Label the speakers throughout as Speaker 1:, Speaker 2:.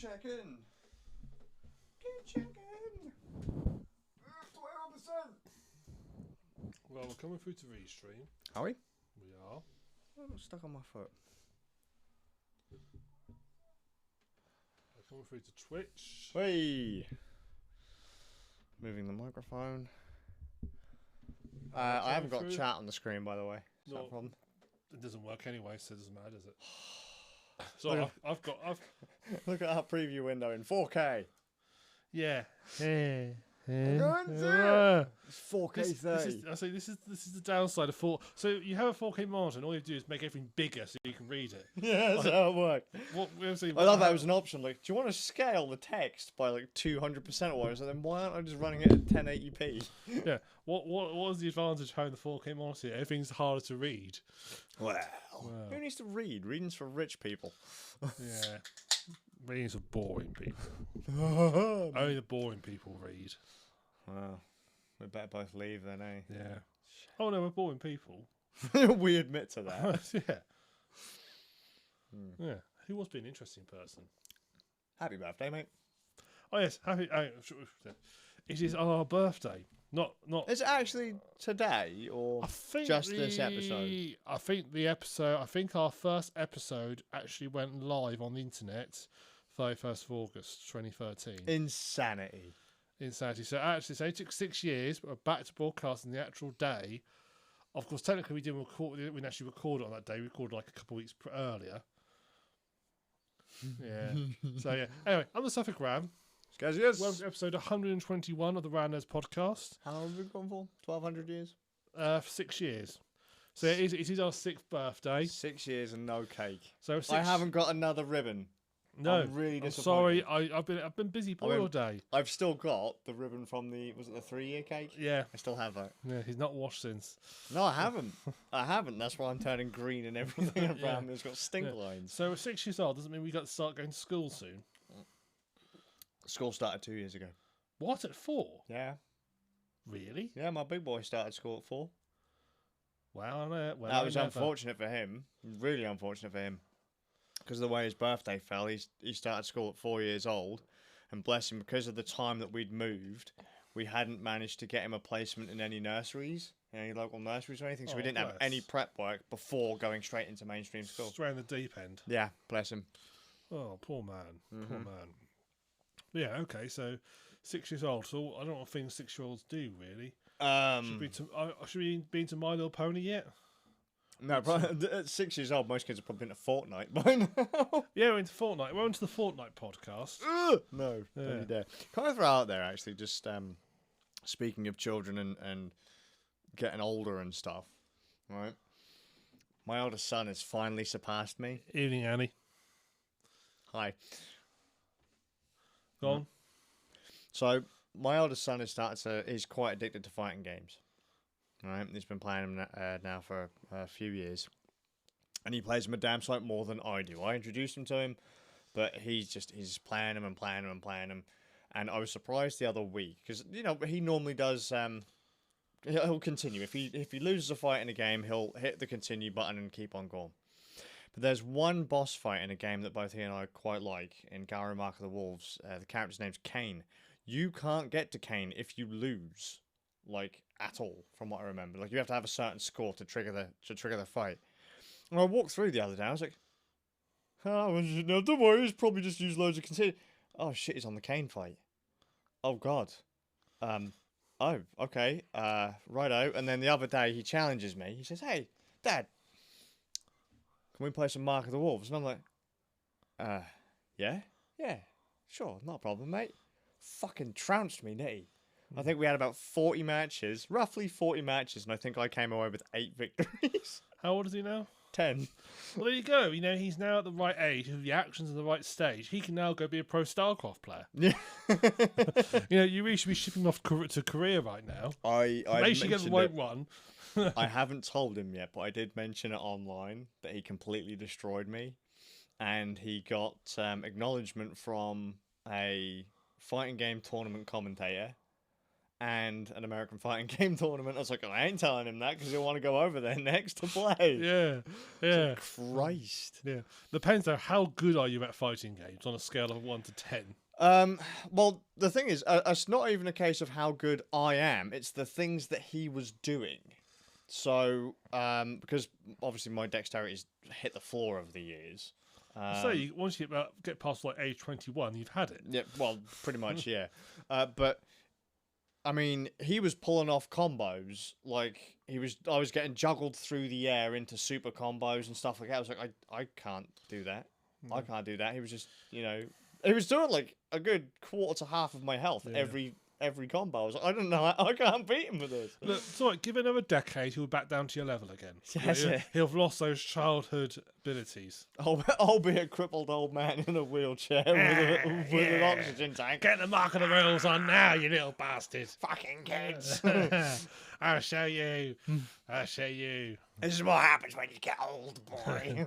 Speaker 1: Checking. Keep checking. 12%.
Speaker 2: Well, we're coming through to Restream.
Speaker 1: Are we?
Speaker 2: We are.
Speaker 1: I'm stuck on my foot.
Speaker 2: We're coming through to Twitch.
Speaker 1: Hey. Moving the microphone. I haven't got chat on the screen, by the way. Is that a problem?
Speaker 2: It doesn't work anyway, so it doesn't matter, does it? So I've
Speaker 1: Look at our preview window in 4K.
Speaker 2: Yeah.
Speaker 1: It's 4K 30.
Speaker 2: This is the downside of 4. So you have a 4K monitor, and all you have to do is make everything bigger so you can read it.
Speaker 1: Yeah, that's how it works. I love that it was an option. Like, do you want to scale the text by like 200% or whatever? So then why aren't I just running it at 1080p?
Speaker 2: Yeah. What is the advantage of having the 4K monitor? Everything's harder to read.
Speaker 1: Well, who needs to read? Reading's for rich people.
Speaker 2: Yeah. Reading's for boring people. Only the boring people read.
Speaker 1: Well, we better both leave then, eh?
Speaker 2: Yeah. Oh no, we're boring people.
Speaker 1: We admit to that.
Speaker 2: Yeah. Yeah. Who wants to be an interesting person?
Speaker 1: Happy birthday, mate.
Speaker 2: Oh yes, happy. It is our birthday. Not.
Speaker 1: Is it actually today or just this episode?
Speaker 2: I think our first episode actually went live on the internet 31st of August 2013.
Speaker 1: Insanity.
Speaker 2: So actually, so it took 6 years, but we're back to broadcasting the actual day. Of course, technically we didn't record. We didn't actually record it on that day. We recorded like a couple of weeks earlier. Yeah. So yeah. Anyway, I'm the TheSuffolkRam.
Speaker 1: Skazz, yes.
Speaker 2: Welcome to episode 121 of the Randers podcast.
Speaker 1: How long have we gone for? 1,200 years?
Speaker 2: For 6 years. So it is our 6th birthday.
Speaker 1: 6 years and no cake.
Speaker 2: So
Speaker 1: I haven't got another ribbon.
Speaker 2: No,
Speaker 1: I'm really
Speaker 2: disappointed.
Speaker 1: sorry.
Speaker 2: I've been busy all day.
Speaker 1: I've still got the ribbon from the 3-year cake?
Speaker 2: Yeah.
Speaker 1: I still have that.
Speaker 2: Yeah, he's not washed since.
Speaker 1: No, I haven't. That's why I'm turning green and everything around me. It's got stink lines.
Speaker 2: So we're 6 years old. Doesn't mean we got to start going to school soon.
Speaker 1: School started 2 years ago.
Speaker 2: What, at 4?
Speaker 1: Yeah.
Speaker 2: Really?
Speaker 1: Yeah, my big boy started school at 4.
Speaker 2: Well,
Speaker 1: that was unfortunate for him. Really unfortunate for him. Because of the way his birthday fell, he started school at 4 years old. And bless him, because of the time that we'd moved, we hadn't managed to get him a placement in any nurseries, any local nurseries or anything. So we didn't have any prep work before going straight into mainstream school.
Speaker 2: Straight in the deep end.
Speaker 1: Yeah, bless him.
Speaker 2: Oh, poor man. Poor man. Yeah, okay, so 6 years old. So I don't know what things 6-year-olds do, really. Should we be into My Little Pony yet?
Speaker 1: No, at 6 years old, most kids are probably into Fortnite by now.
Speaker 2: Yeah, we're into Fortnite. We're into the Fortnite podcast.
Speaker 1: No, don't you dare. Can I throw out there, actually, just speaking of children and getting older and stuff, right? My oldest son has finally surpassed me.
Speaker 2: Evening, Annie.
Speaker 1: Hi.
Speaker 2: Go on.
Speaker 1: So, my oldest son he's quite addicted to fighting games. Right, he's been playing them now for a few years, and he plays them a damn sight more than I do. I introduced him to him, but he's just playing them and playing them and playing them. And I was surprised the other week because he normally does. He'll continue if he loses a fight in a game, he'll hit the continue button and keep on going. But there's one boss fight in a game that both he and I quite like in Gary Mark of the Wolves. The character's name's Kane. You can't get to Kane if you lose. Like at all, from what I remember. Like you have to have a certain score to trigger the fight. And I walked through the other day. I was like, "Oh, no, don't worry. He's probably just used loads of consider." Oh shit, he's on the Kane fight. Oh god. Oh okay. Righto. And then the other day he challenges me. He says, "Hey, Dad, can we play some Mark of the Wolves?" And I'm like, yeah, sure, not a problem, mate." Fucking trounced me, didn't he? I think we had about 40 matches, roughly 40 matches, and I think I came away with 8 victories.
Speaker 2: How old is he now?
Speaker 1: 10.
Speaker 2: Well, there you go. He's now at the right age, with the actions in the right stage. He can now go be a pro StarCraft player.
Speaker 1: Yeah.
Speaker 2: You really should be shipping him off to Korea right now.
Speaker 1: I
Speaker 2: Make sure you get the right one.
Speaker 1: I haven't told him yet, but I did mention it online that he completely destroyed me, and he got acknowledgement from a fighting game tournament commentator. and an American fighting game tournament. I was like, I ain't telling him that because he'll want to go over there next to play.
Speaker 2: Yeah.
Speaker 1: Christ.
Speaker 2: Yeah. Depends though, how good are you at fighting games on a scale of 1 to 10?
Speaker 1: Well, the thing is, it's not even a case of how good I am. It's the things that he was doing. So, because obviously my dexterity's hit the floor over the years.
Speaker 2: So once you get past like age 21, you've had it.
Speaker 1: Yeah, well, pretty much, yeah. But I mean, he was pulling off combos like I was getting juggled through the air into super combos and stuff like that. I was like, I can't do that. I can't do that. He was just, he was doing like a good quarter to half of my health every combo. I was like, I don't know, I can't beat him with this.
Speaker 2: Look, it's all right, give it another decade, he'll be back down to your level again.
Speaker 1: That's it.
Speaker 2: He'll have lost those childhood abilities.
Speaker 1: I'll be a crippled old man in a wheelchair with an oxygen tank.
Speaker 2: Get the mark of the rules on now, you little bastard.
Speaker 1: Fucking kids.
Speaker 2: I'll show you. I'll show you.
Speaker 1: This is what happens when you get old, boy.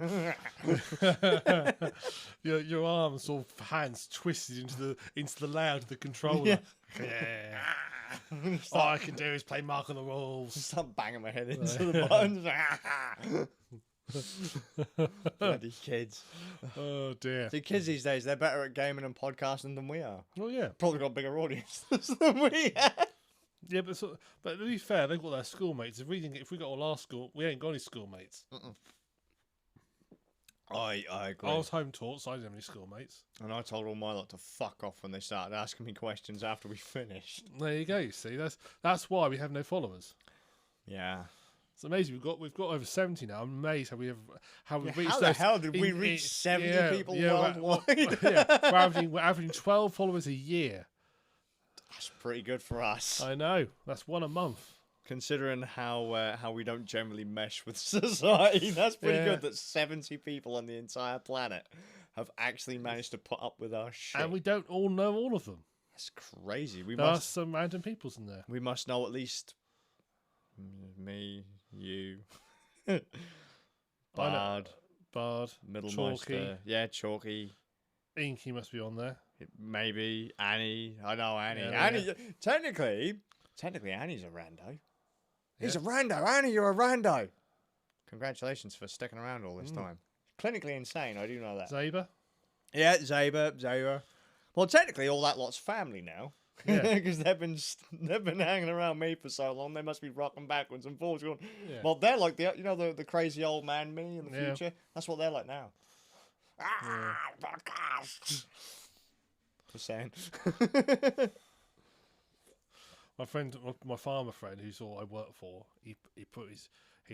Speaker 2: your arms or hands twisted into the layout of the controller. Yeah. All I can do is play Mark on the Rules.
Speaker 1: Stop banging my head into the buttons. Bloody kids.
Speaker 2: Oh dear.
Speaker 1: The kids these days, they're better at gaming and podcasting than we are.
Speaker 2: Oh yeah.
Speaker 1: Probably got bigger audiences than we have.
Speaker 2: Yeah, but to be fair, they've got their schoolmates. If we got all our school, we ain't got any schoolmates.
Speaker 1: I agree.
Speaker 2: I was home taught, so I didn't have any schoolmates.
Speaker 1: And I told all my lot to fuck off when they started asking me questions after we finished.
Speaker 2: There you go. You see, that's why we have no followers.
Speaker 1: Yeah.
Speaker 2: It's amazing. We've got over 70 now. I'm amazed how we've reached.
Speaker 1: How the hell did we reach 70 people worldwide?
Speaker 2: We're averaging 12 followers a year.
Speaker 1: That's pretty good for us.
Speaker 2: I know. That's one a month.
Speaker 1: Considering how we don't generally mesh with society, that's pretty good that 70 people on the entire planet have actually managed to put up with our shit.
Speaker 2: And we don't all know all of them.
Speaker 1: That's crazy.
Speaker 2: There are some random peoples in there.
Speaker 1: We must know at least me, you, Bard, Middlemaster. Yeah, Chalky.
Speaker 2: Inky must be on there.
Speaker 1: Maybe Annie. I know Annie.
Speaker 2: Yeah,
Speaker 1: Annie. Technically, Annie's a rando. He's a rando. Annie, you're a rando. Congratulations for sticking around all this time. Clinically insane. I do know that.
Speaker 2: Zaber.
Speaker 1: Yeah, Zaber. Well, technically, all that lot's family now. Because they've been hanging around me for so long. They must be rocking backwards and forwards. Going, well, they're like the crazy old man me in the future. That's what they're like now. Podcast. Just saying.
Speaker 2: My farmer friend, who's all I work for, he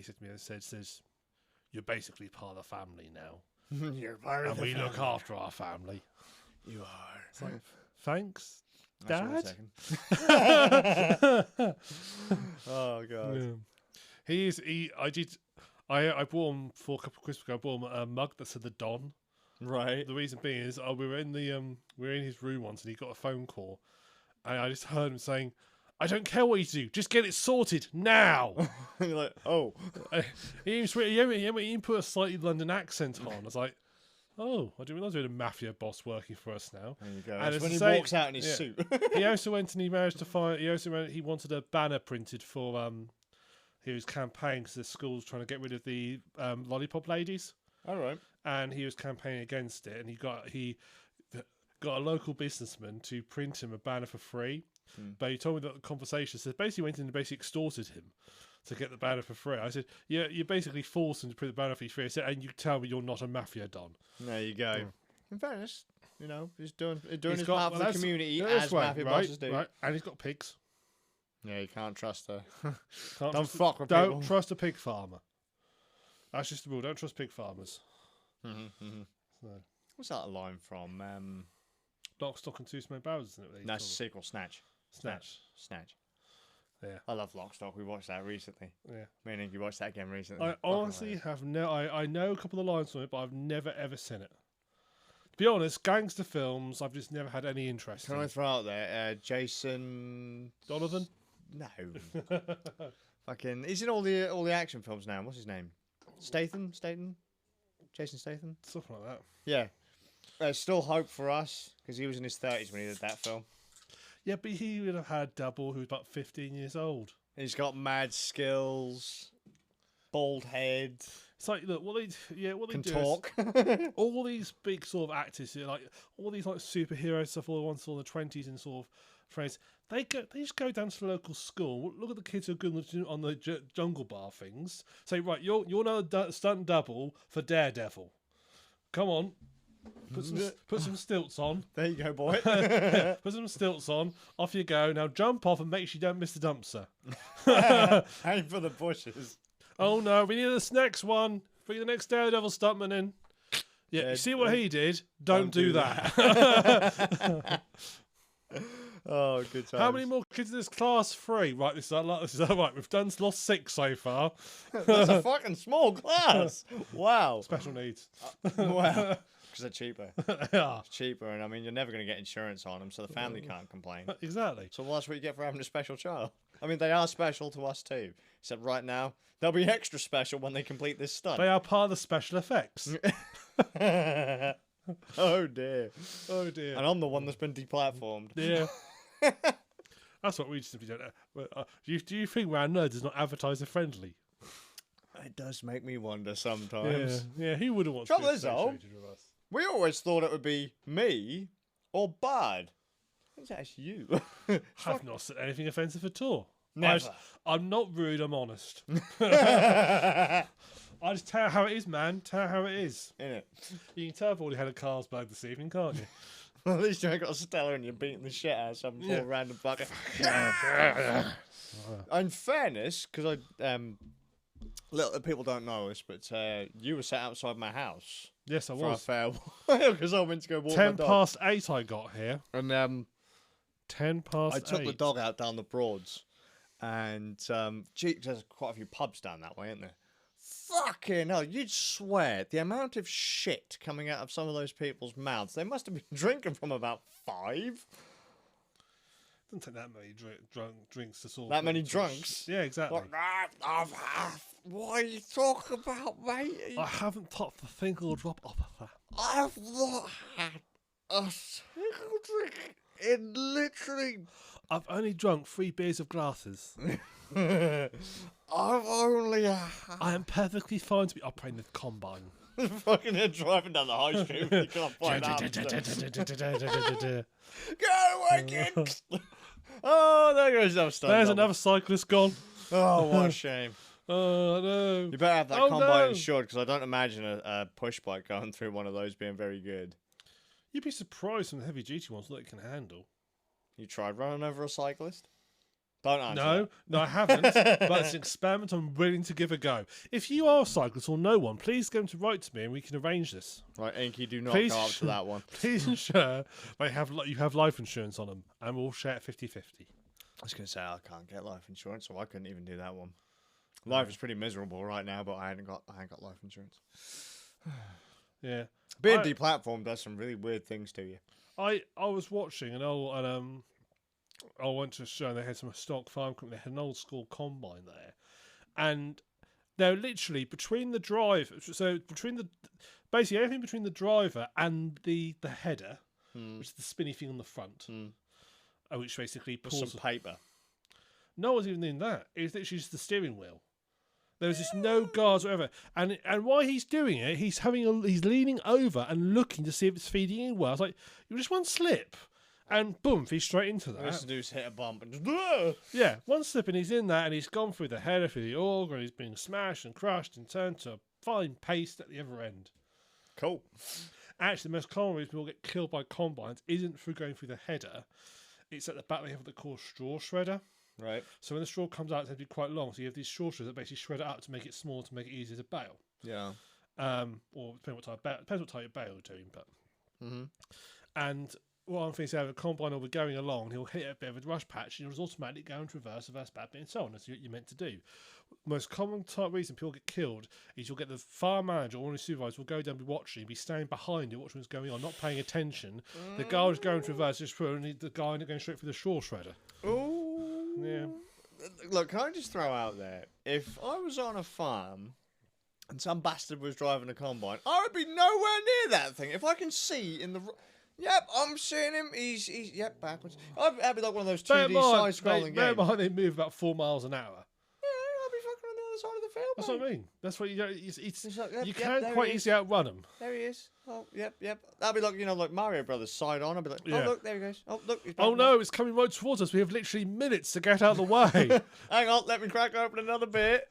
Speaker 2: said to me and says, "You're basically part of the family now.
Speaker 1: You're part of
Speaker 2: and
Speaker 1: the
Speaker 2: we
Speaker 1: family.
Speaker 2: look after our family."
Speaker 1: You are.
Speaker 2: It's like, thanks,
Speaker 1: Dad. Oh god.
Speaker 2: Yeah. I bought him for a couple of Christmas ago. I bought him a mug that said the Don.
Speaker 1: Right.
Speaker 2: The reason being is we were in his room once and he got a phone call, and I just heard him saying, "I don't care what you do, just get it sorted now."
Speaker 1: You're like, oh.
Speaker 2: He even put a slightly London accent on. I was like, oh, I didn't realise we had a mafia boss working for us now.
Speaker 1: There you go.
Speaker 2: And
Speaker 1: when he walks out in his suit.
Speaker 2: He also went and he managed to find. He wanted a banner printed for his campaign because the school's trying to get rid of the lollipop ladies.
Speaker 1: All right.
Speaker 2: And he was campaigning against it, and he got a local businessman to print him a banner for free. But he told me that the conversation said basically went in and basically extorted him to get the banner for free. I said, "Yeah, you basically forced him to print the banner for free." I said, "And you tell me you're not a mafia don."
Speaker 1: There you go. In fairness, he's doing his part for the community as mafia bosses do.
Speaker 2: Right, and he's got pigs.
Speaker 1: Yeah, you can't trust her.
Speaker 2: Don't
Speaker 1: fuck with people.
Speaker 2: Don't trust a pig farmer. That's just the rule. Don't trust pig farmers. So.
Speaker 1: What's that line from?
Speaker 2: Lock, Stock and Two Smoke Barrels, isn't it?
Speaker 1: That's sequel, Snatch.
Speaker 2: Yeah.
Speaker 1: I love Lock, Stock. We watched that recently.
Speaker 2: Yeah.
Speaker 1: Me and Inky watched that again recently.
Speaker 2: I honestly have I know a couple of the lines from it, but I've never ever seen it. To be honest, gangster films, I've just never had any interest in.
Speaker 1: Can I throw out there, Jason
Speaker 2: Donovan?
Speaker 1: No. Fucking, he's in all the action films now. What's his name? Statham? Jason Statham?
Speaker 2: Something like that.
Speaker 1: Yeah. There's still hope for us, because he was in his 30s when he did that film.
Speaker 2: Yeah, but he would have had double who was about 15 years old.
Speaker 1: He's got mad skills, bald head,
Speaker 2: It's like, look, what they
Speaker 1: can
Speaker 2: do
Speaker 1: talk.
Speaker 2: is all these big sort of actors, like all these like superhero stuff, all the ones in the 20s and sort of phrase, they just go down to the local school, look at the kids who are good on the jungle bar things, say, right, you're now a stunt double for Daredevil. Come on. Put some stilts on.
Speaker 1: There you go, boy.
Speaker 2: Put some stilts on. Off you go. Now jump off and make sure you don't miss the dumpster.
Speaker 1: Aim for the bushes.
Speaker 2: Oh no, we need this next one. Bring the next Daredevil stuntman in. Yeah, you see what he did? Don't do that.
Speaker 1: Oh, good times.
Speaker 2: How many more kids in this class? 3. Right, this is right. We've lost 6 so far.
Speaker 1: That's a fucking small class. Wow.
Speaker 2: Special needs.
Speaker 1: Wow. Because they're cheaper.
Speaker 2: Yeah,
Speaker 1: It's cheaper, and I mean, you're never going to get insurance on them, so the family can't complain.
Speaker 2: exactly.
Speaker 1: So well, that's what you get for having a special child. I mean, they are special to us too. Except right now, they'll be extra special when they complete this stunt.
Speaker 2: They are part of the special effects.
Speaker 1: Oh dear.
Speaker 2: Oh dear.
Speaker 1: And I'm the one that's been deplatformed.
Speaker 2: Yeah. That's what we simply don't know. Do you think Round Nerds is not advertiser friendly?
Speaker 1: It does make me wonder sometimes.
Speaker 2: Yeah, who wouldn't want
Speaker 1: Trouble
Speaker 2: to be
Speaker 1: is, though,
Speaker 2: associated with us?
Speaker 1: We always thought it would be me or Bard. It's actually you.
Speaker 2: I've not said anything offensive at all.
Speaker 1: Never.
Speaker 2: I'm not rude, I'm honest. I just tell you how it is, man. Tell you how it is.
Speaker 1: Innit?
Speaker 2: You can tell I've already had a Carlsberg this evening, can't you?
Speaker 1: Well, at least you ain't got a Stella and you're beating the shit out of some poor random fucker. In fairness, because little people don't know this, but you were sat outside my house.
Speaker 2: Yes, I
Speaker 1: For a
Speaker 2: was.
Speaker 1: fair while, because I went to go walk my
Speaker 2: 10
Speaker 1: dog.
Speaker 2: past 8 I got here.
Speaker 1: And
Speaker 2: 10 past 8.
Speaker 1: I took the dog out down the Broads, and there's quite a few pubs down that way, isn't there? Fucking hell, you'd swear the amount of shit coming out of some of those people's mouths. They must have been drinking from about 5.
Speaker 2: Doesn't take that many drinks to sort
Speaker 1: That many drunks?
Speaker 2: Yeah, exactly.
Speaker 1: What are you talking about, mate?
Speaker 2: I haven't touched a single drop of that.
Speaker 1: I've not had a single drink in literally...
Speaker 2: I've only drunk 3 beers of glasses.
Speaker 1: I've only had...
Speaker 2: I am perfectly fine to be operating the combine.
Speaker 1: Fucking driving down the high street you can't find out. Go away, kids! Oh, there goes that stuff.
Speaker 2: There's another cyclist gone.
Speaker 1: Oh, what a shame.
Speaker 2: Oh, no.
Speaker 1: You better have that
Speaker 2: Oh,
Speaker 1: combine
Speaker 2: no.
Speaker 1: insured, because I don't imagine a push bike going through one of those being very good.
Speaker 2: You'd be surprised some heavy duty ones that it can handle.
Speaker 1: You tried running over a cyclist? Don't answer
Speaker 2: No,
Speaker 1: that.
Speaker 2: no, I haven't. But it's an experiment I'm willing to give a go. If you are a cyclist or know one, please get them to write to me and we can arrange this.
Speaker 1: Right, Inky, do not
Speaker 2: Please.
Speaker 1: go up to that one.
Speaker 2: Please ensure you have life insurance on them and we'll share it 50-50.
Speaker 1: I was going to say, I can't get life insurance, so I couldn't even do that one. Life is pretty miserable right now, but I ain't got life insurance.
Speaker 2: Yeah.
Speaker 1: Being deplatformed does some really weird things to you.
Speaker 2: I was watching I went to a show and they had some stock farm company. They had an old school combine there, and they're literally between the driver. So basically everything between the driver and the header, which is the spinny thing on the front, which basically
Speaker 1: With
Speaker 2: pulls
Speaker 1: some paper.
Speaker 2: No one's even in that. It's literally just the steering wheel. There's just no guards or whatever. And while he's doing it, he's leaning over and looking to see if it's feeding in well. It's like, you just one slip. And boom, he's straight into that.
Speaker 1: All he has to do is hit a bump and just...
Speaker 2: Yeah, one slip and he's in that and he's gone through the header, through the auger, and he's being smashed and crushed and turned to a fine paste at the other end.
Speaker 1: Cool.
Speaker 2: Actually, the most common reason people get killed by combines isn't through going through the header. It's at the back they have what they call a straw shredder.
Speaker 1: Right.
Speaker 2: So when the straw comes out, it's going to be quite long. So you have these straw shredders that basically shred it up to make it smaller, to make it easier to bale.
Speaker 1: Yeah.
Speaker 2: Or depends what type of bale you're doing. But
Speaker 1: Mm-hmm.
Speaker 2: and what I'm thinking is, a combine will be going along, he'll hit a bit of a rush patch, and he'll just automatically go into reverse bad bit, and so on. That's what you're meant to do. Most common type reason people get killed is you'll get the farm manager or one of the supervisors will go down and be watching, be standing behind it, watching what's going on, not paying attention. The guy was going to reverse, just putting the guy going straight for the straw shredder.
Speaker 1: Ooh.
Speaker 2: Yeah.
Speaker 1: Look, can I just throw out there, if I was on a farm and some bastard was driving a combine, I would be nowhere near that thing. If I can see in the... Yep, I'm seeing him. He's yep, backwards. I'd be like one of those
Speaker 2: Bear
Speaker 1: 2D
Speaker 2: in mind,
Speaker 1: side-scrolling
Speaker 2: bear in
Speaker 1: games.
Speaker 2: mind they move about 4 miles an hour.
Speaker 1: Yeah, I'll be fucking on the other side of the field.
Speaker 2: That's
Speaker 1: mate.
Speaker 2: what I mean. That's what you don't. It's
Speaker 1: Like, yep,
Speaker 2: you
Speaker 1: yep,
Speaker 2: can't
Speaker 1: there
Speaker 2: quite
Speaker 1: he is.
Speaker 2: easily outrun them.
Speaker 1: There he is. Oh, yep. That'd be like, like Mario Brothers side on. I'd be like, oh,
Speaker 2: Yeah.
Speaker 1: look, there he goes. Oh, look. He's
Speaker 2: Oh
Speaker 1: back
Speaker 2: no, it's coming right towards us. We have literally minutes to get out of the way.
Speaker 1: Hang on, let me crack open another bit.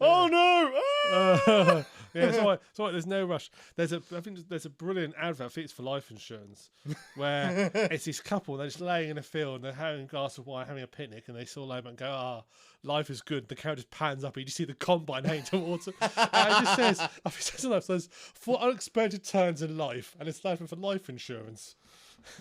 Speaker 1: Oh no! Ah!
Speaker 2: Yeah, it's all right. It's all right. There's no rush. I think there's a brilliant advert. I think it's for life insurance, where it's this couple. They're just laying in a field. And they're having a glass of wine, having a picnic, and they saw lay back and go, life is good. The cow just pans up. And you just see the combine heading towards it. And it just says, I think it says enough. Says 4 unexpected turns in life, and it's life for life insurance.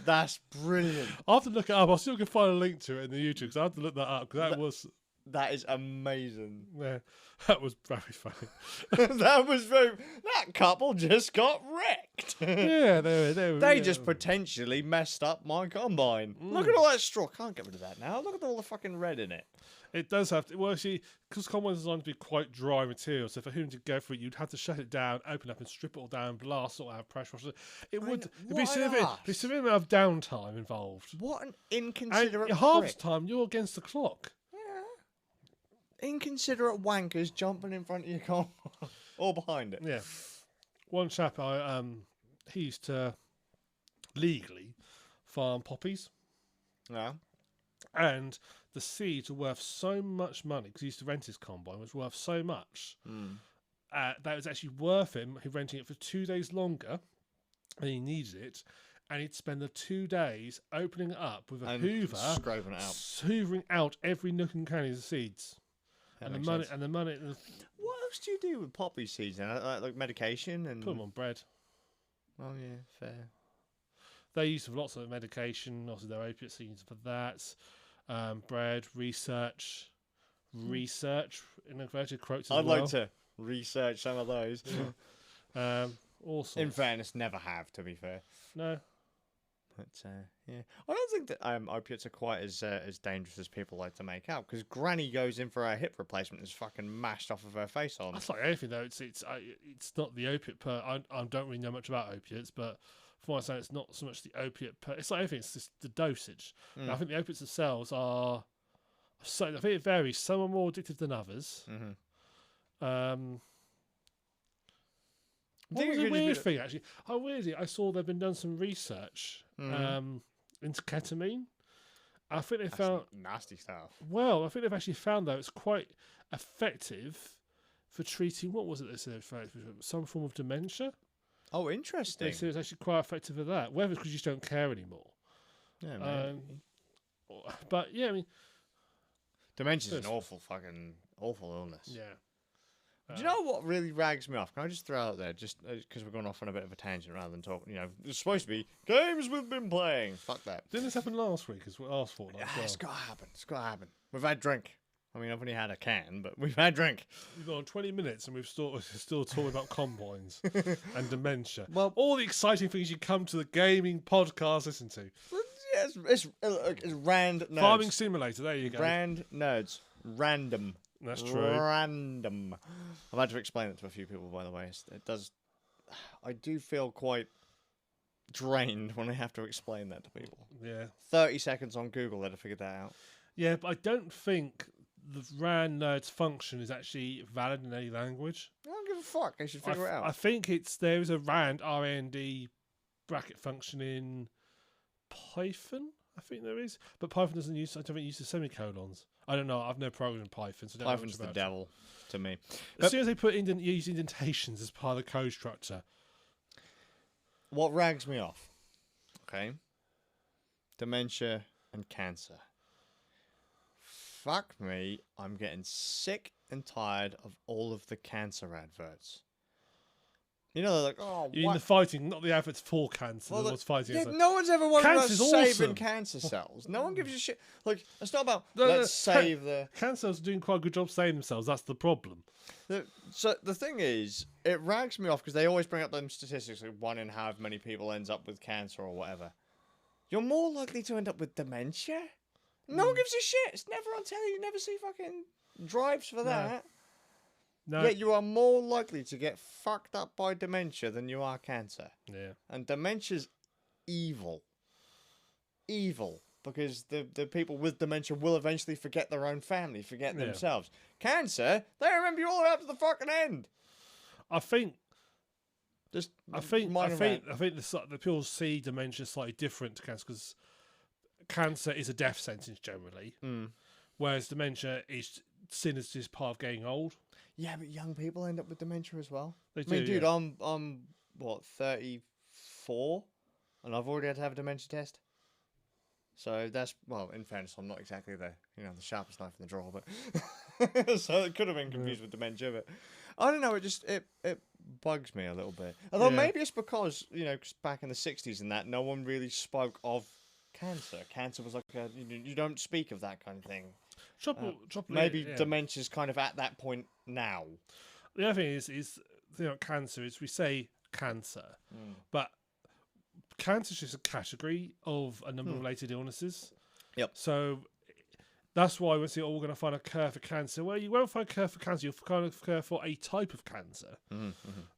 Speaker 1: That's brilliant.
Speaker 2: I'll have to look it up. I'll see if I can find a link to it in the YouTube because I have to look that up because
Speaker 1: That is amazing.
Speaker 2: yeah, that was very funny.
Speaker 1: That couple just got wrecked.
Speaker 2: Yeah,
Speaker 1: They just potentially messed up my combine. Look at all that straw. Can't get rid of that now. Look at all the fucking red in it.
Speaker 2: It does have to. Well, see, because combine is designed to be quite dry material, so for whom to go for it, you'd have to shut it down, open up, and strip it all down, blast it all out, pressure wash it. It'd be severe amount of downtime involved.
Speaker 1: What an inconsiderate
Speaker 2: And half
Speaker 1: prick.
Speaker 2: the time you're against the clock.
Speaker 1: Inconsiderate wankers jumping in front of your car or behind it.
Speaker 2: Yeah, one chap he used to legally farm poppies,
Speaker 1: No.
Speaker 2: and the seeds were worth so much money because he used to rent his combine, was worth so much that it was actually worth him renting it for 2 days longer, and he needed it. And he'd spend the 2 days opening it up with a hoover,
Speaker 1: scraping it out,
Speaker 2: hoovering out every nook and cranny of the seeds.
Speaker 1: That
Speaker 2: And
Speaker 1: makes
Speaker 2: the
Speaker 1: sense.
Speaker 2: money.
Speaker 1: What else do you do with poppy seeds? Then? Like medication and
Speaker 2: Put them on bread.
Speaker 1: Oh yeah, fair.
Speaker 2: They use lots of medication. Also, their opiate seeds for that. Bread, research in inverted quotes as
Speaker 1: I'd
Speaker 2: well.
Speaker 1: like to research some of those.
Speaker 2: All sorts.
Speaker 1: In fairness, never have, to be fair.
Speaker 2: No.
Speaker 1: But yeah, I don't think that opiates are quite as dangerous as people like to make out. Because Granny goes in for her hip replacement and is fucking mashed off of her face on.
Speaker 2: That's like anything though. It's not the opiate I don't really know much about opiates, but from what I understand, it's not so much the opiate it's like anything. It's just the dosage. I think the opiates themselves are. So I think it varies. Some are more addictive than others. What was a weird thing actually? Weirdly, I saw there've been done some research into ketamine. I think they found
Speaker 1: nasty stuff.
Speaker 2: Well, I think they've actually found though it's quite effective for treating what was it they said for some form of dementia.
Speaker 1: Oh, interesting.
Speaker 2: They said it's actually quite effective for that. Whether it's because you just don't care anymore.
Speaker 1: Yeah, man.
Speaker 2: But yeah, I mean,
Speaker 1: dementia's an awful illness.
Speaker 2: Yeah.
Speaker 1: Do you know what really rags me off? Can I just throw out there, just because we're going off on a bit of a tangent rather than talking, it's supposed to be games we've been playing. Fuck that.
Speaker 2: Didn't this happen last week as well? Last fortnight?
Speaker 1: Yeah, it's got to happen. It's got to happen. We've had drink. I mean, I've only had a can, but we've had drink.
Speaker 2: We've gone 20 minutes and we've still talking about combines and dementia.
Speaker 1: Well,
Speaker 2: all the exciting things you come to the gaming podcast listen to.
Speaker 1: Yes, it's rand nerds.
Speaker 2: Farming Simulator, there you go.
Speaker 1: Rand nerds. Random.
Speaker 2: That's true.
Speaker 1: Random. I've had to explain it to a few people, by the way. It does. I do feel quite drained when I have to explain that to people.
Speaker 2: Yeah.
Speaker 1: 30 seconds on Google, they'd have figured that out.
Speaker 2: Yeah, but I don't think the RAND nerds function is actually valid in any language.
Speaker 1: I don't give a fuck. They should figure it out.
Speaker 2: I think there is a RAND R-A-N-D bracket function in Python. I think there is, but Python doesn't use. I don't think it uses semicolons. I don't know. I've never programmed in Python, so I don't know
Speaker 1: Python's
Speaker 2: much
Speaker 1: the
Speaker 2: about
Speaker 1: devil to me.
Speaker 2: As soon as they put use indentations as part of the code structure.
Speaker 1: What rags me off? Okay. Dementia and cancer. Fuck me, I'm getting sick and tired of all of the cancer adverts. You know, they're like, oh,
Speaker 2: You mean the fighting, not the adverts for cancer.
Speaker 1: Well,
Speaker 2: the ones fighting.
Speaker 1: yeah, no one's ever worried about
Speaker 2: Cancer's
Speaker 1: saving
Speaker 2: awesome.
Speaker 1: cancer cells. No one gives a shit. Like, it's not about
Speaker 2: No,
Speaker 1: let's save the.
Speaker 2: Cancer cells are doing quite a good job saving themselves. That's the problem.
Speaker 1: So the thing is, it rags me off because they always bring up them statistics like 1 in however many people ends up with cancer or whatever. You're more likely to end up with dementia. No one gives a shit. It's never on telly. You never see fucking drives for that.
Speaker 2: No.
Speaker 1: Yet you are more likely to get fucked up by dementia than you are cancer.
Speaker 2: Yeah.
Speaker 1: And dementia's evil. Evil. Because the people with dementia will eventually forget their own family, forget themselves. Cancer, they remember you all the way up to the fucking end.
Speaker 2: I think
Speaker 1: I
Speaker 2: think the people see dementia slightly different to cancer because cancer is a death sentence generally, whereas dementia is seen as just part of getting old.
Speaker 1: Yeah, but young people end up with dementia as well.
Speaker 2: They do,
Speaker 1: I mean, dude, I'm what, 34, and I've already had to have a dementia test. So that's, well, in fairness, I'm not exactly the sharpest knife in the drawer, but so it could have been confused with dementia. But I don't know, it bugs me a little bit. Although maybe it's because 'cause back in the 60s and that, no one really spoke of cancer. Cancer was like you don't speak of that kind of thing. Maybe dementia's kind of at that point now.
Speaker 2: The other thing is cancer is we say cancer, but cancer is just a category of a number of related illnesses.
Speaker 1: Yep.
Speaker 2: So that's why we say, we're going to find a cure for cancer. Well, you won't find a cure for cancer. You'll find a cure for a type of cancer.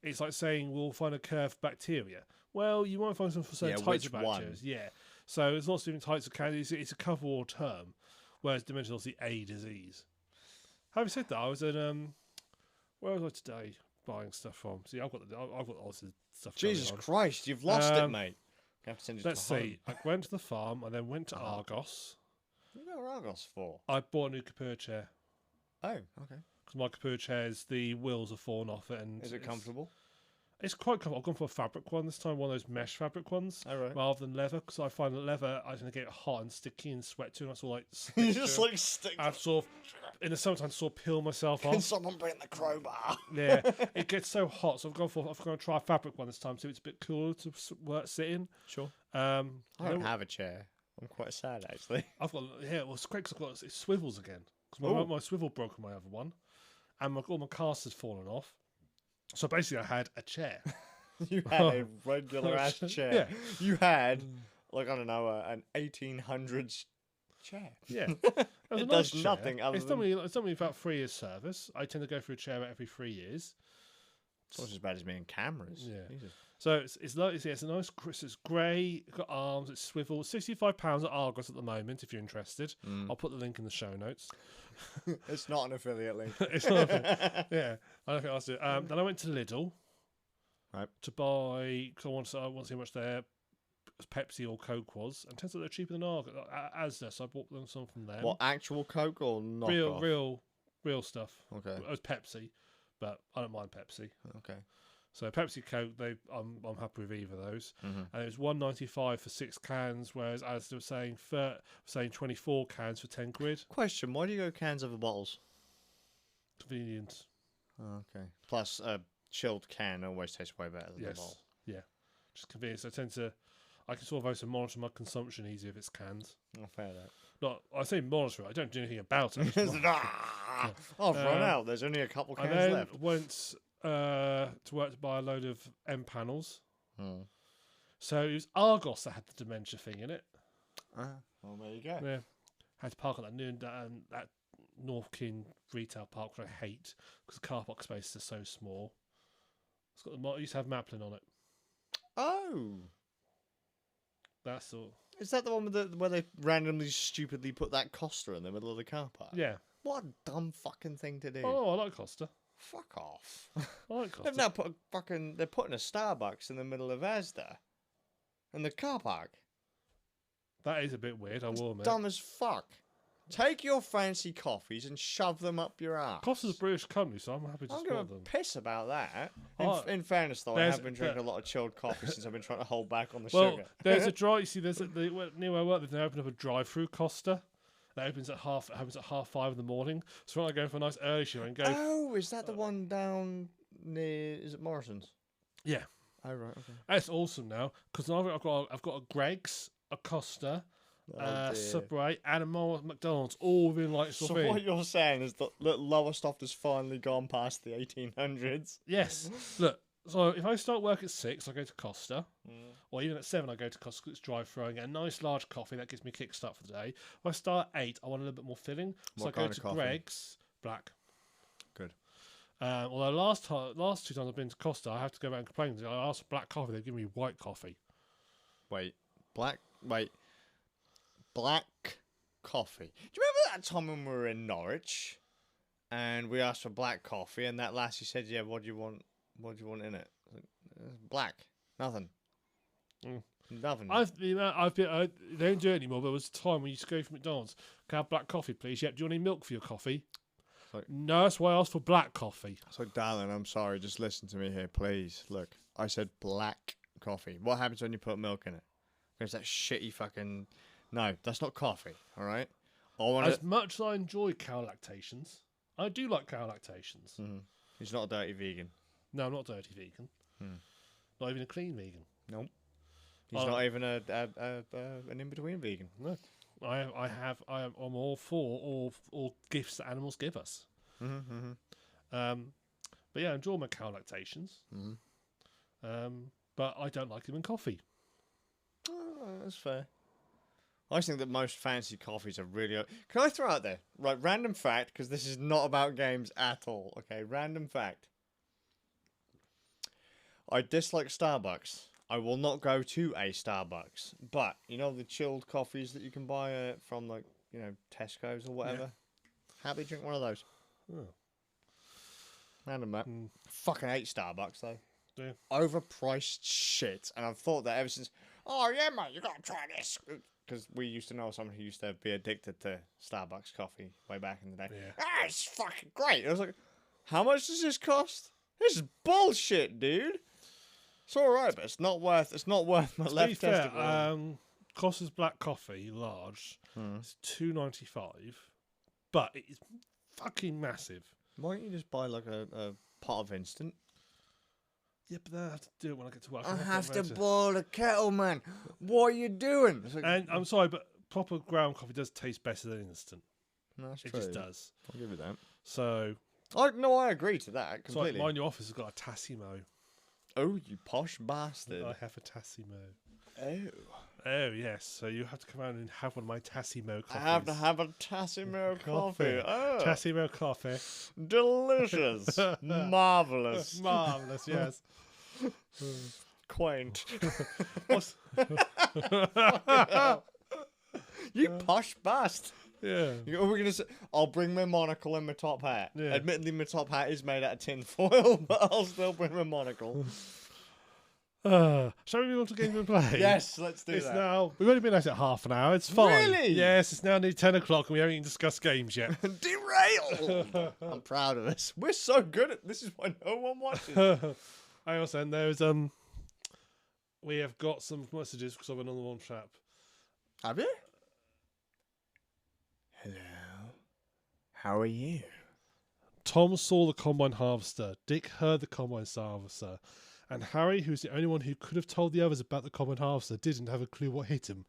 Speaker 2: It's like saying we'll find a cure for bacteria. Well, you won't find some for certain types of bacteria. Yeah. So there's lots of different types of cancer. It's a cover-all term, whereas dementia is obviously a disease. Having said that, I was at where was I today buying stuff from? See, I've got lots of stuff.
Speaker 1: Jesus Christ, you've lost it, mate. You have to send it
Speaker 2: Let's
Speaker 1: to
Speaker 2: see. I went to the farm. I then went to Argos.
Speaker 1: What are Argos for?
Speaker 2: I bought a new Kapur chair.
Speaker 1: Oh, okay.
Speaker 2: Because my Kapur chairs, the wheels have fallen off it, and
Speaker 1: is it comfortable?
Speaker 2: It's quite comfortable. I've gone for a fabric one this time, one of those mesh fabric ones, rather than leather. Because I find that leather, I tend to get hot and sticky and sweat too. And I sort of
Speaker 1: you just like stick.
Speaker 2: I've sort of in the summertime sort of peel myself off.
Speaker 1: Can someone bring the crowbar?
Speaker 2: Yeah, it gets so hot. So I'm going to try a fabric one this time, so it's a bit cooler to sit in.
Speaker 1: Sure. I don't have a chair. I'm quite sad actually.
Speaker 2: I've got it's great because it swivels again. Because my swivel broke on my other one, and all my casters fallen off. So basically, I had a chair.
Speaker 1: You had a regular ass chair.
Speaker 2: Yeah.
Speaker 1: You had an 1800s chair.
Speaker 2: Yeah,
Speaker 1: it does nothing other than.
Speaker 2: It's done me about 3 years service. I tend to go for a chair every 3 years.
Speaker 1: It's not as bad as me and cameras.
Speaker 2: Yeah.
Speaker 1: Jesus.
Speaker 2: So it's a nice, it's grey, it's got arms, it's swivel. £65 at Argos at the moment, if you're interested. I'll put the link in the show notes.
Speaker 1: It's not an affiliate link.
Speaker 2: It's not. Yeah, I don't think I'll do it. Then I went to Lidl, to buy because I want to see how much their Pepsi or Coke was, and turns out they're cheaper than Argos. Asda, so I bought them some from them.
Speaker 1: What, actual Coke or knockoff?
Speaker 2: Real stuff.
Speaker 1: Okay.
Speaker 2: It was Pepsi, but I don't mind Pepsi.
Speaker 1: Okay.
Speaker 2: So Pepsi, Coke, I'm happy with either of those, and it was $1.95 for 6 cans, whereas as they were saying 24 cans for £10.
Speaker 1: Question: why do you go cans over bottles?
Speaker 2: Convenience.
Speaker 1: Oh, okay. Plus, a chilled can always tastes way better than a bottle.
Speaker 2: Yeah, just convenience. I can sort of also monitor my consumption easier if it's cans.
Speaker 1: Oh, fair enough.
Speaker 2: Not, I say monitor it. I don't do anything about it.
Speaker 1: I've run out. There's only a couple cans left.
Speaker 2: Went to work to buy a load of M panels. So it was Argos that had the dementia thing in it.
Speaker 1: Well, there you go.
Speaker 2: Yeah, had to park at that North King retail park, which I hate because the car park spaces are so small. It's got it used to have Maplin on it.
Speaker 1: Oh,
Speaker 2: that's all.
Speaker 1: Is that the one where they randomly, stupidly put that Costa in the middle of the car park?
Speaker 2: Yeah.
Speaker 1: What a dumb fucking thing to do.
Speaker 2: Oh, I like Costa.
Speaker 1: Fuck off.
Speaker 2: I like Costa.
Speaker 1: They've now they're putting a Starbucks in the middle of Asda. In the car park.
Speaker 2: That is a bit weird, I will admit.
Speaker 1: Dumb as fuck. Take your fancy coffees and shove them up your ass.
Speaker 2: Costa's a British company, so I'm happy to support them.
Speaker 1: I'm going to piss about that. In fairness, though, I have been drinking a lot of chilled coffee since I've been trying to hold back on the sugar.
Speaker 2: There's a near where I work, they've now opened up a drive-through Costa. That opens at 5:30 in the morning. So when I go for a nice early show and go.
Speaker 1: Oh, is that the one down near? Is it Morrison's?
Speaker 2: Yeah.
Speaker 1: Oh right, okay.
Speaker 2: That's awesome now because I've got a Greg's, a Costa, Subway, and a McDonald's, all within like.
Speaker 1: So what you're saying is that lower stuff has finally gone past the 1800s.
Speaker 2: Yes. Look. So if I start work at 6, I go to Costa, or even at 7, I go to Costa because it's drive-through and get a nice large coffee that gives me a kickstart for the day. If I start at 8, I want a little bit more filling, so I go to Greg's black.
Speaker 1: Good.
Speaker 2: Although last 2 times I've been to Costa, I have to go back and complain. I asked for black coffee, they give me white coffee.
Speaker 1: Wait, Black coffee. Do you remember that time when we were in Norwich and we asked for black coffee and that lassie said, "Yeah, what do you want? What do you want in it?" Black. Nothing. Nothing.
Speaker 2: I don't do it anymore. But there was a time when you used to go for McDonald's. Can I have black coffee, please? Yep. Do you want any milk for your coffee?
Speaker 1: Sorry.
Speaker 2: No, that's why I asked for black coffee.
Speaker 1: So, darling, I'm sorry. Just listen to me here, please. Look, I said black coffee. What happens when you put milk in it? Because that shitty fucking... No, that's not coffee, all right?
Speaker 2: As much as I enjoy cow lactations, I do like cow lactations.
Speaker 1: Mm-hmm. He's not a dirty vegan.
Speaker 2: No, I'm not a dirty vegan. Not even a clean vegan.
Speaker 1: Nope. He's not even an in-between vegan.
Speaker 2: No. I'm all for all gifts that animals give us. But yeah, I enjoy my cow lactations. But I don't like them in coffee.
Speaker 1: Oh, that's fair. I think that most fancy coffees are really... Can I throw out there? Right, random fact, because this is not about games at all. Okay, random fact. I dislike Starbucks. I will not go to a Starbucks. But, you know the chilled coffees that you can buy from, like, you know, Tesco's or whatever? Yeah. Happy drink one of those. Oh. Random, Matt. Fucking hate Starbucks, though.
Speaker 2: Yeah.
Speaker 1: Overpriced shit. And I've thought that ever since... Oh, yeah, mate, you got to try this. Because we used to know someone who used to be addicted to Starbucks coffee way back in the day. Yeah. Ah, it's fucking great. I was like, how much does this cost? This is bullshit, dude. It's all right, but it's not worth my left testicle.
Speaker 2: Costa's black coffee, large. It's $2.95, but it is fucking massive.
Speaker 1: Why don't you just buy like a pot of instant?
Speaker 2: Yeah, but then I have to do it when I get to work.
Speaker 1: I have to boil the kettle, man. What are you doing?
Speaker 2: Like, and I'm sorry, but proper ground coffee does taste better than instant.
Speaker 1: No, that's true.
Speaker 2: It just does.
Speaker 1: I'll give you that.
Speaker 2: So,
Speaker 1: I agree to that completely.
Speaker 2: So my new office has got a Tassimo.
Speaker 1: Oh, you posh bastard!
Speaker 2: I have a Tassimo.
Speaker 1: Oh,
Speaker 2: yes. So you have to come out and have one of my Tassimo coffees.
Speaker 1: I have to have a Tassimo coffee. Oh,
Speaker 2: Tassimo coffee.
Speaker 1: Delicious, marvelous,
Speaker 2: marvelous. Yes.
Speaker 1: Quaint. You posh bastard.
Speaker 2: Yeah.
Speaker 1: We're gonna say, I'll bring my monocle and my top hat. Yeah. Admittedly, my top hat is made out of tin foil, but I'll still bring my monocle.
Speaker 2: Shall we move on to game and play?
Speaker 1: Yes, let's do that.
Speaker 2: Now, we've only been at it half an hour. It's fine.
Speaker 1: Really?
Speaker 2: Yes, it's now nearly 10 o'clock and we haven't even discussed games yet.
Speaker 1: Derailed! I'm proud of us. We're so good at this. Is why no one watches.
Speaker 2: I also, and there's we have got some messages because of another one chap.
Speaker 1: Have you? Hello. How are you?
Speaker 2: Tom saw the combine harvester. Dick heard the combine harvester. And Harry, who's the only one who could have told the others about the combine harvester, didn't have a clue what hit him.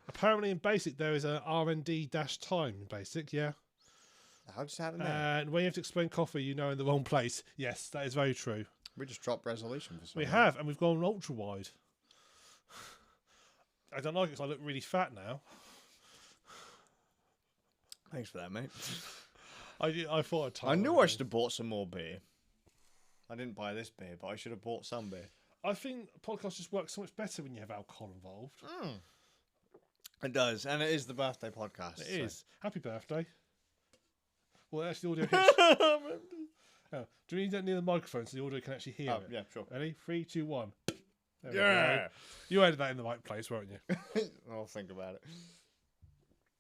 Speaker 2: Apparently in Basic there is an R&D-time in Basic, yeah.
Speaker 1: How does that happen?
Speaker 2: And when you have to explain coffee, you know in the wrong place. Yes, that is very true.
Speaker 1: We just dropped resolution for something.
Speaker 2: We have, and we've gone ultra wide. I don't like it because I look really fat now.
Speaker 1: Thanks for that, mate.
Speaker 2: I thought
Speaker 1: I knew I should have bought some more beer. I didn't buy this beer, but I should have bought some beer.
Speaker 2: I think podcasts just work so much better when you have alcohol involved.
Speaker 1: It does, and it is the birthday podcast.
Speaker 2: It is. Happy birthday. Well, actually, the audio. Do we need that near the microphone so the audio can actually hear it?
Speaker 1: Yeah, sure.
Speaker 2: Ready? 3, 2, 1.
Speaker 1: Yeah.
Speaker 2: You added that in the right place, won't you?
Speaker 1: I'll think about it.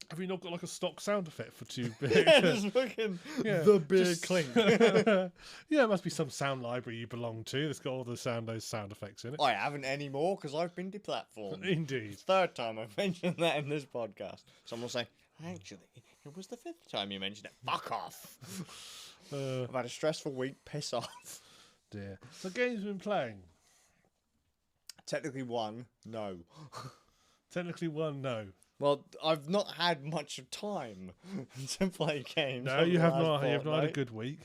Speaker 2: Have you not got like a stock sound effect for 2 beer?
Speaker 1: Yeah, just fucking the beer clink.
Speaker 2: Yeah, it must be some sound library you belong to that's got all those sound effects in it.
Speaker 1: I haven't anymore because I've been deplatformed.
Speaker 2: Indeed.
Speaker 1: It's the 3rd time I've mentioned that in this podcast. Someone will say, actually, it was the 5th time you mentioned it. Fuck off. I've had a stressful week. Piss off.
Speaker 2: Dear. So games you've been playing?
Speaker 1: Technically 1, no.
Speaker 2: Technically 1, no.
Speaker 1: Well, I've not had much time to play games.
Speaker 2: No, you have not. You have not had a good week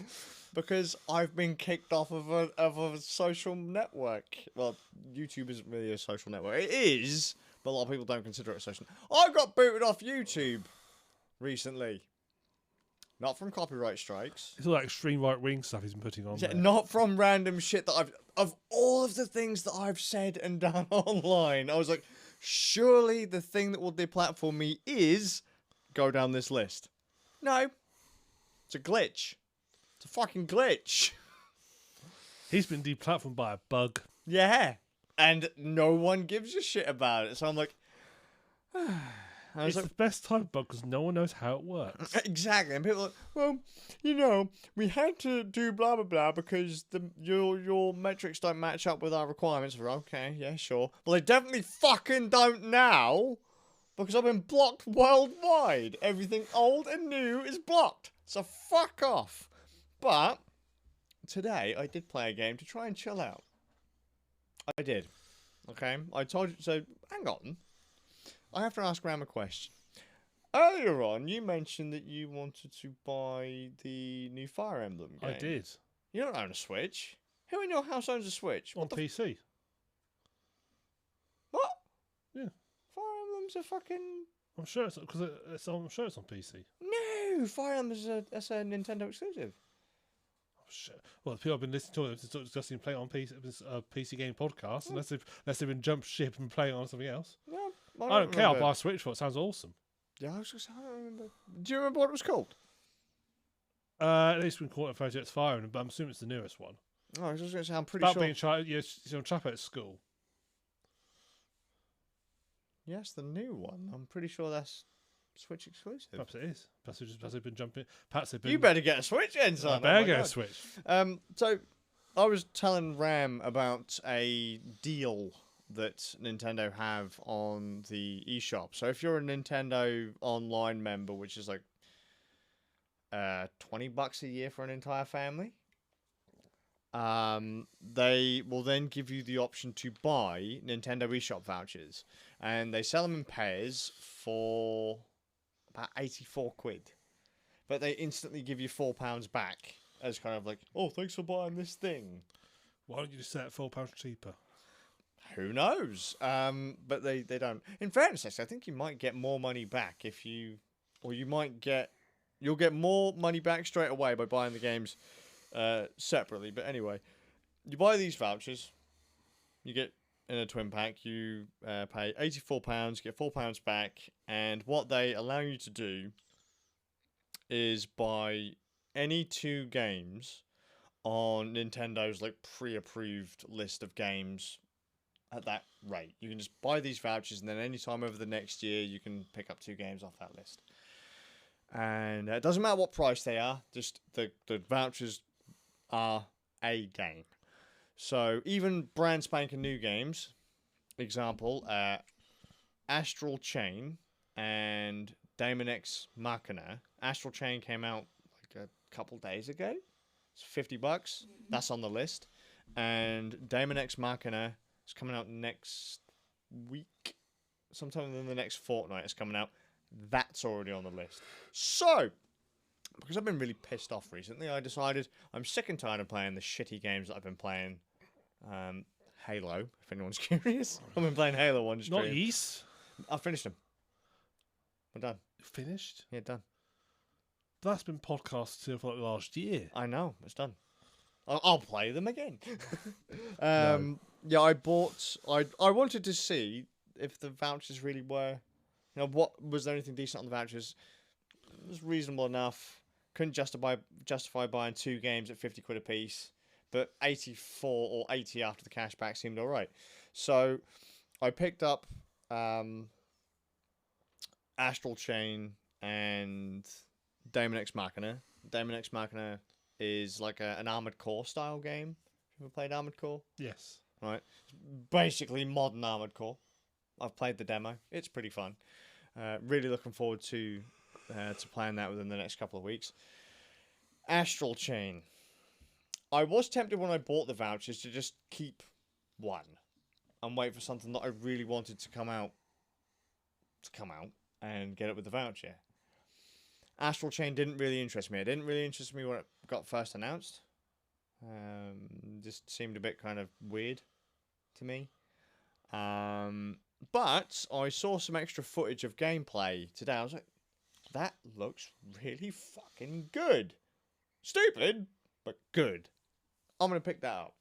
Speaker 1: because I've been kicked off of a social network. Well, YouTube isn't really a social network. It is, but a lot of people don't consider it a social. I got booted off YouTube recently. not from copyright strikes.
Speaker 2: It's all that extreme right-wing stuff he's been putting on there.
Speaker 1: Not from random shit that of all of the things that I've said and done online, I was like, surely the thing that will deplatform me is go down this list. No. It's a glitch. It's a fucking glitch.
Speaker 2: He's been deplatformed by a bug.
Speaker 1: Yeah. And no one gives a shit about it. So I'm like...
Speaker 2: It's the best type of bug because no one knows how it works.
Speaker 1: Exactly. And people are like, well, you know, we had to do blah, blah, blah because your metrics don't match up with our requirements. We're okay, yeah, sure. Well, they definitely fucking don't now because I've been blocked worldwide. Everything old and new is blocked. So fuck off. But today I did play a game to try and chill out. I did. Okay? I told you. So, hang on. I have to ask Ram a question. Earlier on, you mentioned that you wanted to buy the new Fire Emblem game.
Speaker 2: I did.
Speaker 1: You don't own a Switch. Who in your house owns a Switch?
Speaker 2: On PC.
Speaker 1: What?
Speaker 2: Yeah.
Speaker 1: Fire Emblem's a fucking...
Speaker 2: I'm sure it's because I'm sure it's on PC.
Speaker 1: No, Fire Emblem's a Nintendo exclusive.
Speaker 2: Oh shit! Well, the people I've been listening to discussing playing on PC game podcast, unless they've been jump ship and playing on something else.
Speaker 1: No,
Speaker 2: I don't care. I'll buy a Switch for it. Sounds awesome.
Speaker 1: Yeah, I don't remember. Do you remember what it was called?
Speaker 2: At least we can call it Project Fire, but I'm assuming it's the newest one.
Speaker 1: Oh, I was just going to say, I'm pretty
Speaker 2: About
Speaker 1: sure.
Speaker 2: being child, it's on chap at school.
Speaker 1: Yes, the new one. I'm pretty sure that's Switch exclusive.
Speaker 2: Perhaps it is. Perhaps they've been jumping. Perhaps they've been.
Speaker 1: You better get a Switch, then, son.
Speaker 2: I better get a Switch.
Speaker 1: So I was telling Ram about a deal that Nintendo have on the eShop. So if you're a Nintendo Online member, which is like $20 a year for an entire family, they will then give you the option to buy Nintendo eShop vouchers, and they sell them in pairs for about 84 quid. But they instantly give you £4 back as kind of like, oh, thanks for buying this thing.
Speaker 2: Why don't you just set it £4 cheaper?
Speaker 1: Who knows? But they don't. In fairness, I think you might get more money back if you, or you'll get more money back straight away by buying the games separately. But anyway, you buy these vouchers, you get in a twin pack, you pay £84, get £4 back, and what they allow you to do is buy any 2 games on Nintendo's like pre-approved list of games at that rate. You can just buy these vouchers, and then anytime over the next year, you can pick up 2 games off that list. And it doesn't matter what price they are, just the vouchers are a game. So even brand spanking new games, example, Astral Chain and Daemon X Machina. Astral Chain came out like a couple days ago. It's $50. That's on the list. And Daemon X Machina is coming out next week. Sometime in the next fortnight it's coming out. That's already on the list. So, because I've been really pissed off recently, I decided I'm sick and tired of playing the shitty games that I've been playing. Halo, if anyone's curious. I've been playing Halo one stream.
Speaker 2: Not East.
Speaker 1: I finished them. I'm done.
Speaker 2: Finished?
Speaker 1: Yeah, done.
Speaker 2: That's been podcasted for like last year.
Speaker 1: I know, it's done. I'll play them again.
Speaker 2: No.
Speaker 1: Yeah, I wanted to see if the vouchers really were, what was there anything decent on the vouchers? It was reasonable enough. Couldn't justify buying 2 games at 50 quid a piece, but 84 or 80 after the cashback seemed all right. So I picked up Astral Chain and Daemon X Machina. Daemon X Machina is like an Armored Core style game. You ever played Armored Core?
Speaker 2: Yes.
Speaker 1: Right. Basically modern Armored Core. I've played the demo. It's pretty fun. Really looking forward to playing that within the next couple of weeks. Astral Chain. I was tempted when I bought the vouchers to just keep one and wait for something that I really wanted to come out and get it with the voucher. Astral Chain didn't really interest me. It didn't really interest me when it got first announced. Just seemed a bit kind of weird to me. But I saw some extra footage of gameplay today. I was like, that looks really fucking fucking good. Stupid, but good. I'm going to pick that up.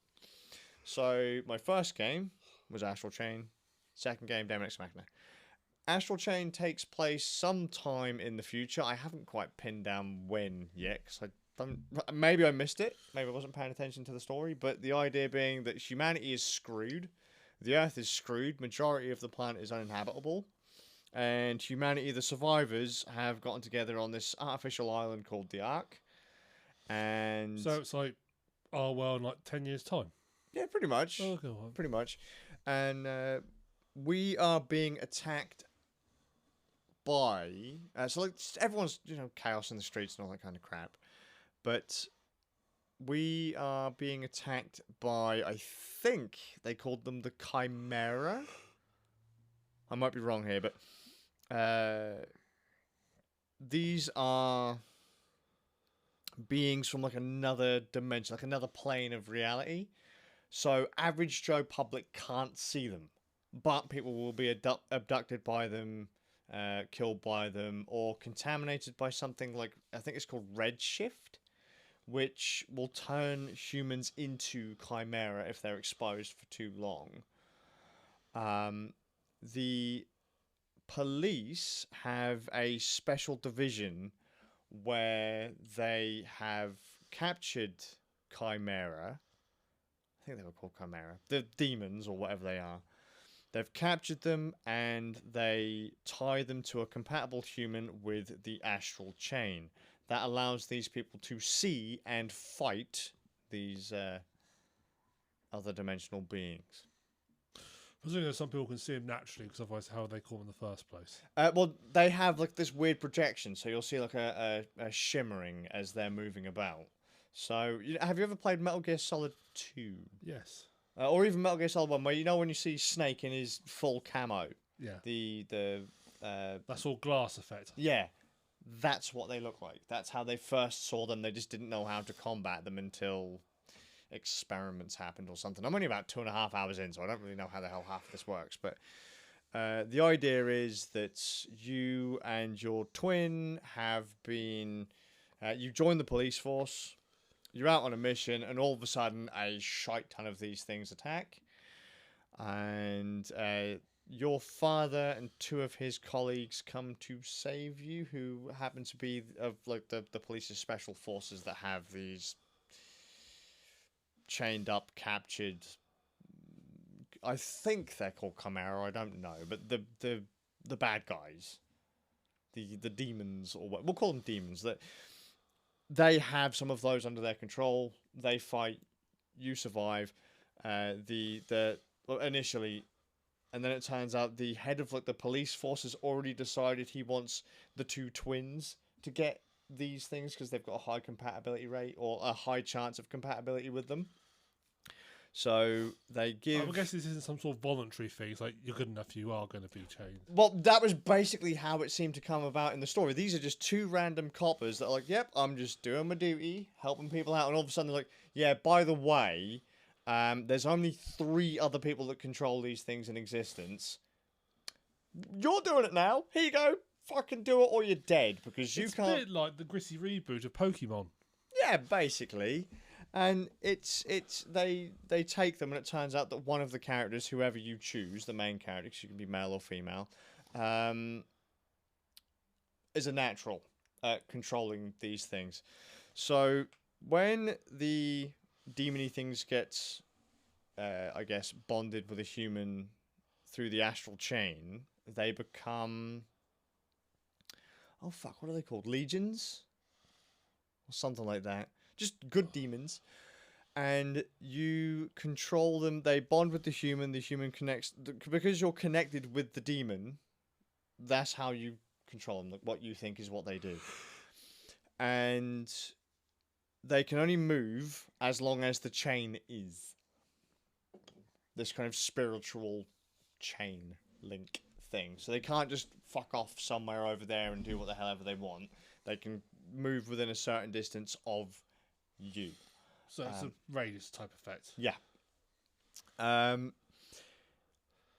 Speaker 1: So, my first game was Astral Chain. Second game, Daemon X Machina. Astral Chain takes place sometime in the future. I haven't quite pinned down when yet, because maybe I missed it. Maybe I wasn't paying attention to the story. But the idea being that humanity is screwed. The Earth is screwed. Majority of the planet is uninhabitable. And humanity, the survivors, have gotten together on this artificial island called the Ark. And
Speaker 2: So it's like, oh, well, in like 10 years' time.
Speaker 1: Yeah, pretty much.
Speaker 2: Oh, go on.
Speaker 1: Pretty much. And we are being attacked by... so like everyone's, chaos in the streets and all that kind of crap. But we are being attacked by, I think they called them the Chimera. I might be wrong here, but these are beings from like another dimension, like another plane of reality. So average Joe public can't see them, but people will be abducted by them, killed by them, or contaminated by something like, I think it's called redshift, which will turn humans into chimera if they're exposed for too long. The police have a special division where they have captured chimera. I think they were called chimera. The demons, or whatever they are. They've captured them and they tie them to a compatible human with the Astral Chain. That allows these people to see and fight these other dimensional beings.
Speaker 2: Presumably that some people can see them naturally, because otherwise how would they call them in the first place?
Speaker 1: Well, they have like this weird projection, so you'll see like a shimmering as they're moving about. So, have you ever played Metal Gear Solid 2?
Speaker 2: Yes.
Speaker 1: Or even Metal Gear Solid 1, where when you see Snake in his full camo?
Speaker 2: Yeah. That's all glass effect.
Speaker 1: Yeah. That's what they look like. That's how they first saw them. They just didn't know how to combat them until experiments happened or something. I'm only about 2.5 hours in, so I don't really know how the hell half of this works. But the idea is that you and your twin have been... you joined the police force. You're out on a mission, and all of a sudden, a shite ton of these things attack. And your father and 2 of his colleagues come to save you, who happen to be of like the police's special forces that have these chained up, captured. I think they're called Chimera. I don't know, but the bad guys, the demons, or what we'll call them, demons. That they have some of those under their control. They fight. You survive. Initially. And then it turns out the head of like the police force has already decided he wants the 2 twins to get these things because they've got a high compatibility rate, or a high chance of compatibility with them. So they give...
Speaker 2: I guess this isn't some sort of voluntary thing. It's like, you're good enough, you are going to be changed.
Speaker 1: Well, that was basically how it seemed to come about in the story. These are just 2 random coppers that are like, yep, I'm just doing my duty, helping people out. And all of a sudden they're like, yeah, by the way... there's only 3 other people that control these things in existence. You're doing it now. Here you go. Fucking do it or you're dead, because you can't...
Speaker 2: It's a bit like the gritty reboot of Pokemon.
Speaker 1: Yeah, basically. And they take them, and it turns out that one of the characters, whoever you choose, the main character, because you can be male or female, is a natural at controlling these things. So when the demony things get, I guess, bonded with a human through the Astral Chain, they become... Oh, fuck, what are they called? Legions? Or something like that. Just good demons. And you control them. They bond with the human connects... Because you're connected with the demon, that's how you control them. Like, what you think is what they do. And... they can only move as long as the chain is. This kind of spiritual chain link thing. So they can't just fuck off somewhere over there and do what the hell ever they want. They can move within a certain distance of you.
Speaker 2: So it's a radius type effect.
Speaker 1: Yeah.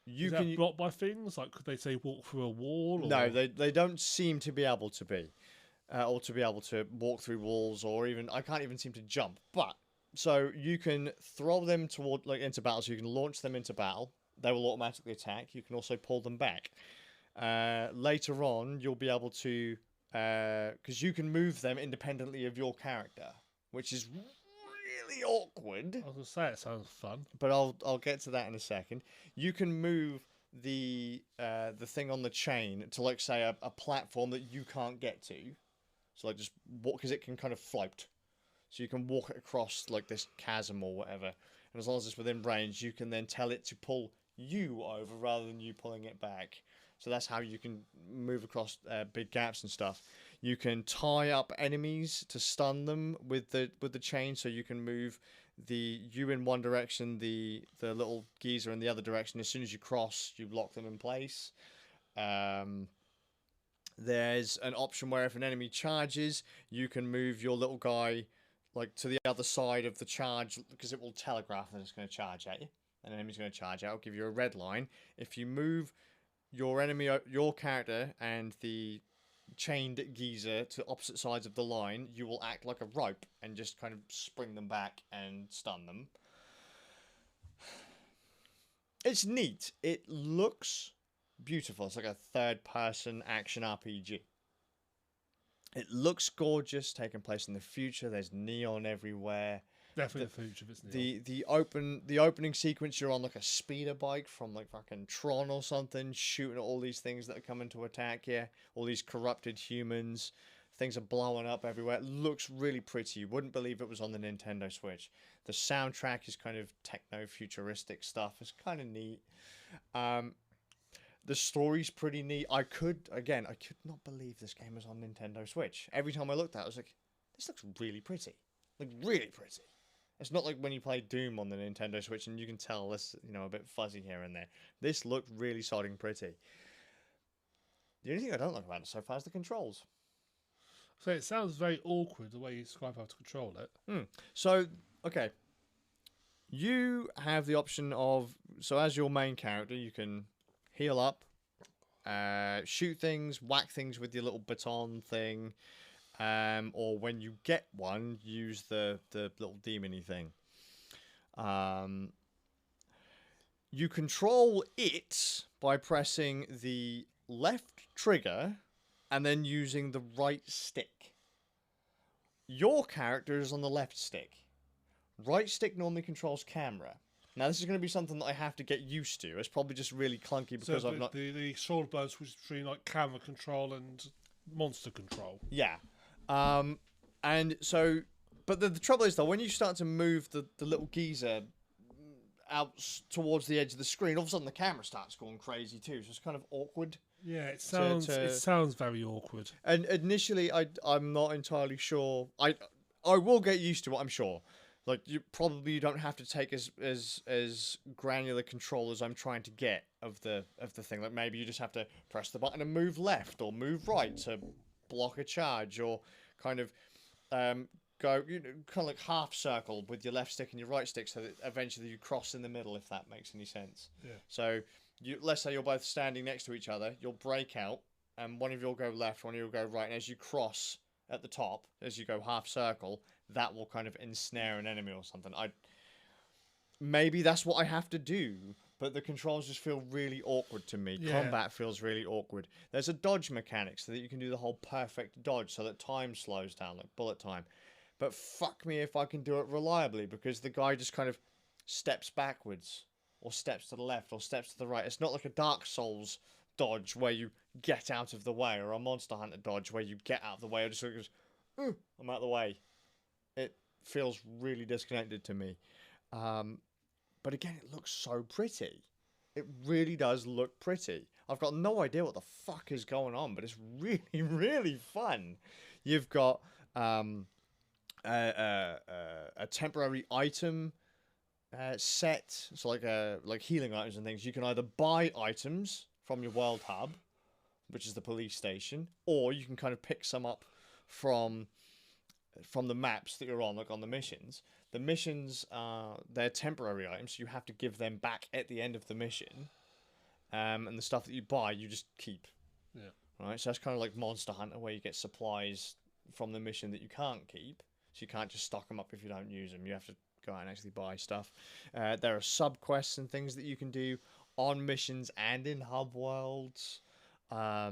Speaker 2: Is that blocked by things? Like, could they say walk through a wall? Or...
Speaker 1: No, they don't seem to be able to be. or to be able to walk through walls, or even I can't even seem to jump. But so you can throw them toward into battle, so you can launch them into battle. They will automatically attack. You can also pull them back. Later on, you'll be able to because you can move them independently of your character, which is really awkward.
Speaker 2: I was gonna say it sounds fun,
Speaker 1: but I'll get to that in a second. You can move the thing on the chain to like say a platform that you can't get to, so like just walk because it can kind of float, so you can walk it across like this chasm or whatever, and as long as it's within range, you can then tell it to pull you over rather than you pulling it back. So that's how you can move across big gaps and stuff. You can tie up enemies to stun them with the chain, so you can move you in one direction, the little geezer in the other direction. As soon as you cross, you lock them in place. There's an option where if an enemy charges, you can move your little guy like to the other side of the charge, because it will telegraph that it's going to charge at you. An enemy's going to charge out. It'll give you a red line. If you move your character and the chained geezer to opposite sides of the line, you will act like a rope and just kind of spring them back and stun them. It's neat. It looks beautiful. It's like a third-person action RPG. It looks gorgeous, taking place in the future. There's neon everywhere.
Speaker 2: definitely the future of its neon.
Speaker 1: The opening sequence, you're on like a speeder bike from like fucking Tron or something, shooting at all these things that are coming to attack you, all these corrupted humans. Things are blowing up everywhere. It looks really pretty. You wouldn't believe it was on the Nintendo Switch. The soundtrack is kind of techno-futuristic stuff. It's kind of neat. The story's pretty neat. I could not believe this game was on Nintendo Switch. Every time I looked at it, I was like, this looks really pretty. Like, really pretty. It's not like when you play Doom on the Nintendo Switch and you can tell it's, a bit fuzzy here and there. This looked really sodding pretty. The only thing I don't like about it so far is the controls.
Speaker 2: So it sounds very awkward the way you describe how to control it.
Speaker 1: So, okay. You have the option of, so as your main character, you can heal up, shoot things, whack things with your little baton thing, or when you get one, use the little demon-y thing. You control it by pressing the left trigger and then using the right stick. Your character is on the left stick. Right stick normally controls camera. Now, this is going to be something that I have to get used to. It's probably just really clunky because I've not...
Speaker 2: The shoulder blade switch between like camera control and monster control.
Speaker 1: Yeah. And so... But the trouble is, though, when you start to move the little geezer out towards the edge of the screen, all of a sudden the camera starts going crazy too, so it's kind of awkward.
Speaker 2: Yeah, it sounds very awkward.
Speaker 1: And initially, I'm not entirely sure. I will get used to it, I'm sure. Like, you don't have to take as granular control as I'm trying to get of the thing. Like, maybe you just have to press the button and move left or move right to block a charge, or kind of go kind of like half circle with your left stick and your right stick, so that eventually you cross in the middle, if that makes any sense.
Speaker 2: Yeah.
Speaker 1: So let's say you're both standing next to each other, you'll break out, and one of you will go left, one of you will go right, and as you cross at the top, as you go half circle, that will kind of ensnare an enemy or something. Maybe that's what I have to do, but the controls just feel really awkward to me. Yeah. Combat feels really awkward. There's a dodge mechanic so that you can do the whole perfect dodge so that time slows down, like bullet time. But fuck me if I can do it reliably, because the guy just kind of steps backwards, or steps to the left, or steps to the right. It's not like a Dark Souls dodge where you get out of the way, or a Monster Hunter dodge where you get out of the way, or just sort of goes, I'm out of the way. It feels really disconnected to me. But again, it looks so pretty. It really does look pretty. I've got no idea what the fuck is going on, but it's really, really fun. You've got a temporary item set, so like healing items and things. You can either buy items from your world hub, which is the police station, or you can kind of pick some up from the maps that you're on, like on the missions. The missions they're temporary items, so you have to give them back at the end of the mission. And the stuff that you buy, you just keep.
Speaker 2: Yeah.
Speaker 1: Right, so that's kind of like Monster Hunter, where you get supplies from the mission that you can't keep. So you can't just stock them up if you don't use them. You have to go out and actually buy stuff. There are sub-quests and things that you can do on missions and in hub worlds. I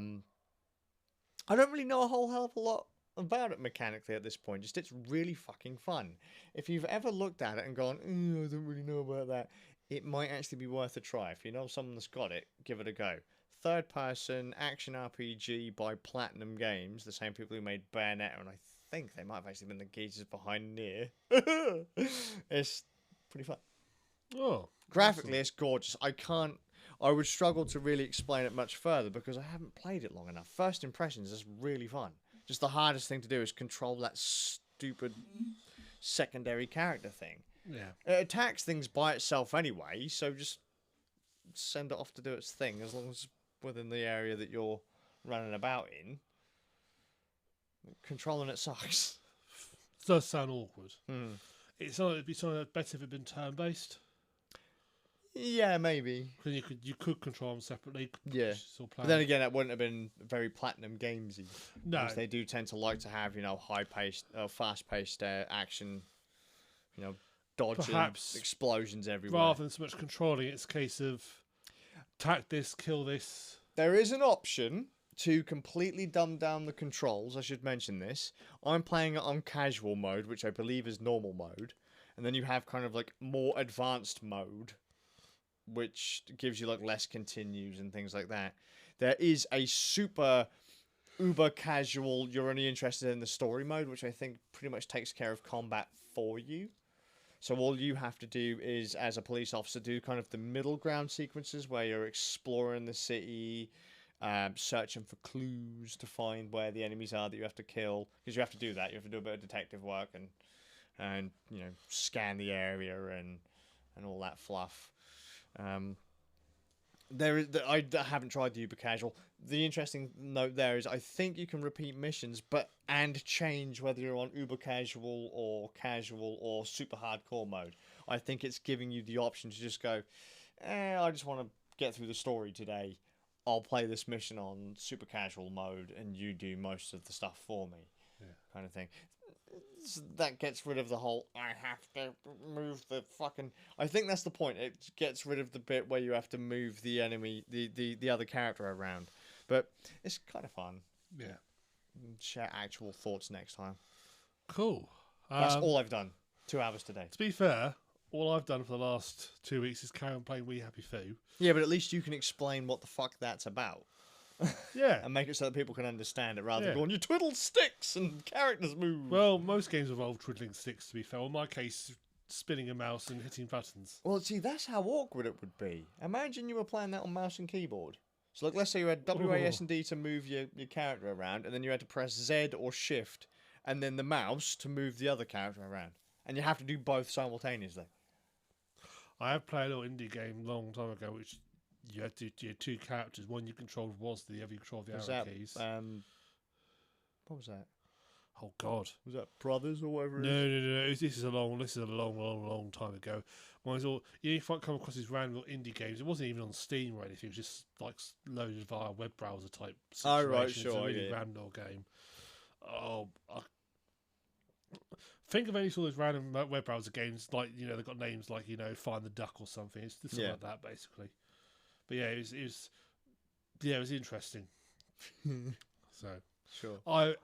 Speaker 1: don't really know a whole hell of a lot about it mechanically at this point. Just it's really fucking fun. If you've ever looked at it and gone, I don't really know about that, it might actually be worth a try. If you know someone that's got it, give it a go. Third person action RPG by Platinum Games, the same people who made Bayonetta, and I think they might have actually been the geezers behind Nier. It's pretty fun.
Speaker 2: Oh,
Speaker 1: graphically, awesome. It's gorgeous. I would struggle to really explain it much further because I haven't played it long enough. First impressions is really fun. Just the hardest thing to do is control that stupid secondary character thing.
Speaker 2: Yeah.
Speaker 1: It attacks things by itself anyway, so just send it off to do its thing as long as it's within the area that you're running about in. Controlling it sucks.
Speaker 2: It does sound awkward. It'd be something better if it had been turn-based.
Speaker 1: Yeah, maybe.
Speaker 2: Because you could control them separately.
Speaker 1: Yeah. But then again, that wouldn't have been very Platinum Gamesy.
Speaker 2: No.
Speaker 1: Because they do tend to like to have, high-paced, fast-paced action, dodging,
Speaker 2: perhaps
Speaker 1: explosions everywhere.
Speaker 2: Rather than so much controlling, it's a case of attack this, kill this.
Speaker 1: There is an option to completely dumb down the controls. I should mention this. I'm playing it on casual mode, which I believe is normal mode. And then you have kind of like more advanced mode, which gives you like less continues and things like that. There is a super uber casual, you're only interested in the story mode, which I think pretty much takes care of combat for you. So all you have to do is, as a police officer, do kind of the middle ground sequences where you're exploring the city, searching for clues to find where the enemies are that you have to kill. Because you have to do that. You have to do a bit of detective work and scan the area and all that fluff. I haven't tried the uber casual. The interesting note there is I think you can repeat missions and change whether you're on uber casual or super hardcore mode. I think it's giving you the option to just go, I just want to get through the story today. I'll play this mission on super casual mode and you do most of the stuff for me, kind of thing. That gets rid of the whole I have to move the fucking... I think that's the point. It gets rid of the bit where you have to move the enemy, the other character around. But it's kind of fun.
Speaker 2: Yeah.
Speaker 1: Share actual thoughts next time.
Speaker 2: Cool.
Speaker 1: That's all I've done. 2 hours today.
Speaker 2: To be fair, all I've done for the last 2 weeks is carry on playing We Happy Few.
Speaker 1: Yeah, but at least you can explain what the fuck that's about.
Speaker 2: Yeah.
Speaker 1: And make it so that people can understand it rather than going, you twiddle sticks and characters move.
Speaker 2: Well, most games involve twiddling sticks, to be fair. In my case, spinning a mouse and hitting buttons.
Speaker 1: Well, see, that's how awkward it would be. Imagine you were playing that on mouse and keyboard. So, like, let's say you had WAS and D to move your character around, and then you had to press Z or Shift, and then the mouse to move the other character around. And you have to do both simultaneously.
Speaker 2: I have played a little indie game a long time ago, which... You had 2 characters. One you controlled was the other you controlled the arrow keys.
Speaker 1: What was that?
Speaker 2: Oh God,
Speaker 1: was that Brothers or whatever?
Speaker 2: No. This is a long time ago. When it was all, you come across these random indie games. It wasn't even on Steam or anything. It was just like loaded via web browser type situation.
Speaker 1: Oh right, sure.
Speaker 2: It's a really random game. Think of any sort of random web browser games like they've got names like Find the Duck or something. It's something like that basically. But yeah, it was interesting. So
Speaker 1: sure.
Speaker 2: I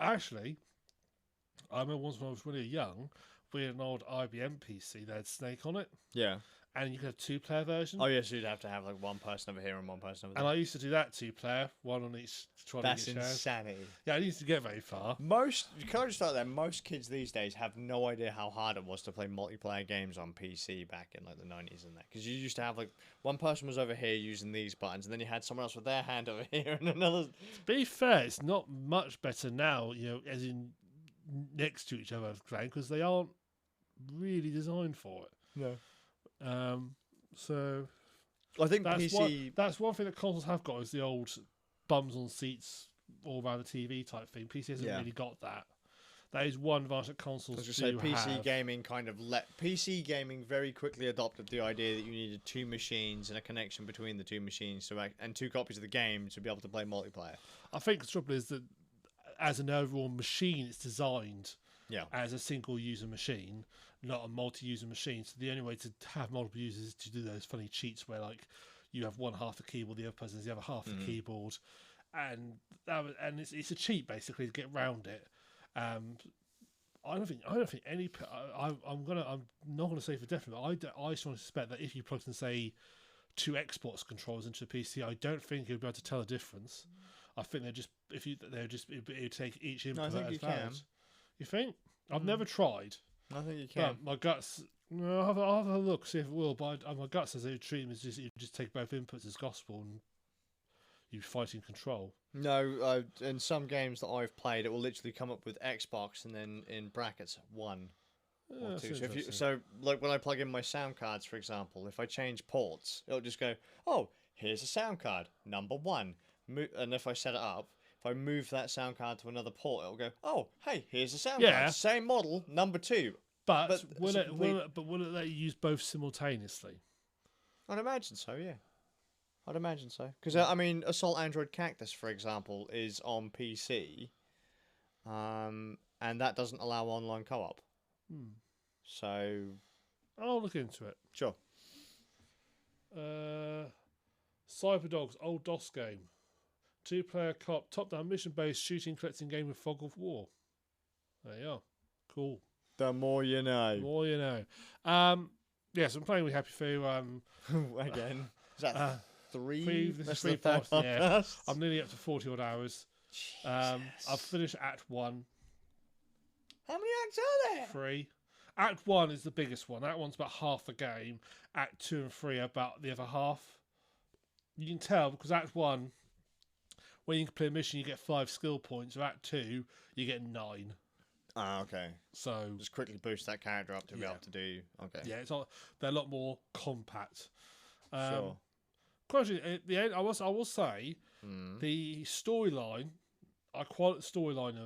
Speaker 2: remember once when I was really young, we had an old IBM PC that had Snake on it.
Speaker 1: Yeah.
Speaker 2: And you could have 2-player version.
Speaker 1: Oh yes, you'd have to have like one person over here and one person over there.
Speaker 2: And I used to do that 2-player, one on each.
Speaker 1: That's insanity.
Speaker 2: Yeah, I didn't get very far.
Speaker 1: You can't just start there. Most kids these days have no idea how hard it was to play multiplayer games on PC back in like the 90s and that. Because you used to have like one person was over here using these buttons, and then you had someone else with their hand over here and another.
Speaker 2: To be fair, it's not much better now. As in next to each other playing because they aren't really designed for it.
Speaker 1: No.
Speaker 2: So
Speaker 1: I think PC.
Speaker 2: That's one thing that consoles have got is the old bums on seats all around the TV type thing. PC hasn't really got that. That is one advantage that consoles do have.
Speaker 1: PC gaming PC gaming very quickly adopted the idea that you needed 2 machines and a connection between the 2 machines and 2 copies of the game to be able to play multiplayer.
Speaker 2: I think the trouble is that as an overall machine, it's designed
Speaker 1: Yeah.
Speaker 2: as a single user machine, not a multi-user machine. So the only way to have multiple users is to do those funny cheats where like you have one half the keyboard, the other person has the other half the keyboard, and it's a cheat basically to get around it. I don't think any. I'm not gonna say for definite. But I strongly suspect that if you plugged in say 2 Xbox controllers into a PC, I don't think you'll be able to tell the difference. I think it'd take each input as valid. You think? I've never tried.
Speaker 1: I think you can.
Speaker 2: But my guts. No, I'll have a look, see if it will. But my gut says it would treat them as you just take both inputs as gospel and you fight in control.
Speaker 1: No, in some games that I've played, it will literally come up with Xbox and then in brackets 1 or 2. So like when I plug in my sound cards, for example, if I change ports, it'll just go, oh, here's a sound card, number 1. And if I set it up, if I move that sound card to another port, it'll go, oh, hey, here's a sound card, same model, number 2.
Speaker 2: But will it let you use both simultaneously?
Speaker 1: I'd imagine so, yeah. I'd imagine so. Because, I mean, Assault Android Cactus, for example, is on PC, and that doesn't allow online co-op. So...
Speaker 2: I'll look into it.
Speaker 1: Sure.
Speaker 2: Cyberdogs, old DOS game. 2-player cop, top-down mission-based shooting collecting game with fog of war. There you are. Cool.
Speaker 1: The more you know.
Speaker 2: The more you know. Yes, I'm playing with Happy Foo.
Speaker 1: Again. Is that 3?
Speaker 2: This
Speaker 1: That's
Speaker 2: is 3 parts. Yeah.
Speaker 1: podcast?
Speaker 2: I'm nearly up to 40 odd hours. I've finished Act 1.
Speaker 1: How many acts are there?
Speaker 2: 3. Act 1 is the biggest one. Act 1's about half the game. Act 2 and 3 are about the other half. You can tell because Act 1, when you complete a mission, you get 5 skill points. So Act 2, you get 9.
Speaker 1: Ah, okay.
Speaker 2: So
Speaker 1: just quickly boost that character up to be able to do. Okay.
Speaker 2: Yeah, they're a lot more compact.
Speaker 1: Sure.
Speaker 2: Question at the end, I will say the storyline. I quite the storyline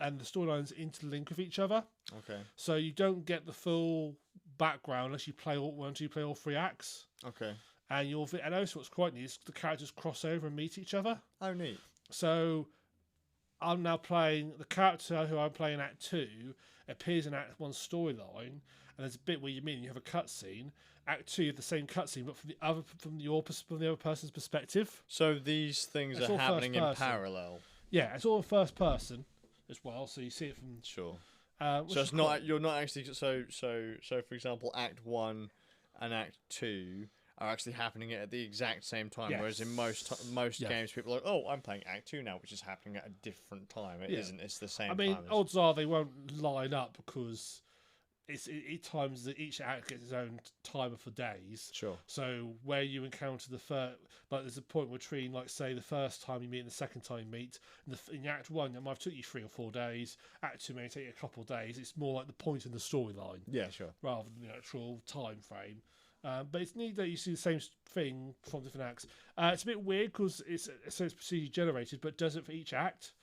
Speaker 2: and the storylines interlink with each other.
Speaker 1: Okay.
Speaker 2: So you don't get the full background unless you play all 3 acts.
Speaker 1: Okay.
Speaker 2: And also what's quite neat is the characters cross over and meet each other.
Speaker 1: Oh, neat.
Speaker 2: So I'm now playing the character who I'm playing Act 2 appears in Act 1 storyline, and there's a bit where you have a cutscene. Act 2 you have the same cutscene, but from the other person's perspective.
Speaker 1: So these things are happening in parallel.
Speaker 2: Yeah, it's all first person as well, so you see it from.
Speaker 1: Sure. So it's not. You're not actually. So for example, Act 1 and Act 2 are actually happening at the exact same time. Yes. Whereas in most games, people are like, "Oh, I'm playing Act 2 now," which is happening at a different time. It isn't. It's the same. I mean,
Speaker 2: odds are they won't line up because times that each act gets its own timer for days.
Speaker 1: Sure.
Speaker 2: So where you encounter the first, like there's a point between, like say, the first time you meet and the second time you meet. In Act 1, it might have took you 3 or 4 days. Act 2 may take you a couple of days. It's more like the point in the storyline.
Speaker 1: Yeah, sure.
Speaker 2: Rather than the actual time frame. But it's neat that you see the same thing from different acts. It's a bit weird because it's procedurally generated, but does it for each act.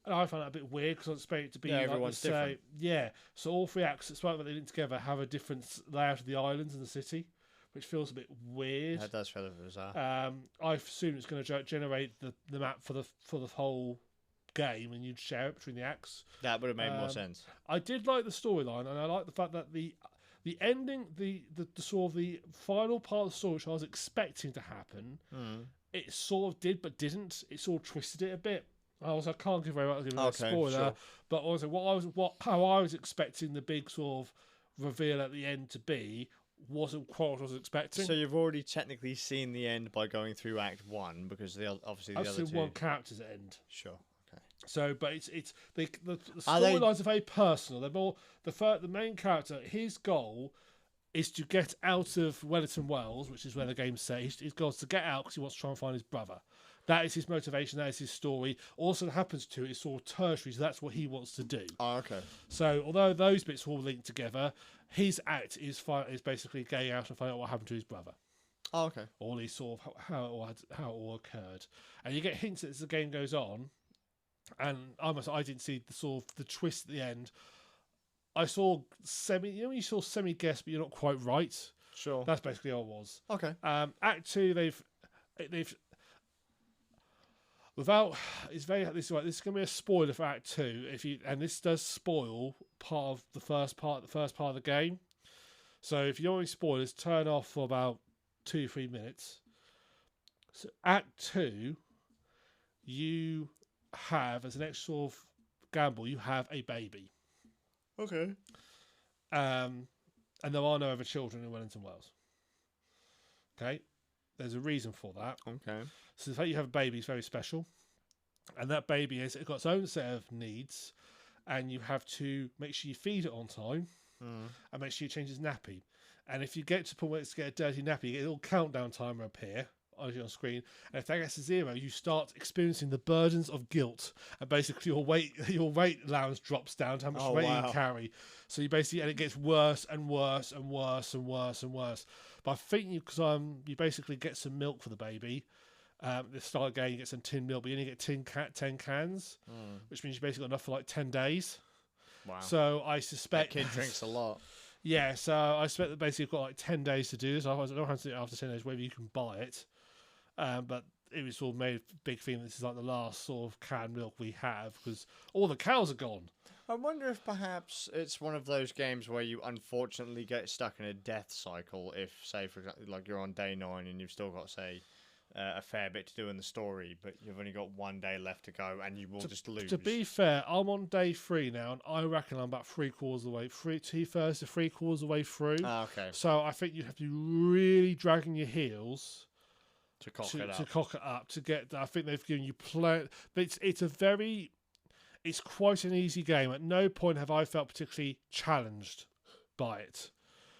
Speaker 2: And I find that a bit weird because I expect it to be
Speaker 1: everyone's different.
Speaker 2: So all 3 acts, despite that they link together, have a different layout of the islands and the city, which feels a bit weird.
Speaker 1: That does feel a bit bizarre.
Speaker 2: I assume it's going to generate the map for the whole game, and you'd share it between the acts.
Speaker 1: That would have made more sense.
Speaker 2: I did like the storyline, and I like the fact that the ending, the sort of the final part of the story, which I was expecting to happen, it sort of did but didn't. It sort of twisted it a bit. I can't give very much of a spoiler, sure. But also how I was expecting the big sort of reveal at the end to be wasn't quite what I was expecting.
Speaker 1: So you've already technically seen the end by going through Act 1 because obviously the other 2.
Speaker 2: I've seen one character's end.
Speaker 1: Sure. Okay.
Speaker 2: So, but the storylines are very personal. They're more the main character. His goal is to get out of Wellington Wells, which is where the game's set. His goal is to get out because he wants to try and find his brother. That is his motivation. That is his story. Also, that happens to is sort of tertiary. So that's what he wants to do.
Speaker 1: Oh, okay.
Speaker 2: So, although those bits all linked together, his act is basically getting out and finding out what happened to his brother.
Speaker 1: Oh, okay.
Speaker 2: All these sort of how it all occurred, and you get hints as the game goes on. And I didn't see the sort of the twist at the end. I saw you saw semi guess, but you're not quite right.
Speaker 1: Sure.
Speaker 2: That's basically all it was.
Speaker 1: Okay.
Speaker 2: Act 2, they've. Without, it's very this is right. This is going to be a spoiler for Act 2. This does spoil part of the first part of the game. So if you don't want any spoilers, turn off for about 2-3 minutes. So Act 2, you have as an extra sort of gamble, you have a baby.
Speaker 1: Okay.
Speaker 2: And there are no other children in Wellington, Wales. Okay, there's a reason for that.
Speaker 1: Okay.
Speaker 2: So the fact you have a baby is very special, and that baby has got its own set of needs, and you have to make sure you feed it on time, and make sure you change its nappy. And if you get to the point where it's get a dirty nappy, you get a little countdown timer appear on screen, and if that gets to 0, you start experiencing the burdens of guilt, and basically your weight allowance drops down to how much weight you carry. So you basically, and it gets worse and worse and worse and worse and worse. But I think you basically get some milk for the baby. The start of the game, you get some tin milk, but you only get 10 cans, which means you basically got enough for like 10 days.
Speaker 1: Wow.
Speaker 2: So I suspect
Speaker 1: that kid drinks a lot.
Speaker 2: Yeah, so I suspect that basically you've got like 10 days to do this. I don't know how to do it after 10 days, whether you can buy it. But it was sort of made a big thing. This is like the last sort of canned milk we have because all the cows are gone.
Speaker 1: I wonder if perhaps it's one of those games where you unfortunately get stuck in a death cycle if, say, for example, like you're on day 9 and you've still got, say, a fair bit to do in the story, but you've only got 1 day left to go and you will just lose.
Speaker 2: To be fair, I'm on day 3 now, and I reckon I'm about 3/4 of the way, 2/3 to 3/4 of the way through.
Speaker 1: Ah, okay.
Speaker 2: So I think you have to be really dragging your heels
Speaker 1: To cock it up.
Speaker 2: To get that. I think they've given you plenty. But it's quite an easy game. At no point have I felt particularly challenged by it.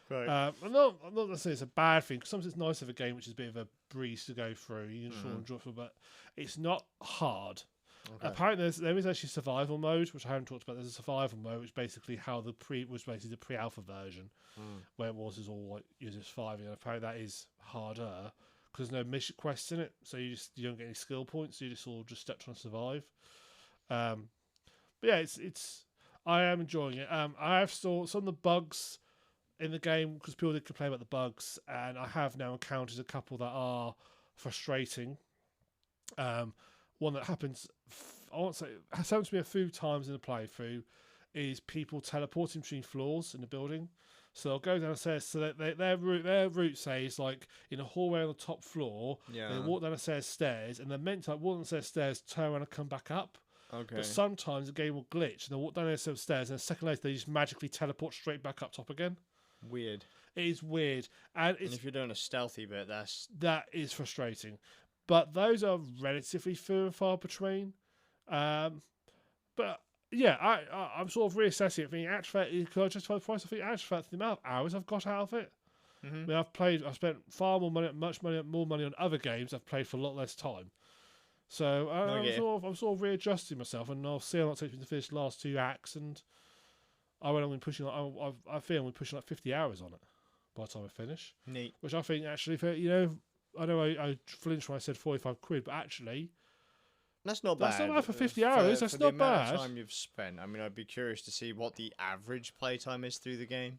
Speaker 1: Right.
Speaker 2: I'm not saying it's a bad thing, because sometimes it's nice of a game which is a bit of a breeze to go through. You can enjoy it, but it's not hard. Okay. Apparently, there is actually survival mode, which I haven't talked about. There's a survival mode, which is basically was basically the pre-alpha version, where it was all like you're just surviving. And apparently, that is harder because there's no mission quests in it, so you don't get any skill points. So you just all just trying to survive. But yeah, I am enjoying it. I have saw some of the bugs in the game because people did complain about the bugs, and I have now encountered a couple that are frustrating. One that happens, I won't say, has happened to me a few times in the playthrough, is people teleporting between floors in the building. So they'll go downstairs. So their route says like in a hallway on the top floor. Yeah. They walk down the stairs, and they're meant to walk down the stairs, turn around, and come back up. Okay. But sometimes the game will glitch, and they'll walk down the stairs, and a second later they just magically teleport straight back up top again.
Speaker 1: Weird.
Speaker 2: It is weird, and
Speaker 1: if you're doing a stealthy bit,
Speaker 2: that is frustrating. But those are relatively few and far between. But yeah, I'm sort of reassessing it. Thinking, actually, could I justify the price? I think actually, the amount of hours I've got out of it. Mm-hmm. I mean, I've spent far more money, more money on other games. I've played for a lot less time. So I'm sort of readjusting myself, and I'll see how long it takes me to finish the last 2 acts. And I feel I'm pushing like 50 hours on it by the time I finish.
Speaker 1: Neat.
Speaker 2: Which I think actually, I know I flinched when I said 45 quid, but actually,
Speaker 1: that's not bad.
Speaker 2: That's not bad for 50 hours. That's not bad. For the amount
Speaker 1: of time you've spent, I mean, I'd be curious to see what the average playtime is through the game.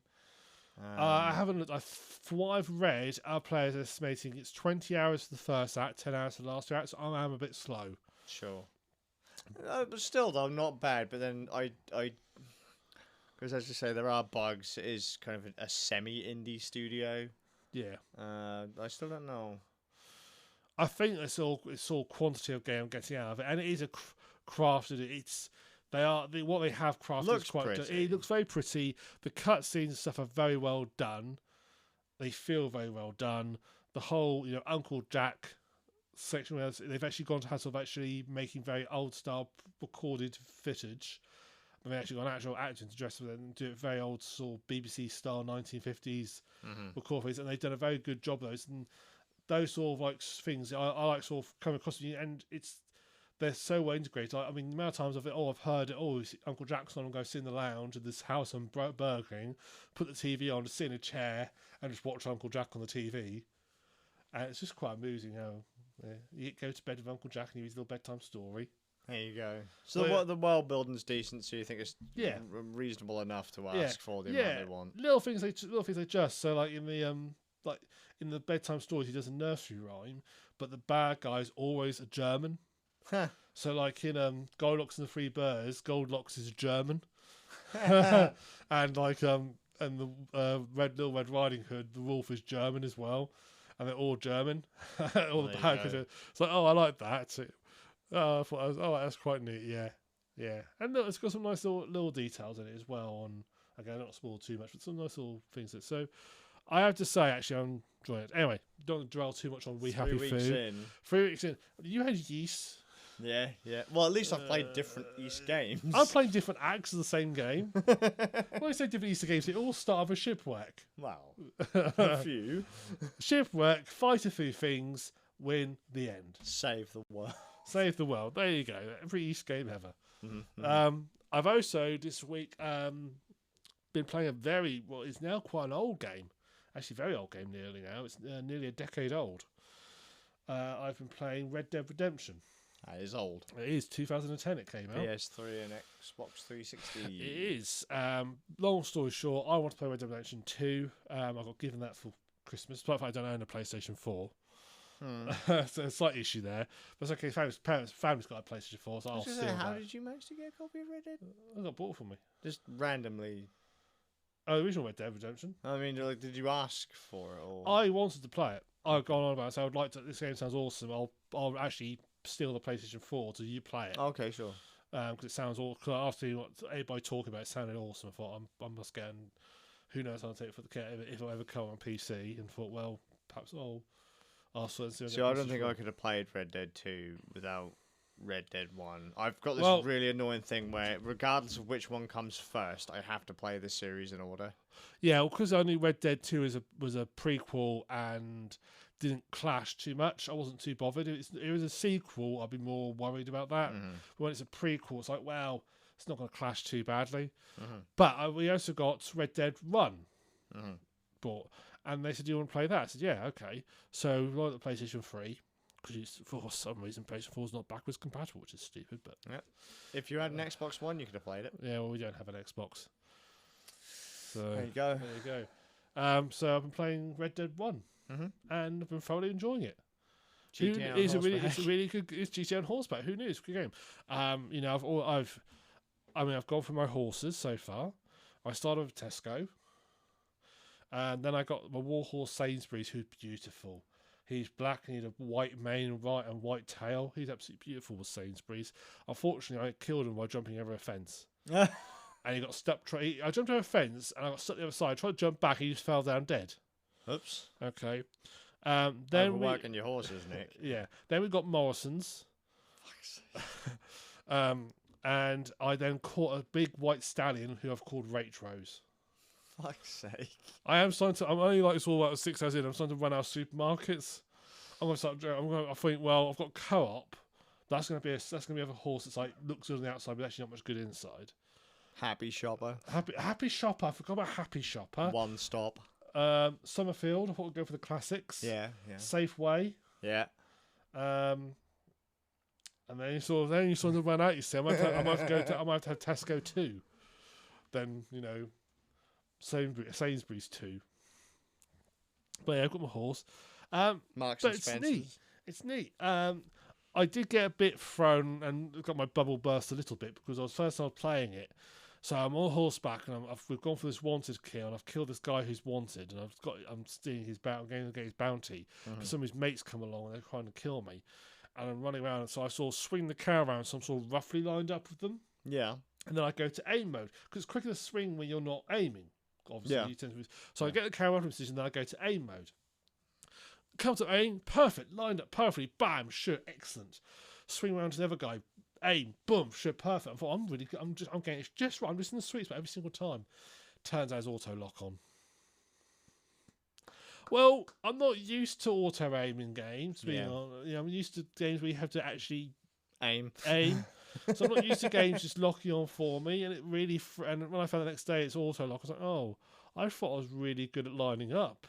Speaker 2: I haven't looked. From what I've read, our players are estimating it's 20 hours for the first act, 10 hours for the last 2 acts. I am a bit slow.
Speaker 1: Sure. But still, though, not bad. But then because as you say, there are bugs. It is kind of a semi-indie studio. Yeah. I still don't know.
Speaker 2: I think it's all quantity of game I'm getting out of it, and it is crafted. What they have crafted
Speaker 1: looks
Speaker 2: is quite
Speaker 1: pretty.
Speaker 2: It looks very pretty. The cutscenes and stuff are very well done. They feel very well done. The whole Uncle Jack section where they've actually gone to hassle of actually making very old style recorded footage. And they actually got an actual actor to dress with it and do it very old sort of BBC style 1950s record, and they've done a very good job of those. And those sort of like things I like sort of come across, and they're so well integrated. I mean, the amount of times I've heard it. Uncle Jackson will go sit in the lounge at this house on Burger King, put the TV on, just sit in a chair and just watch Uncle Jack on the TV, and it's just quite amusing how you go to bed with Uncle Jack and you read his little bedtime story.
Speaker 1: There you go. So the world building's decent. So you think it's reasonable enough to ask for the amount they want.
Speaker 2: Little things they adjust. So like in the bedtime stories, he does a nursery rhyme, but the bad guy's always a German.
Speaker 1: Huh.
Speaker 2: So like in Goldilocks and the Three Bears, Goldilocks is German, and like and the Little Red Riding Hood, the wolf is German as well, and they're all German. All the
Speaker 1: There you go.
Speaker 2: it's like, oh, I like that. So, oh, I thought, oh, that's quite neat. Yeah, yeah, and look, it's got some nice little details in it as well. On again, not spoil too much, but some nice little things. So I have to say, actually, I'm enjoying it. Anyway, don't dwell too much on We Happy
Speaker 1: 3 weeks
Speaker 2: Food.
Speaker 1: in.
Speaker 2: 3 weeks in, you had yeast.
Speaker 1: Yeah, yeah. Well, at least I've played different East games.
Speaker 2: I'm playing different acts of the same game. When I say different Easter games, they all start with a shipwreck.
Speaker 1: Well, a few.
Speaker 2: Shipwreck, fight a few things, win the end.
Speaker 1: Save the world.
Speaker 2: Save the world. There you go. Every Easter game ever.
Speaker 1: Mm-hmm.
Speaker 2: I've also this week been playing it's now quite an old game. Actually, very old game nearly now. It's nearly a decade old. I've been playing Red Dead Redemption.
Speaker 1: That is old.
Speaker 2: It is 2010. It came out.
Speaker 1: PS3 and Xbox 360.
Speaker 2: It is. Long story short, I want to play Red Dead Redemption 2. I got given that for Christmas. But I don't own a PlayStation 4. So a slight issue there. But it's okay. Family's got a PlayStation 4, so I'll steal that.
Speaker 1: How did you manage to get a copy of Red Dead?
Speaker 2: I got bought for me.
Speaker 1: Just randomly.
Speaker 2: Oh, the original Red Dead Redemption.
Speaker 1: I mean, like, did you ask for it? Or?
Speaker 2: I wanted to play it. I've gone on about it, so I would like to. This game sounds awesome. I'll actually steal the PlayStation 4 so you play it.
Speaker 1: Okay, sure.
Speaker 2: Because it sounds all. Cause after what everybody talking about it, sounded awesome. I thought I must get. And who knows? I'll take it for the if it'll ever come on PC. And thought, well, perhaps I'll sort of
Speaker 1: See, I don't think I could have played Red Dead 2 without Red Dead 1. I've got this really annoying thing where, regardless of which one comes first, I have to play the series in order.
Speaker 2: Yeah, because only Red Dead 2 was a prequel and didn't clash too much. I wasn't too bothered. It was a sequel. I'd be more worried about that.
Speaker 1: Mm-hmm.
Speaker 2: When it's a prequel, it's like, well, it's not going to clash too badly.
Speaker 1: Mm-hmm.
Speaker 2: But we also got Red Dead Run
Speaker 1: Mm-hmm.
Speaker 2: and they said, do you want to play that? I said, yeah, okay. So we got the PlayStation 3. Because for some reason, PlayStation 4 is not backwards compatible, which is stupid. But
Speaker 1: yeah. If you had an Xbox One, you could have played it.
Speaker 2: yeah, well, we don't have an Xbox. So
Speaker 1: There you go.
Speaker 2: There you go. So I've been playing Red Dead 1, and I've been thoroughly enjoying it.
Speaker 1: GTA
Speaker 2: It's a really good. It's GTA on horseback. Who knew? It's a good game. You know, I've gone for my horses so far. I started with Tesco, and then I got my warhorse Sainsbury's, who's beautiful. He's black and he had a white mane and white tail. He's absolutely beautiful with Sainsbury's. Unfortunately, I killed him by jumping over a fence. And he got stuck. I jumped over a fence and I got stuck the other side. I tried to jump back. He just fell down dead.
Speaker 1: Oops.
Speaker 2: Okay. Then
Speaker 1: Overworking your horses, Nick.
Speaker 2: Yeah. Then we got Morrison's. And I then caught a big white stallion who I've called Rose.
Speaker 1: Fuck's sake.
Speaker 2: I'm only like it's all about 6 hours in. I'm starting to run out of supermarkets. I think, well, I've got co-op. That's gonna be a horse that's like looks good on the outside, but actually not much good inside.
Speaker 1: Happy Shopper.
Speaker 2: Happy Shopper. I forgot about Happy Shopper.
Speaker 1: One stop.
Speaker 2: Summerfield. I thought we'd go for the classics.
Speaker 1: Yeah.
Speaker 2: Safeway.
Speaker 1: Yeah.
Speaker 2: And then you sort of run out. You see, I might have to have Tesco 2. Then Sainsbury's 2. But yeah, I've got my horse.
Speaker 1: Marks
Speaker 2: but
Speaker 1: and Spencer's.
Speaker 2: It's neat. I did get a bit thrown and got my bubble burst a little bit because I was playing it. So I'm on horseback and we've gone for this wanted kill and I've killed this guy who's wanted and I'm stealing his bounty, going to get his bounty. But some of his mates come along and they're trying to kill me. And I'm running around, so I sort of swing the car around, so I'm sort of roughly lined up with them.
Speaker 1: Yeah.
Speaker 2: And then I go to aim mode because it's quicker to swing when you're not aiming. Obviously,
Speaker 1: Yeah.
Speaker 2: you tend to. So I get the camera position, then I go to aim mode. Come to aim, perfect, lined up perfectly, bam, shoot, excellent. Swing around to the other guy, aim, boom, shoot, perfect. I thought I'm really good. I'm getting it just right. I'm just in the sweet spot every single time. Turns out it's auto lock on. Well, I'm not used to auto aiming games. I'm used to games where you have to actually
Speaker 1: aim.
Speaker 2: So I'm not used to games just locking on for me, and it really. And when I found the next day it's auto lock, I was like, oh, I thought I was really good at lining up.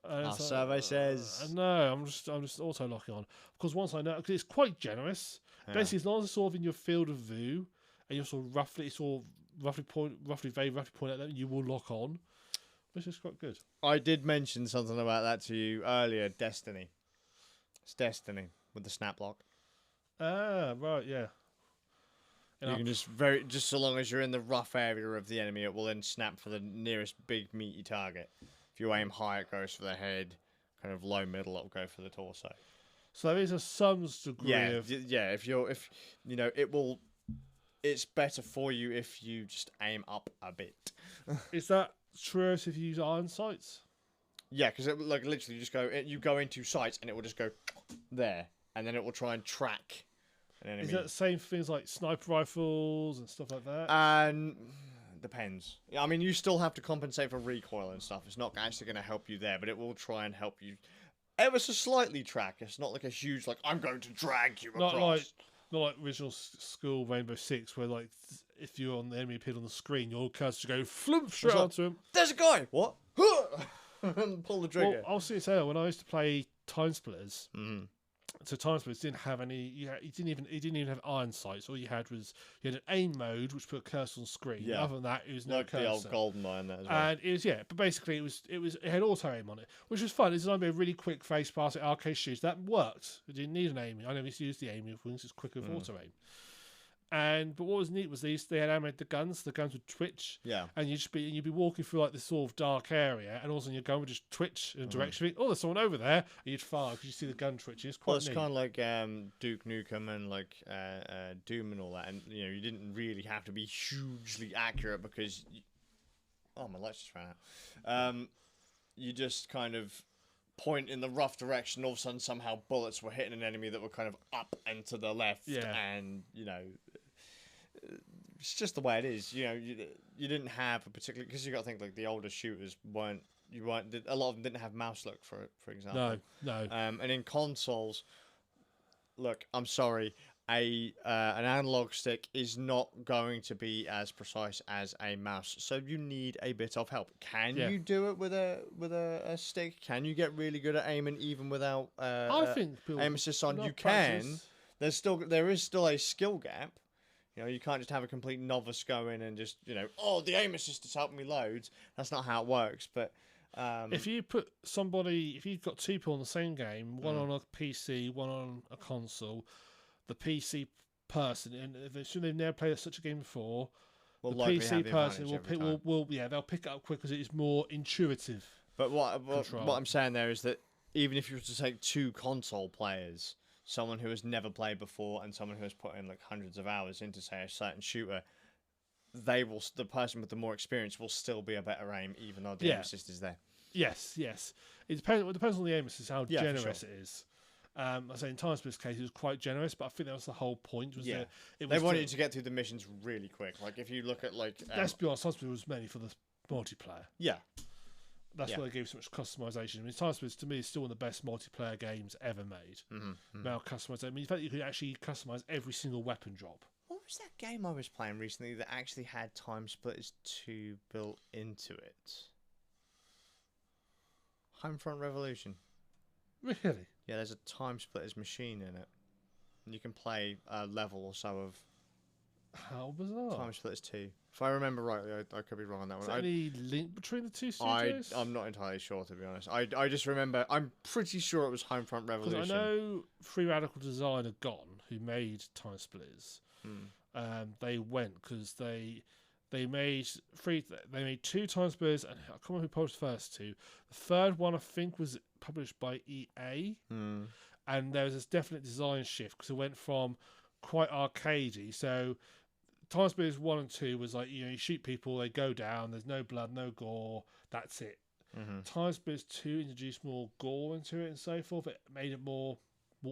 Speaker 1: Our survey says
Speaker 2: no. I'm just auto locking on because once I know, because it's quite generous.
Speaker 1: Yeah.
Speaker 2: Basically, as long as it's sort of in your field of view, and you're sort of roughly point at them, you will lock on, which is quite good.
Speaker 1: I did mention something about that to you earlier. Destiny. It's Destiny with the snap lock.
Speaker 2: Ah, right, yeah.
Speaker 1: You can just so long as you're in the rough area of the enemy, it will then snap for the nearest big meaty target. If you aim high, it goes for the head. Kind of low middle, it'll go for the torso.
Speaker 2: So there is a some degree of
Speaker 1: yeah. If you know, it's better for you if you just aim up a bit.
Speaker 2: Is that true if you use iron sights?
Speaker 1: Yeah, because it like literally just you go into sights and it will just go there, and then it will try and track an enemy.
Speaker 2: Is that the same things like sniper rifles and stuff like that?
Speaker 1: Depends. I mean, you still have to compensate for recoil and stuff. It's not actually going to help you there, but it will try and help you ever so slightly track. It's not like a huge like I'm going to drag you across.
Speaker 2: Not like original school Rainbow Six, where like if you're on the enemy appeared on the screen, your cursor go flump straight onto him.
Speaker 1: There's a guy. What? Pull the trigger.
Speaker 2: Well, I was going to say when I used to play Time Splitters. So Time Splitters didn't have any. You didn't even have iron sights. All you had was you had an aim mode which put a cursor on the screen.
Speaker 1: Yeah.
Speaker 2: Other than that, it was no
Speaker 1: like
Speaker 2: cursor.
Speaker 1: the old golden eye and that as well.
Speaker 2: And it was but basically it had auto aim on it, which was fun. It's designed to be a really quick face pass at arcade shooters. That worked. It didn't need an aiming. I never used to use the aiming things. It's quicker with auto aim. But what was neat was they had animated the guns. The guns would twitch.
Speaker 1: Yeah.
Speaker 2: And you'd be walking through like this sort of dark area, and all of a sudden your gun would just twitch in a direction. Oh, there's someone over there. And you'd fire because you see the gun twitching. It's quite neat.
Speaker 1: It's kind of like Duke Nukem and like Doom and all that, and you know you didn't really have to be hugely accurate because. Oh, my lights just ran out. You just kind of point in the rough direction. All of a sudden, somehow bullets were hitting an enemy that were kind of up and to the left, and you know. It's just the way it is, you know. You didn't have a particular because you got to think like the older shooters weren't. A lot of them didn't have mouse look for example.
Speaker 2: No.
Speaker 1: And in consoles, look, I'm sorry, an analog stick is not going to be as precise as a mouse, so you need a bit of help. Can you do it with a stick? Can you get really good at aiming even without
Speaker 2: I think
Speaker 1: aim assist on? You
Speaker 2: practice.
Speaker 1: can. There is still a skill gap. You know, you can't just have a complete novice go in and just, you know, oh, the aim assist is helping me loads. That's not how it works. But
Speaker 2: if you've got two people in the same game, one on a PC, one on a console, the PC person, and if they've never played such a game before, the PC person they'll pick it up quick because it is more intuitive.
Speaker 1: But what I'm saying there is that even if you were to take two console players, someone who has never played before and someone who has put in like hundreds of hours into say a certain shooter, the person with the more experience will still be a better aim even though the aim assist is there. Yes.
Speaker 2: It depends on the aim assist, how generous it is. I say in Time Splitters' case it was quite generous, but I think that was the whole point. They wanted you to get through the missions really quick. Like if you look at like let's be honest, Time Splitters was mainly for the multiplayer. Yeah. That's why they gave so much customization. I mean, Time Splitters to me is still one of the best multiplayer games ever made. Now customization. I mean, in fact, you could actually customize every single weapon drop. What was that game I was playing recently that actually had Time Splitters 2 built into it? Homefront Revolution. Really? Yeah, there's a Time Splitters machine in it. And you can play a level or so of. How bizarre. Time Splitters 2. If I remember rightly, I could be wrong on that one. Is there any link between the two studios? I'm not entirely sure, to be honest. I just remember, I'm pretty sure it was Homefront Revolution. Because I know Free Radical Design are gone, who made Time Splitters. They went because they made two Time Splitters, and I can't remember who published the first two. The third one, I think, was published by EA. And there was this definite design shift because it went from quite arcadey. So Time Splitters 1 and 2 was like, you know, you shoot people, they go down, there's no blood, no gore, that's it. Time Splitters 2 introduced more gore into it and so forth. It made it more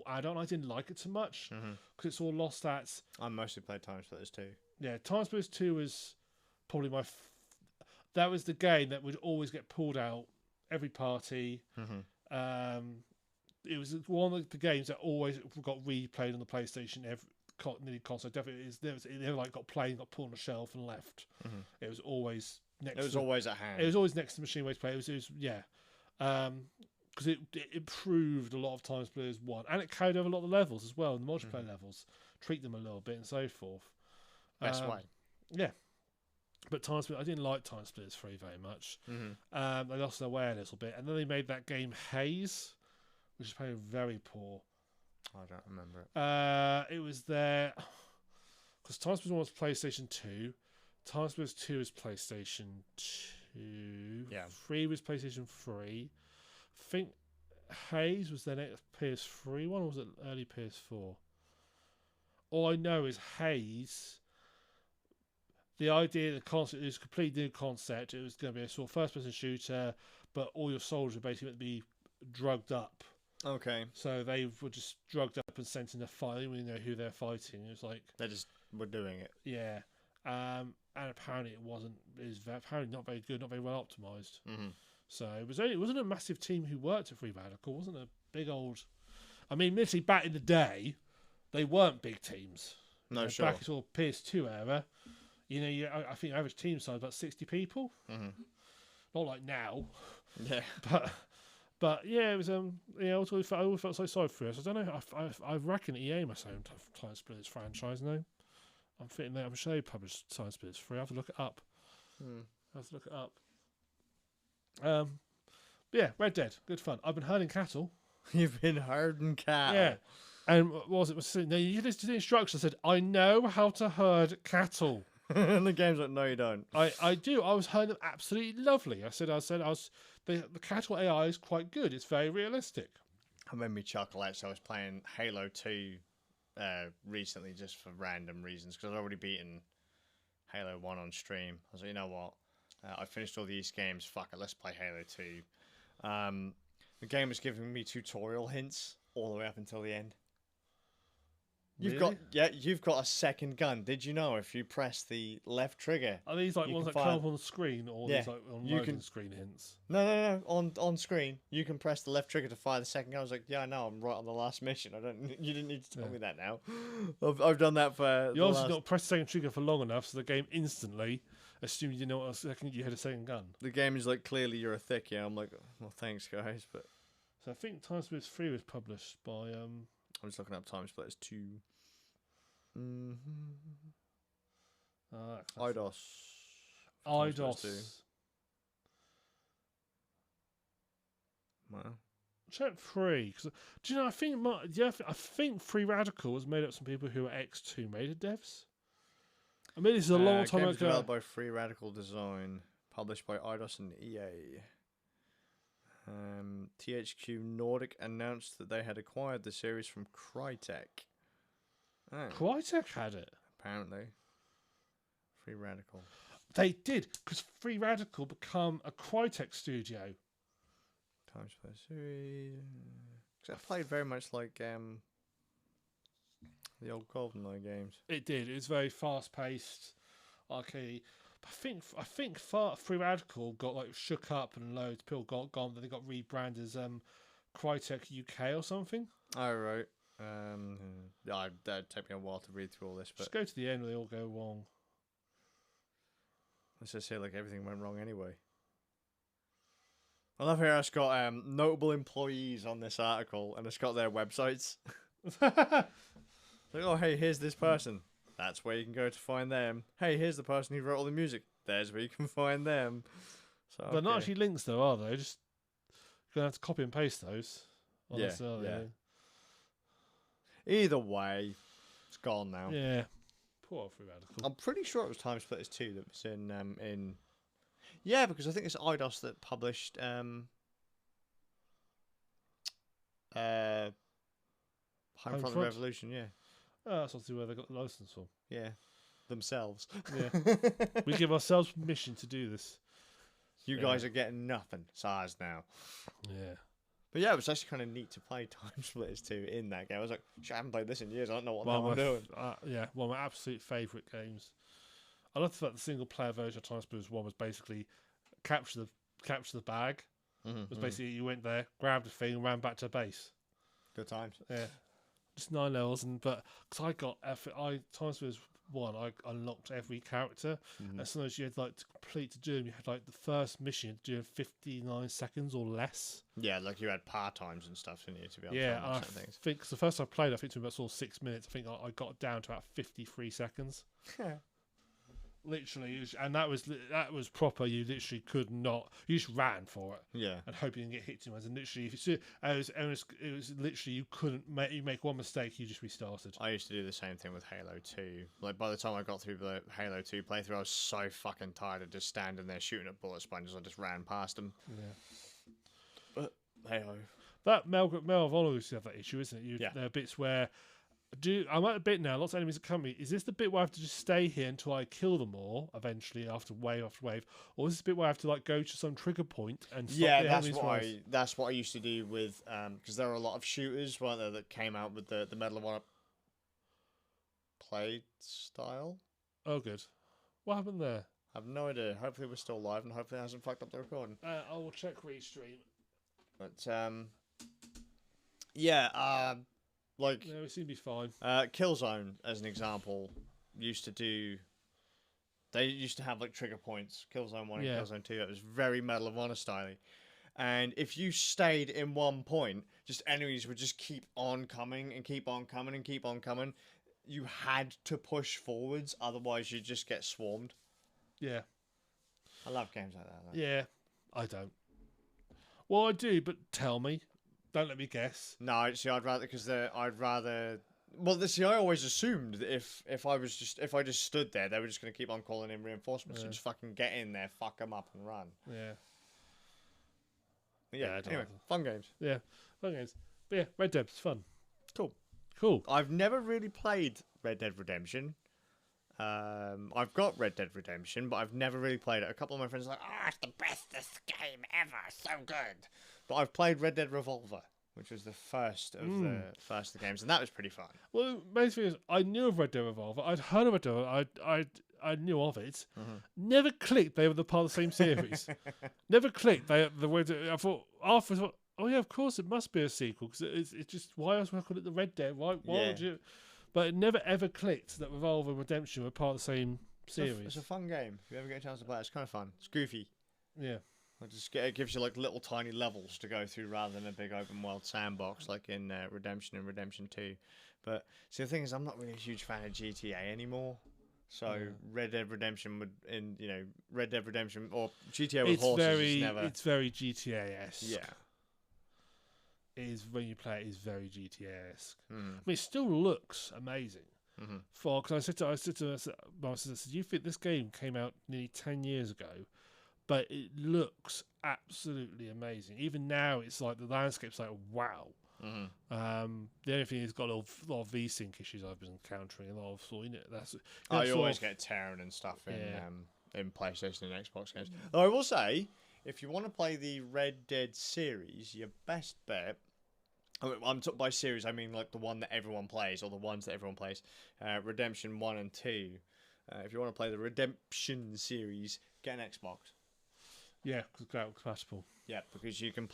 Speaker 2: add-on. I didn't like it too much because it's all lost stats. I mostly played Time Splitters 2. Yeah, Time Splitters 2 was probably that was the game that would always get pulled out every party. It was one of the games that always got replayed on the PlayStation nearly console. Definitely it never like got played, got put on a shelf and left. It was always next. It was always at hand. It was always next to the machine where to play. It was because it improved a lot of Time Splitters 1, and it carried over a lot of the levels as well, the multiplayer levels, tweaked them a little bit and so forth. Best way. Yeah. But Time Splitters, I didn't like Time Splitters 3 very much. They lost their way a little bit, and then they made that game Haze, which is playing very poor.
Speaker 1: I don't remember it.
Speaker 2: It was there because Time Splitters 1 was PlayStation 2. Time Splitters 2 is PlayStation 2.
Speaker 1: Yeah.
Speaker 2: 3 was PlayStation 3. I think Haze was then PS3 one, or was it early PS4? All I know is Haze. The idea, the concept, it was a completely new concept. It was going to be a sort of first-person shooter, but all your soldiers were basically meant to be drugged up.
Speaker 1: Okay.
Speaker 2: So they were just drugged up and sent in a fight. They didn't really know who they're fighting. It was like
Speaker 1: They just were doing it.
Speaker 2: yeah, and apparently it wasn't. It was apparently not very good, not very well optimized.
Speaker 1: Mm-hmm.
Speaker 2: So it wasn't a massive team who worked at Free Radical. It wasn't a big old. I mean, literally back in the day, they weren't big teams.
Speaker 1: No, sure.
Speaker 2: Back at sort of PS2 era. I think average team size about 60 people.
Speaker 1: Mm-hmm.
Speaker 2: Not like now,
Speaker 1: Yeah.
Speaker 2: but yeah, it was I always felt so sorry for us. I don't know. I reckon EA must own Time Splitters franchise now. I'm fitting there. I'm sure they published Time Splitters 3. I have to look it up. But yeah, Red Dead, good fun. I've been herding cattle.
Speaker 1: You've been herding cattle.
Speaker 2: Yeah, and what was it? No, you listen to the instructions. I said, I know how to herd cattle.
Speaker 1: And the game's like, no, you don't.
Speaker 2: I do. I was herding them absolutely lovely. I said the cattle AI is quite good. It's very realistic.
Speaker 1: It made me chuckle. Actually, I was playing Halo 2 recently just for random reasons because I'd already beaten Halo 1 on stream. I was like, you know what? I finished all the East games. Fuck it, let's play Halo 2. The game was giving me tutorial hints all the way up until the end. You've got a second gun. Did you know if you press the left trigger?
Speaker 2: Are these like ones that come up on the screen, or these like on loading screen hints?
Speaker 1: No. On screen, you can press the left trigger to fire the second gun. I was like, yeah, I know. I'm right on the last mission. You didn't need to tell me that now. I've done that for.
Speaker 2: You also not press the second trigger for long enough, so the game instantly assumed you didn't know what second you had a second gun.
Speaker 1: The game is like, clearly you're a thick. Yeah, I'm like, well, thanks guys, but.
Speaker 2: So I think Time Splitters 3 was published by
Speaker 1: I'm just looking up Time Splitters 2. Mm-hmm. Eidos. Wow.
Speaker 2: Check 3. Cause, do you know? I think Free Radical was made up of some people who were ex-Tomb Raider devs. I mean, this is a long time ago.
Speaker 1: Developed by Free Radical Design, published by Eidos and EA. THQ Nordic announced that they had acquired the series from Crytek. Oh.
Speaker 2: Crytek had it?
Speaker 1: Apparently. Free Radical.
Speaker 2: They did, because Free Radical become a Crytek studio.
Speaker 1: Time Splitters series. Because it played very much like the old GoldenEye games.
Speaker 2: It did. It was very fast-paced, arcade. I think Free Radical got like shook up and loads of people got gone. Then they got rebranded as Crytek UK or something.
Speaker 1: Oh right. That'd take me a while to read through all this, but
Speaker 2: just go to the end where they all go wrong.
Speaker 1: Let's just say like everything went wrong anyway. I love here it's got notable employees on this article and it's got their websites. Like, oh hey, here's this person. That's where you can go to find them. Hey, here's the person who wrote all the music. There's where you can find them. So,
Speaker 2: they're not actually links though, are they? Just you're gonna have to copy and paste those.
Speaker 1: Yeah. Either way, it's gone now.
Speaker 2: Yeah. Poor Free Radical.
Speaker 1: I'm pretty sure it was Time Splitters 2 that was in. Yeah, because I think it's Eidos that published Home Front of the Revolution. Yeah.
Speaker 2: Oh, that's obviously where they got the license from.
Speaker 1: Yeah, themselves.
Speaker 2: Yeah. We give ourselves permission to do this.
Speaker 1: You guys are getting nothing. SARS now.
Speaker 2: Yeah.
Speaker 1: But yeah, it was actually kind of neat to play Time Splitters 2 in that game. I was like, I haven't played this in years. I don't know what I'm doing.
Speaker 2: Yeah, one of my absolute favourite games. I love the fact the single player version of Time Splitters 1 was basically capture the bag. It was basically you went there, grabbed the thing, and ran back to base.
Speaker 1: Good times.
Speaker 2: Yeah. Just 9 levels, because I got Time Splitters 1, I unlocked every character. As soon as you had like to complete to do them, you had like the first mission you had to do in 59 seconds or less.
Speaker 1: Yeah, like you had par times and stuff, didn't you, to be able to
Speaker 2: unlock certain things. I think cause the first I played, I think it was about sort of 6 minutes. I think I got down to about 53 seconds. Literally, and that was proper. You literally could not. You just ran for it.
Speaker 1: Yeah.
Speaker 2: And hope you didn't get hit too much. And literally, if you see, it was literally you couldn't make. You make one mistake, you just restarted.
Speaker 1: I used to do the same thing with Halo 2. Like by the time I got through the Halo 2 playthrough, I was so fucking tired of just standing there shooting at bullet sponges. I just ran past them.
Speaker 2: Yeah.
Speaker 1: But Halo.
Speaker 2: That Medal of Honor used to have that issue, isn't it? There are bits where. I'm at a bit now, lots of enemies are coming. Is this the bit where I have to just stay here until I kill them all eventually after wave after wave? Or is this the bit where I have to like go to some trigger point and stop the enemies?
Speaker 1: That's what I used to do with because there are a lot of shooters, weren't there, that came out with the Medal of Honor play style.
Speaker 2: Oh good. What happened there?
Speaker 1: I have no idea. Hopefully we're still live and hopefully it hasn't fucked up the recording.
Speaker 2: I will check restream.
Speaker 1: But yeah, like
Speaker 2: no, it seemed to be fine.
Speaker 1: Killzone, as an example, used to do. They used to have like trigger points. Killzone 1 and Killzone 2. It was very Medal of Honor style. And if you stayed in one point, just enemies would just keep on coming and keep on coming and keep on coming. You had to push forwards, otherwise you'd just get swarmed.
Speaker 2: Yeah.
Speaker 1: I love games like that. Though.
Speaker 2: Yeah, I don't. Well, I do, but tell me. Don't let me guess.
Speaker 1: No, see, I'd rather. Well, see, I always assumed that if I just stood there, they were just going to keep on calling in reinforcements. So just fucking get in there, fuck them up, and run.
Speaker 2: Yeah.
Speaker 1: But yeah. Anyway, fun games.
Speaker 2: Yeah, fun games. But yeah, Red Dead's fun.
Speaker 1: Cool. I've never really played Red Dead Redemption. I've got Red Dead Redemption, but I've never really played it. A couple of my friends are like, it's the bestest game ever, so good. But I've played Red Dead Revolver, which was the first of the games, and that was pretty fun.
Speaker 2: Well, basically, I knew of Red Dead Revolver. I'd heard of Red Dead Revolver. I knew of it. Never clicked they were the part of the same series. Never clicked they the way. I thought after. Oh yeah, of course it must be a sequel because it's just why else would I call it the Red Dead? Why would you? But it never ever clicked that Revolver and Redemption were part of the same series.
Speaker 1: It's a fun game. If you ever get a chance to play it, it's kind of fun. It's goofy.
Speaker 2: Yeah.
Speaker 1: It gives you like little tiny levels to go through rather than a big open world sandbox like in Redemption and Redemption 2. But see, the thing is, I'm not really a huge fan of GTA anymore. So Red Dead Redemption Red Dead Redemption or GTA with horses is never.
Speaker 2: It's very GTA-esque.
Speaker 1: Yeah.
Speaker 2: It is when you play it is very GTA-esque. I mean, it still looks amazing. Because I said to my sister, "Do you think this game came out nearly 10 years ago?" But it looks absolutely amazing. Even now, it's like the landscape's like wow. The only thing is, got a lot of V-Sync issues I've been encountering. A lot of
Speaker 1: you always get tearing and stuff in PlayStation and Xbox games. Though I will say, if you want to play the Red Dead series, your best bet. By series, I mean like the one that everyone plays, or the ones that everyone plays. Redemption 1 and 2. If you want to play the Redemption series, get an Xbox. Yeah,
Speaker 2: because cloud compatible.
Speaker 1: Yeah, because you can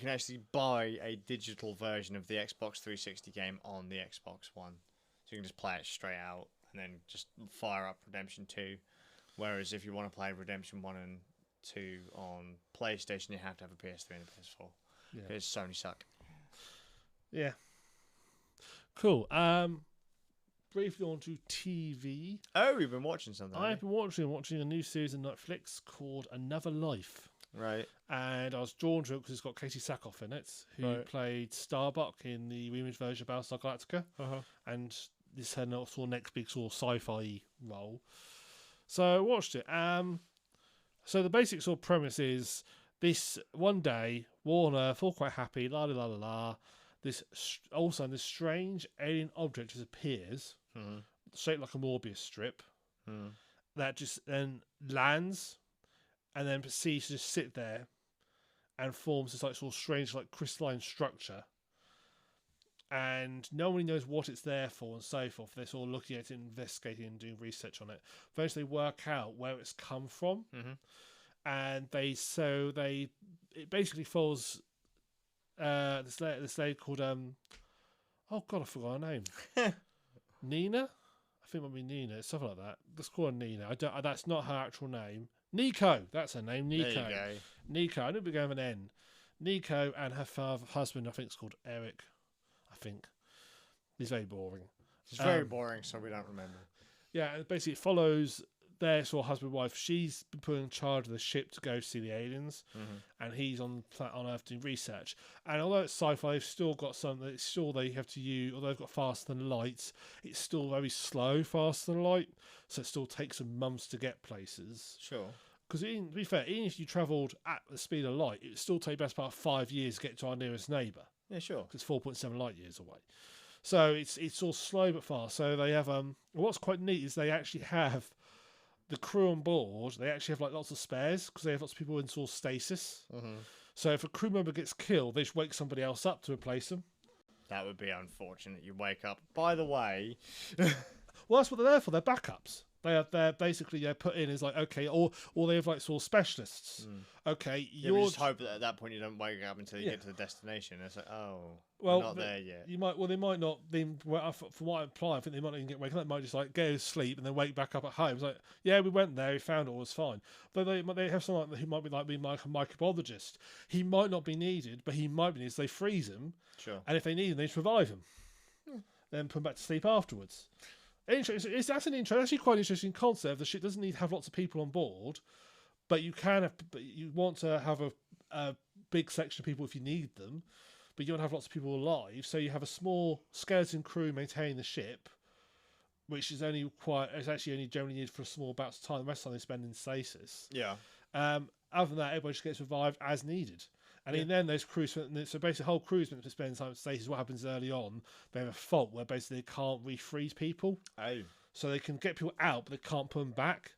Speaker 1: actually buy a digital version of the Xbox 360 game on the Xbox One. So you can just play it straight out and then just fire up Redemption 2. Whereas if you want to play Redemption 1 and 2 on PlayStation, you have to have a PS3 and a PS4. Yeah. Because Sony suck.
Speaker 2: Yeah. Cool. Briefly on to TV.
Speaker 1: Oh, we've been watching something.
Speaker 2: I've been watching a new series on Netflix called Another Life.
Speaker 1: Right.
Speaker 2: And I was drawn to it because it's got Katie Sackhoff in it, who played Starbuck in the remake version of Battlestar Galactica. And this is her next big sort of sci-fi role. So I watched it. So the basic sort of premise is this one day, Warner, all quite happy, la la la la la. This strange alien object just appears, shaped like a Morbius strip, that just then lands, and then proceeds to just sit there, and forms this like sort of strange like crystalline structure. And no one knows what it's there for, and so forth. They're sort of looking at it, investigating, and doing research on it. Eventually, work out where it's come from, and it basically follows. This lady called oh god, I forgot her name. Nina, I think it might be Nina. It's something like that. Let's call her Nina. That's not her actual name. Nico, that's her name. Nico.
Speaker 1: There you go.
Speaker 2: Nico. I knew it began with an N. Nico and her husband, I think, is called Eric. I think he's very boring.
Speaker 1: It's very boring, so we don't remember.
Speaker 2: Yeah, basically it follows their sort of husband and wife, she's been put in charge of the ship to go see the aliens, and he's on Earth doing research. And although it's sci-fi, they've still got something. It's still they have to use. Although they've got faster than light, it's still very slow, faster than light. So it still takes some months to get places.
Speaker 1: Sure.
Speaker 2: Because to be fair, even if you travelled at the speed of light, it would still take best part of 5 years to get to our nearest neighbour.
Speaker 1: Yeah, sure.
Speaker 2: Because it's 4.7 light years away. So it's all slow but fast. So they have what's quite neat is they actually have the crew on board. They actually have like lots of spares because they have lots of people in sort of stasis. So if a crew member gets killed, they just wake somebody else up to replace them.
Speaker 1: That would be unfortunate. You wake up. By the way,
Speaker 2: well, that's what they're there for. They're backups. They're basically put in as like, okay, or they have like sort of specialists. Okay,
Speaker 1: you just hope that at that point you don't wake up until you get to the destination. It's like, oh, well, we're not there yet.
Speaker 2: You might, well, they might not. From what I imply, I think they might not even get waken up. They might just like go to sleep and then wake back up at home. It's like, yeah, we went there, we found it was fine. But they have someone who might be like a microbiologist. He might not be needed, but he might be needed. So they freeze him,
Speaker 1: sure.
Speaker 2: And if they need him, they just revive him, then put him back to sleep afterwards. That's actually quite an interesting concept. The ship doesn't need to have lots of people on board, but you want to have a big section of people if you need them, but you want to have lots of people alive. So you have a small skeleton crew maintaining the ship, which is actually only generally needed for a small bouts of time. The rest of the time they spend in stasis.
Speaker 1: Yeah.
Speaker 2: Other than that, everybody just gets revived as needed. And then those crews, so basically the whole crew's meant to spend time in stasis. What happens early on, they have a fault where basically they can't refreeze people.
Speaker 1: Oh.
Speaker 2: So they can get people out, but they can't put them back.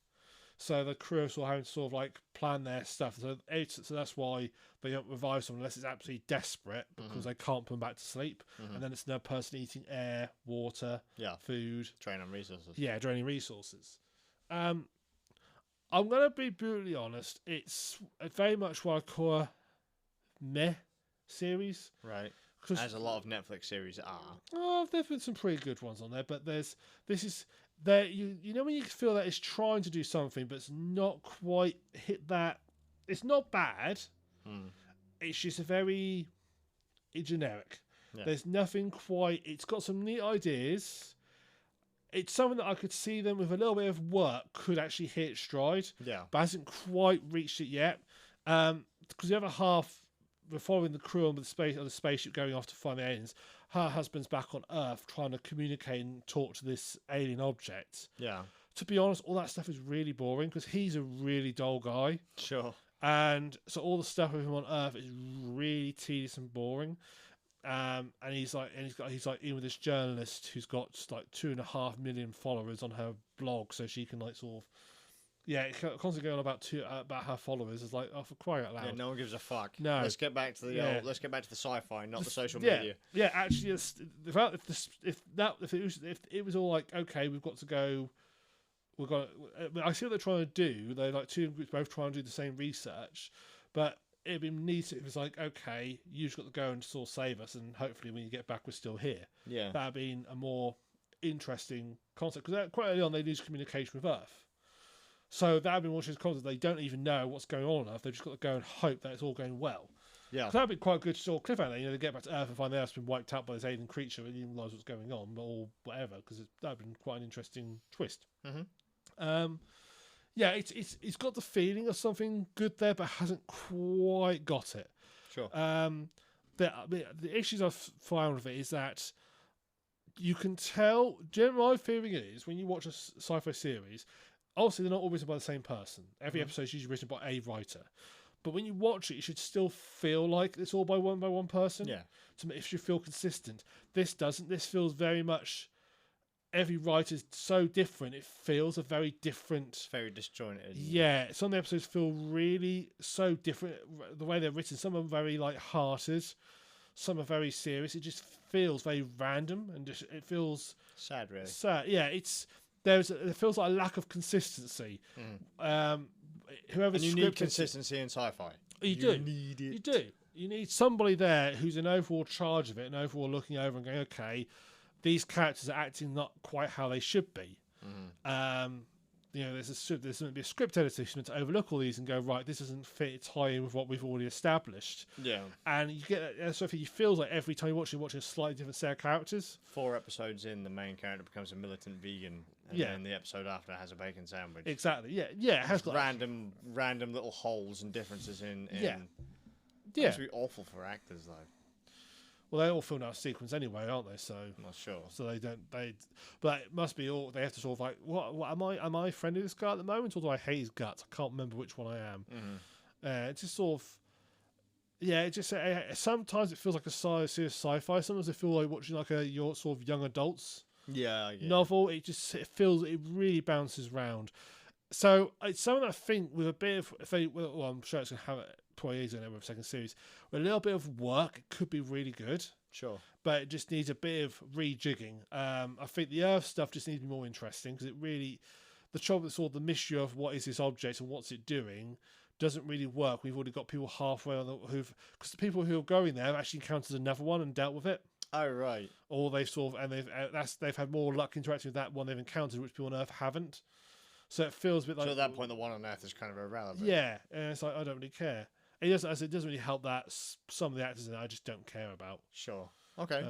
Speaker 2: So the crew are having to sort of like plan their stuff. So that's why they don't revive someone unless it's absolutely desperate, because they can't put them back to sleep. And then it's another person eating air, water, food.
Speaker 1: Draining resources.
Speaker 2: Yeah, draining resources. I'm going to be brutally honest. It's very much what I call a meh series.
Speaker 1: Right. As a lot of Netflix series are.
Speaker 2: Oh, there's been some pretty good ones on there, but you know when you feel that it's trying to do something, but it's not quite hit that. It's not bad. It's just very generic. Yeah. There's nothing quite. It's got some neat ideas. It's something that I could see them with a little bit of work could actually hit stride. Yeah, but hasn't quite reached it yet. Because the other half, we're following the crew on the spaceship going off to find the aliens. Her husband's back on Earth trying to communicate and talk to this alien object. Yeah. To be honest, all that stuff is really boring because he's a really dull guy. Sure. And so all the stuff with him on Earth is really tedious and boring. And he's like in with this journalist who's got just like 2.5 million followers on her blog, so she can like sort of. Yeah, constantly going on about her followers is like, oh, for crying out loud.
Speaker 1: Yeah, no one gives a fuck.
Speaker 2: No,
Speaker 1: let's get back to the let's get back to the sci-fi, not the social media.
Speaker 2: Yeah, actually, if it was all like, okay, we've got to go, I see what they're trying to do. They're like two groups both trying to do the same research, but it'd be neat if it was like, okay, you've got to go and sort of save us, and hopefully when you get back, we're still here. Yeah, that'd been a more interesting concept because quite early on they lose communication with Earth. So that would be more interesting concept. They don't even know what's going on Earth. They've just got to go and hope that it's all going well. Yeah, so that'd be quite a good sort of cliffhanger. You know, they get back to Earth and find the Earth's been wiped out by this alien creature, and didn't realise what's going on, or whatever. Because that'd been quite an interesting twist. Yeah, it's got the feeling of something good there, but hasn't quite got it. Sure. The issues I've found with it is that you can tell. My feeling is when you watch a sci-fi series. Obviously, they're not always by the same person. Every episode is usually written by a writer. But when you watch it, you should still feel like it's all by one person. Yeah. If you feel consistent. This doesn't. This feels very much... Every writer's so different. It feels a very different...
Speaker 1: Very disjointed.
Speaker 2: Yeah. Some of the episodes feel really so different. The way they're written. Some are very light-hearted. Some are very serious. It just feels very random. And just it feels...
Speaker 1: Sad, really.
Speaker 2: Sad. Yeah, it's... It feels like a lack of consistency.
Speaker 1: Whoever and you need consistency in sci-fi.
Speaker 2: You need it. You do. You need somebody there who's in overall charge of it and overall looking over and going, okay, these characters are acting not quite how they should be. there's going to be a script editor who's going to overlook all these and go, right, this doesn't fit tie in with what we've already established.
Speaker 1: Yeah.
Speaker 2: And you get so you feel like every time you're watching a slightly different set of characters.
Speaker 1: 4 episodes in, the main character becomes a militant vegan, and then the episode after has a bacon sandwich.
Speaker 2: Exactly. Yeah. It has got
Speaker 1: random little holes and differences in.
Speaker 2: Yeah.
Speaker 1: It's be awful for actors though.
Speaker 2: Well, they all film out of sequence anyway, aren't they? So
Speaker 1: I'm not sure.
Speaker 2: So they don't. But it must be all. They have to sort of like, what am I? Am I friendly with this guy at the moment, or do I hate his guts? I can't remember which one I am.
Speaker 1: Mm-hmm.
Speaker 2: It's just sort of. Yeah, it just sometimes it feels like a serious sci-fi. Sometimes I feel like watching like your sort of young adults novel. It really bounces around. So it's something I think with a bit of I'm sure it's gonna have it. Probably is going to have a second series. With a little bit of work, it could be really good.
Speaker 1: Sure.
Speaker 2: But it just needs a bit of rejigging. I think the Earth stuff just needs to be more interesting because it really, the trouble with sort of the mystery of what is this object and what's it doing doesn't really work. We've already got people halfway on because the people who are going there have actually encountered another one and dealt with it.
Speaker 1: Oh right.
Speaker 2: Or they've they've had more luck interacting with that one they've encountered, which people on Earth haven't. So it feels a bit like.
Speaker 1: So at that point, the one on Earth is kind of irrelevant.
Speaker 2: Yeah, and it's like I don't really care. It doesn't really help that some of the actors in it I just don't care about.
Speaker 1: Sure. Okay.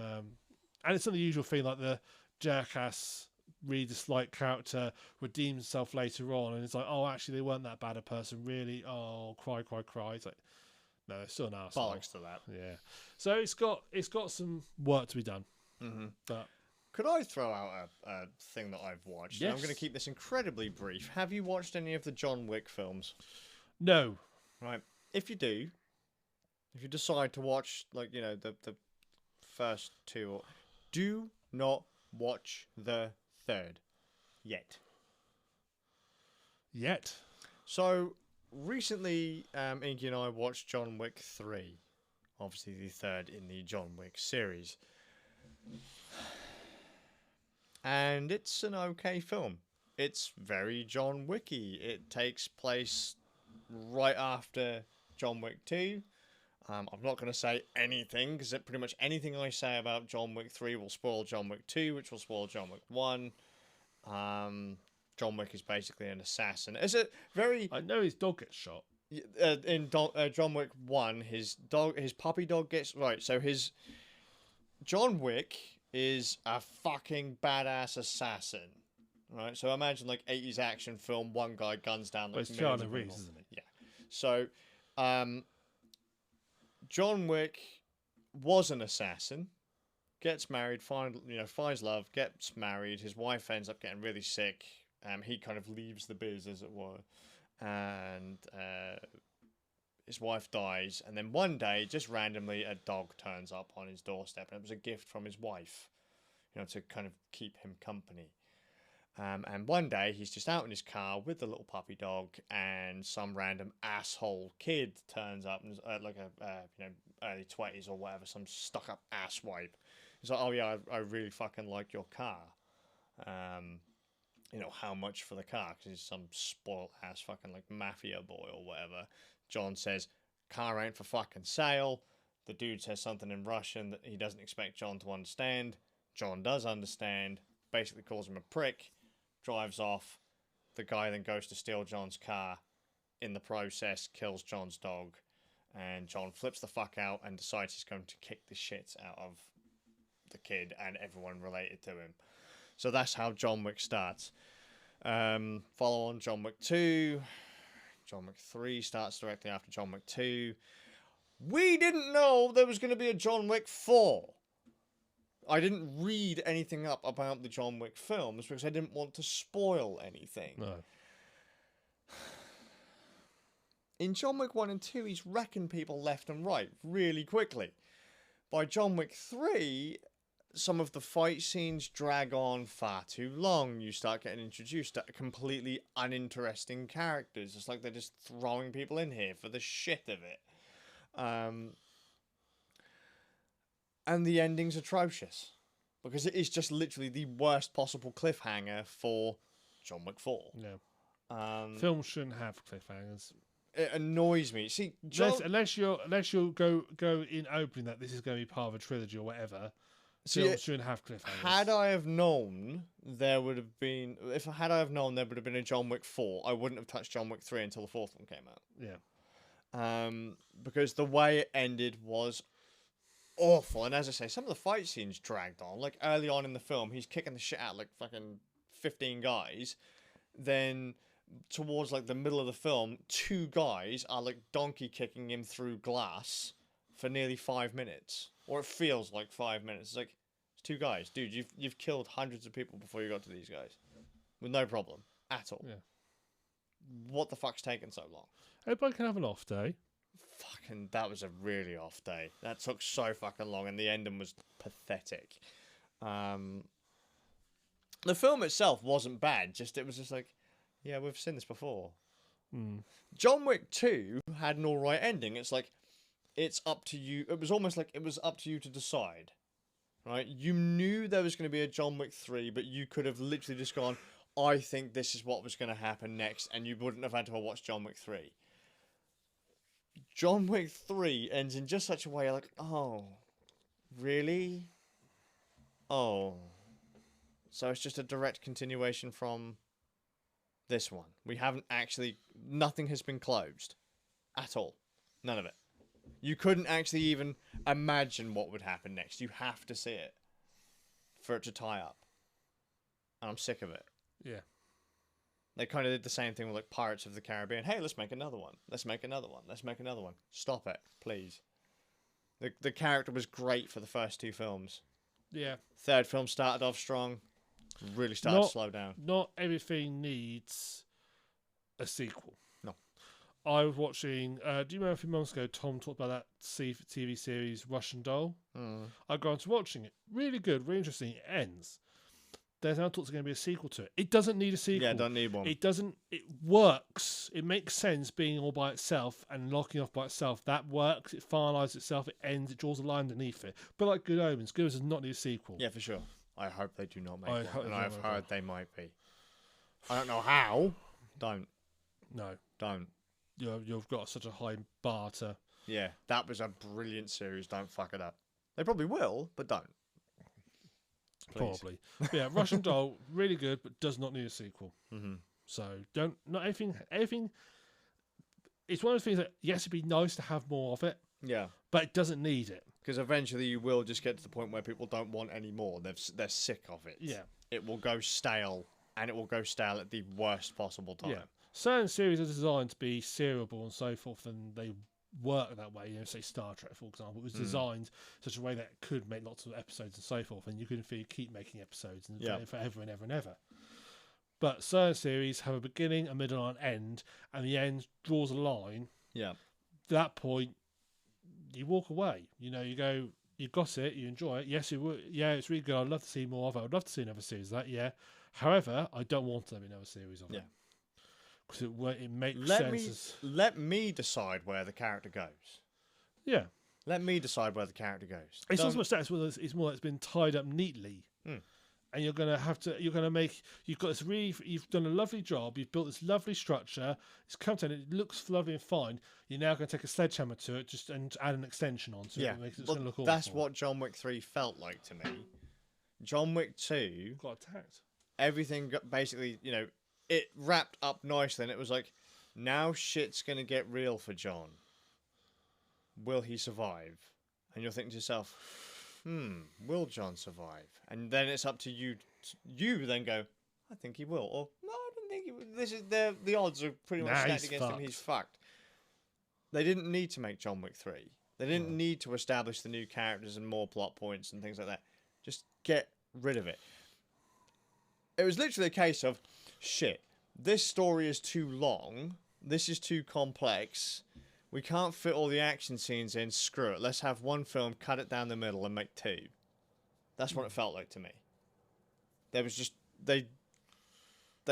Speaker 2: And it's not the usual thing like the jackass, really disliked character redeems himself later on, and it's like, oh, actually they weren't that bad a person, really. Oh, cry. It's like, no, they're still an arsehole.
Speaker 1: Bollocks to that.
Speaker 2: Yeah. So it's got some work to be done.
Speaker 1: Mm-hmm.
Speaker 2: But
Speaker 1: could I throw out a thing that I've watched?
Speaker 2: Yes.
Speaker 1: I'm going to keep this incredibly brief. Have you watched any of the John Wick films?
Speaker 2: No.
Speaker 1: Right. If you do, if you decide to watch, like, the first 2, do not watch the third yet. So, recently, Inky and I watched John Wick 3. Obviously, the third in the John Wick series. And it's an okay film. It's very John Wicky. It takes place right after John Wick 2. I'm not going to say anything because pretty much anything I say about John Wick 3 will spoil John Wick 2, which will spoil John Wick 1. John Wick is basically an assassin.
Speaker 2: I know his dog gets shot.
Speaker 1: In John Wick 1, his puppy dog gets... Right, so John Wick is a fucking badass assassin. Right, so imagine like 80s action film, one guy guns down like millions of people.
Speaker 2: Isn't it?
Speaker 1: Yeah. So, John Wick was an assassin, gets married, finds love, gets married. His wife ends up getting really sick. He kind of leaves the biz, as it were, and his wife dies. And then one day, just randomly, a dog turns up on his doorstep, and it was a gift from his wife, to kind of keep him company. And one day he's just out in his car with the little puppy dog, and some random asshole kid turns up and like early 20s or whatever, some stuck up asswipe. He's like, oh yeah, I really fucking like your car. How much for the car? Because he's some spoiled ass fucking like mafia boy or whatever. John says, car ain't for fucking sale. The dude says something in Russian that he doesn't expect John to understand. John does understand. Basically calls him a prick. Drives off. The guy then goes to steal John's car. In the process, kills John's dog. And John flips the fuck out and decides he's going to kick the shit out of the kid and everyone related to him. So that's how John Wick starts. Follow on John Wick 2. John Wick 3 starts directly after John Wick 2. We didn't know there was going to be a John Wick 4. I didn't read anything up about the John Wick films because I didn't want to spoil anything.
Speaker 2: No.
Speaker 1: In John Wick 1 and 2, he's wrecking people left and right really quickly. By John Wick 3, some of the fight scenes drag on far too long. You start getting introduced to completely uninteresting characters. It's like they're just throwing people in here for the shit of it. And the ending's atrocious. Because it is just literally the worst possible cliffhanger for John Wick 4.
Speaker 2: Yeah. Films shouldn't have cliffhangers.
Speaker 1: It annoys me. See,
Speaker 2: unless you'll go in opening that this is going to be part of a trilogy or whatever, films shouldn't have cliffhangers.
Speaker 1: Had I have known there would have been, had I have known there would have been a John Wick 4, I wouldn't have touched John Wick 3 until the fourth one came out.
Speaker 2: Yeah.
Speaker 1: Because the way it ended was awful, and as I say, some of the fight scenes dragged on. Like early on in the film, he's kicking the shit out like fucking 15 guys. Then towards like the middle of the film, 2 guys are like donkey kicking him through glass for nearly 5 minutes, or it feels like 5 minutes. It's like, it's 2 guys, dude. You've killed hundreds of people before you got to these guys, with no problem at all.
Speaker 2: Yeah.
Speaker 1: What the fuck's taking so long?
Speaker 2: Everybody can have an off day.
Speaker 1: Fucking, that was a really off day. That took so fucking long, and the ending was pathetic. The film itself wasn't bad. It was just like, yeah, we've seen this before. John Wick 2 had an alright ending. It's like, it's up to you. It was almost like it was up to you to decide. Right? You knew there was going to be a John Wick 3, but you could have literally just gone, I think this is what was going to happen next, and you wouldn't have had to watch John Wick 3. John Wick 3 ends in just such a way like, oh, really? Oh. So it's just a direct continuation from this one. We haven't actually, nothing has been closed. At all. None of it. You couldn't actually even imagine what would happen next. You have to see it for it to tie up. And I'm sick of it.
Speaker 2: Yeah.
Speaker 1: They kind of did the same thing with like Pirates of the Caribbean. Hey, let's make another one. Let's make another one. Let's make another one. Stop it, please. The character was great for the first 2 films.
Speaker 2: Yeah.
Speaker 1: Third film started off strong. Really started to slow down.
Speaker 2: Not everything needs a sequel.
Speaker 1: No.
Speaker 2: I was watching, do you remember a few months ago Tom talked about that TV series Russian Doll? I got into watching it. Really good, really interesting. It ends. There's now talks going to be a sequel to it. It doesn't need a sequel.
Speaker 1: Yeah, don't need one.
Speaker 2: It doesn't. It works. It makes sense being all by itself and locking off by itself. That works. It finalizes itself. It ends. It draws a line underneath it. But like Good Omens, Good Omens does not need a sequel.
Speaker 1: Yeah, for sure. I hope they do not make
Speaker 2: I
Speaker 1: one. And I've heard they might be. I don't know how. Don't.
Speaker 2: No.
Speaker 1: Don't.
Speaker 2: You've got such a high bar to...
Speaker 1: Yeah, that was a brilliant series. Don't fuck it up. They probably will, but don't. Please.
Speaker 2: Probably. But yeah, Russian Doll, really good, but does not need a sequel. So not everything. It's one of the things that, yes, it'd be nice to have more of it.
Speaker 1: Yeah.
Speaker 2: But it doesn't need it.
Speaker 1: Because eventually you will just get to the point where people don't want any more. They're sick of it.
Speaker 2: Yeah.
Speaker 1: It will go stale, and it will go stale at the worst possible time.
Speaker 2: Yeah. Certain series are designed to be seriable and so forth, and they work that way. Say Star Trek, for example, it was designed such a way that it could make lots of episodes and so forth, and you can keep making episodes and forever and ever and ever. But certain series have a beginning, a middle, and an end, and the end draws a line.
Speaker 1: Yeah.
Speaker 2: At that point, you walk away. You go, you got it, you enjoy it. Yes, it's really good. I'd love to see more of it. I'd love to see another series of that. Yeah. However, I don't want to have another series of it. Because it makes sense.
Speaker 1: Let me decide where the character goes.
Speaker 2: Yeah.
Speaker 1: Let me decide where the character goes.
Speaker 2: It's not so much that, it's more that it's been tied up neatly. And you've done a lovely job, you've built this lovely structure, it's come to, and it looks lovely and fine. You're now going to take a sledgehammer to it and add an extension onto it. It makes it going to look awful.
Speaker 1: That's what John Wick 3 felt like to me. John Wick 2
Speaker 2: got attacked.
Speaker 1: Everything got basically, it wrapped up nicely, and it was like, now shit's going to get real for John. Will he survive? And you're thinking to yourself, will John survive? And then it's up to you. You then go, I think he will. Or, no, I don't think he will. This is the odds are pretty much stacked against him. He's fucked. They didn't need to make John Wick 3. They didn't need to establish the new characters and more plot points and things like that. Just get rid of it. It was literally a case of, shit, this story is too long. This is too complex. We can't fit all the action scenes in. Screw it. Let's have one film, cut it down the middle, and make 2. That's what it felt like to me. There was just... They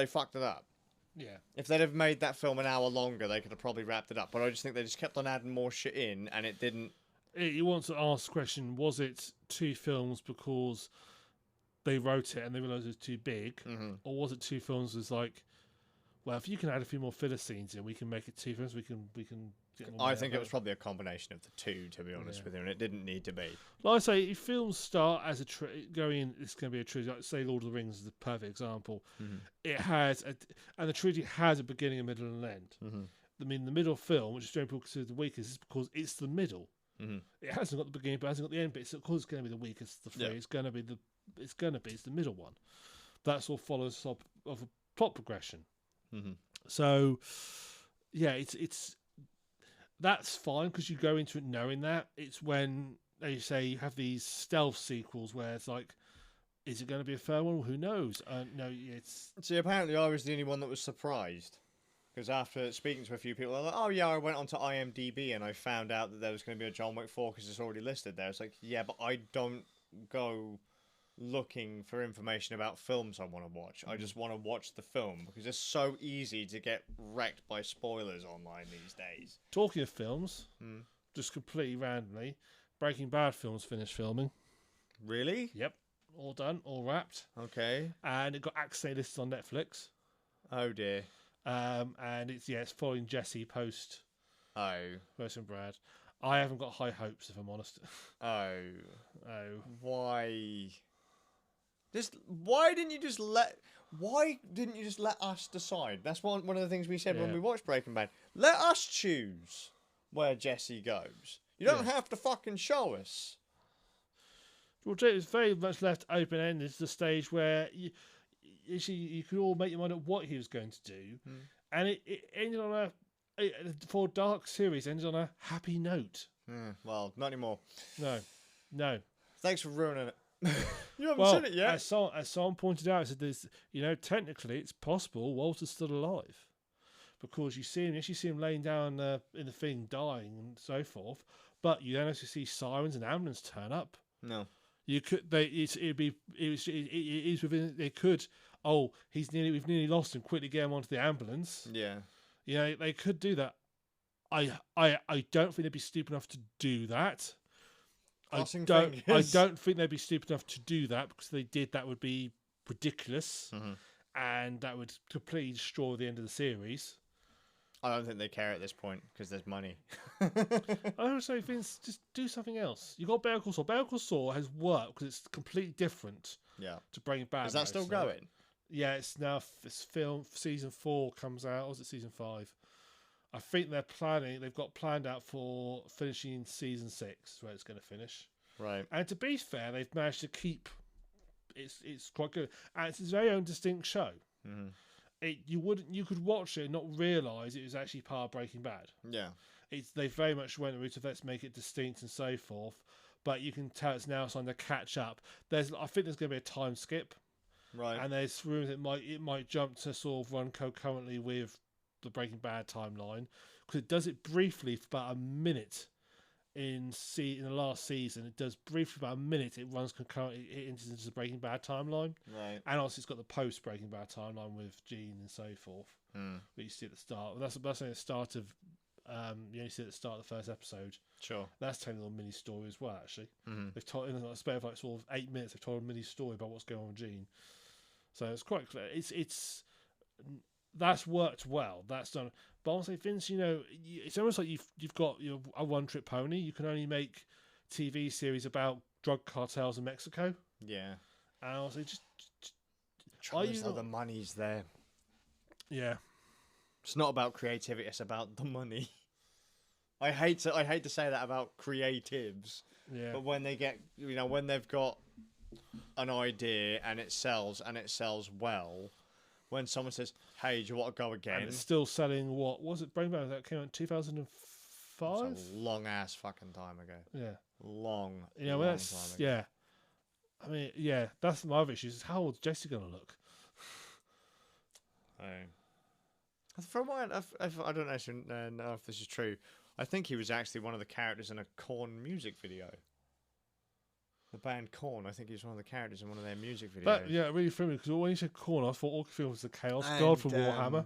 Speaker 1: fucked it up.
Speaker 2: Yeah.
Speaker 1: If they'd have made that film an hour longer, they could have probably wrapped it up. But I just think they just kept on adding more shit in, and it didn't...
Speaker 2: You want to ask the question, was it 2 films because they wrote it and they realised it was too big? Or was it 2 films was like... well, if you can add a few more filler scenes in, we can make it 2 films. We can get more.
Speaker 1: I think it was probably a combination of the two, to be honest with you, and it didn't need to be.
Speaker 2: Like I say, if films start as going in, it's going to be a trilogy. Like say, Lord of the Rings is the perfect example. It has, and the trilogy has a beginning, a middle, and an end. I mean, the middle film, which is generally people consider the weakest, is because it's the middle. It hasn't got the beginning, but it hasn't got the end. But it's because it's going to be the weakest of the three. Yeah. It's the middle one. That's all follows of a plot progression. So, yeah, it's that's fine because you go into it knowing that. It's when they say you have these stealth sequels where it's like, is it going to be a fair one? Who knows? No, it's.
Speaker 1: See, apparently I was the only one that was surprised. Because after speaking to a few people, they're like, oh yeah, I went onto IMDb and I found out that there was going to be a John Wick 4 because it's already listed there. It's like, yeah, but I don't go looking for information about films I want to watch. I just want to watch the film because it's so easy to get wrecked by spoilers online these days.
Speaker 2: Talking of films, just completely randomly, Breaking Bad films finished filming.
Speaker 1: Really?
Speaker 2: Yep. All done, all wrapped.
Speaker 1: Okay.
Speaker 2: And it got accidentally listed on Netflix.
Speaker 1: Oh dear.
Speaker 2: And it's following Jesse post and Brad. I haven't got high hopes, if I'm honest.
Speaker 1: Oh. Why? Why didn't you just let us decide? That's one of the things we said when we watched Breaking Bad. Let us choose where Jesse goes. You don't have to fucking show us.
Speaker 2: Well, it's very much left open ended to the stage where you could all make your mind up what he was going to do, and it ended on for Dark series ended on a happy note.
Speaker 1: Well, not anymore.
Speaker 2: No.
Speaker 1: Thanks for ruining it. You haven't seen it yet.
Speaker 2: As someone pointed out, said there's, technically it's possible Walter's still alive because you see him laying down in the thing dying and so forth, but you then actually see sirens and ambulance turn up.
Speaker 1: No.
Speaker 2: You could. It is within. They could. Oh, we've nearly lost him. Quickly get him onto the ambulance.
Speaker 1: Yeah.
Speaker 2: They could do that. I don't think they'd be stupid enough to do that. I don't think they'd be stupid enough to do that because if they did, that would be ridiculous, and that would completely destroy the end of the series.
Speaker 1: I don't think they care at this point because there's money.
Speaker 2: I would say, Vince, just do something else. You got Better Call Saul. Better Call Saul has worked because it's completely different.
Speaker 1: Yeah.
Speaker 2: To Breaking Bad.
Speaker 1: Is that still going?
Speaker 2: Yeah, it's now. This film season 4 comes out. Or is it season 5? I think they've got planned out for finishing in season 6, where it's going to finish.
Speaker 1: Right.
Speaker 2: And to be fair, they've managed to keep. It's quite good, and it's its very own distinct show. You could watch it and not realise it was actually part of Breaking Bad.
Speaker 1: Yeah.
Speaker 2: They very much went the route of let's make it distinct and so forth, but you can tell it's now starting to catch up. I think there's going to be a time skip,
Speaker 1: right?
Speaker 2: And there's rumors it might jump to sort of run concurrently with the Breaking Bad timeline because it does it briefly for about a minute in the last season. It does briefly about a minute. It runs concurrently. It enters into the Breaking Bad timeline,
Speaker 1: right?
Speaker 2: And also it's got the post Breaking Bad timeline with Gene and so forth. That you see at the start. Well, that's only the start of. You only see at the start of the first episode.
Speaker 1: Sure.
Speaker 2: That's telling a little mini story as well. Actually, they've told in a space of like sort of 8 minutes. They've told a mini story about what's going on with Gene. So it's quite clear. It's that's worked well. That's done. But honestly, Vince, it's almost like you've got a one-trick pony. You can only make TV series about drug cartels in Mexico.
Speaker 1: Yeah.
Speaker 2: And honestly,
Speaker 1: the money's there.
Speaker 2: Yeah.
Speaker 1: It's not about creativity. It's about the money. I hate to say that about creatives.
Speaker 2: Yeah.
Speaker 1: But when they get, when they've got an idea and it sells well. When someone says, "Hey, do you want to go again?"
Speaker 2: And it's still selling. What was it? Brain Bad that came out in 2005.
Speaker 1: It's a long ass fucking time ago.
Speaker 2: Yeah,
Speaker 1: long.
Speaker 2: Time ago. Yeah. I mean, yeah, that's my other issue. Is how old's Jesse gonna look?
Speaker 1: From what I don't actually know if this is true. I think he was actually one of the characters in a Korn music video. The band Korn, I think he's one of the characters in one of their music videos.
Speaker 2: It really threw me because when you said Korn, I thought all I could feel was the Chaos God from Warhammer.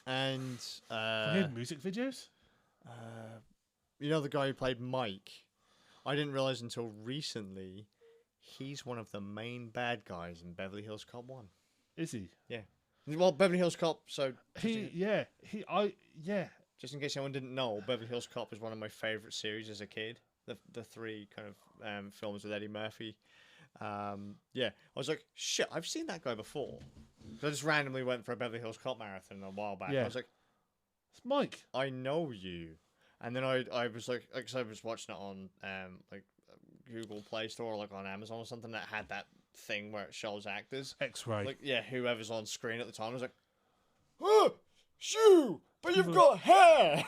Speaker 1: And
Speaker 2: he had music videos.
Speaker 1: The guy who played Mike. I didn't realize until recently, he's one of the main bad guys in Beverly Hills Cop 1.
Speaker 2: Is he?
Speaker 1: Yeah. Well, Beverly Hills Cop. So just in case anyone didn't know, Beverly Hills Cop is one of my favorite series as a kid. The three kind of films with Eddie Murphy. I was like, shit, I've seen that guy before. So I just randomly went for a Beverly Hills Cop marathon a while back.
Speaker 2: Yeah.
Speaker 1: I was like,
Speaker 2: it's Mike.
Speaker 1: I know you. And then I was like, cause I was watching it on like Google Play Store or like on Amazon or something that had that thing where it shows actors.
Speaker 2: X-ray.
Speaker 1: Like, yeah, whoever's on screen at the time. I was like, oh, shoo, but you've got hair.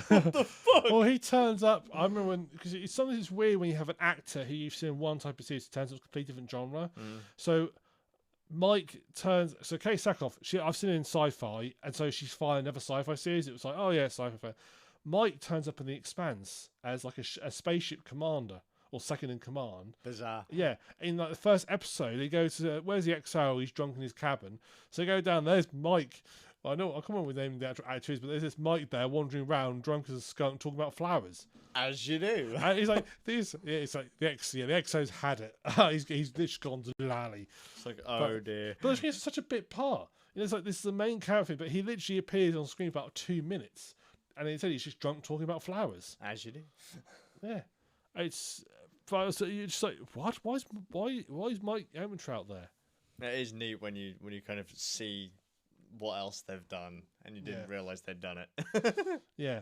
Speaker 1: What the fuck?
Speaker 2: Well, he turns up. I remember when, because it's something that's weird when you have an actor who you've seen in one type of series, it turns out it's a completely different genre. So Mike turns. So Kate Sackhoff, I've seen her in Sci-Fi, and so she's filing another Sci-Fi series. It was like, oh yeah, Sci-Fi. Mike turns up in The Expanse as like a spaceship commander or second in command.
Speaker 1: Bizarre.
Speaker 2: Yeah, in like the first episode, he goes to where's the XO? He's drunk in his cabin. So they go down. There's Mike. Well, I know I can't remember the name of the actual actor is, but there's this Mike there wandering around, drunk as a skunk, talking about flowers.
Speaker 1: As you do.
Speaker 2: And he's like, these. Yeah, it's like the XO's had it. he's literally gone to Lally.
Speaker 1: It's like, oh dear.
Speaker 2: But it's such a bit part. You know, it's like this is the main character, but he literally appears on screen for about 2 minutes, and instead he's just drunk talking about flowers.
Speaker 1: As you do.
Speaker 2: Yeah, it's. But you're just like, what? Why is Mike Ehrmantraut there?
Speaker 1: It is neat when you kind of see what else they've done and you didn't realise they'd done it.
Speaker 2: Yeah.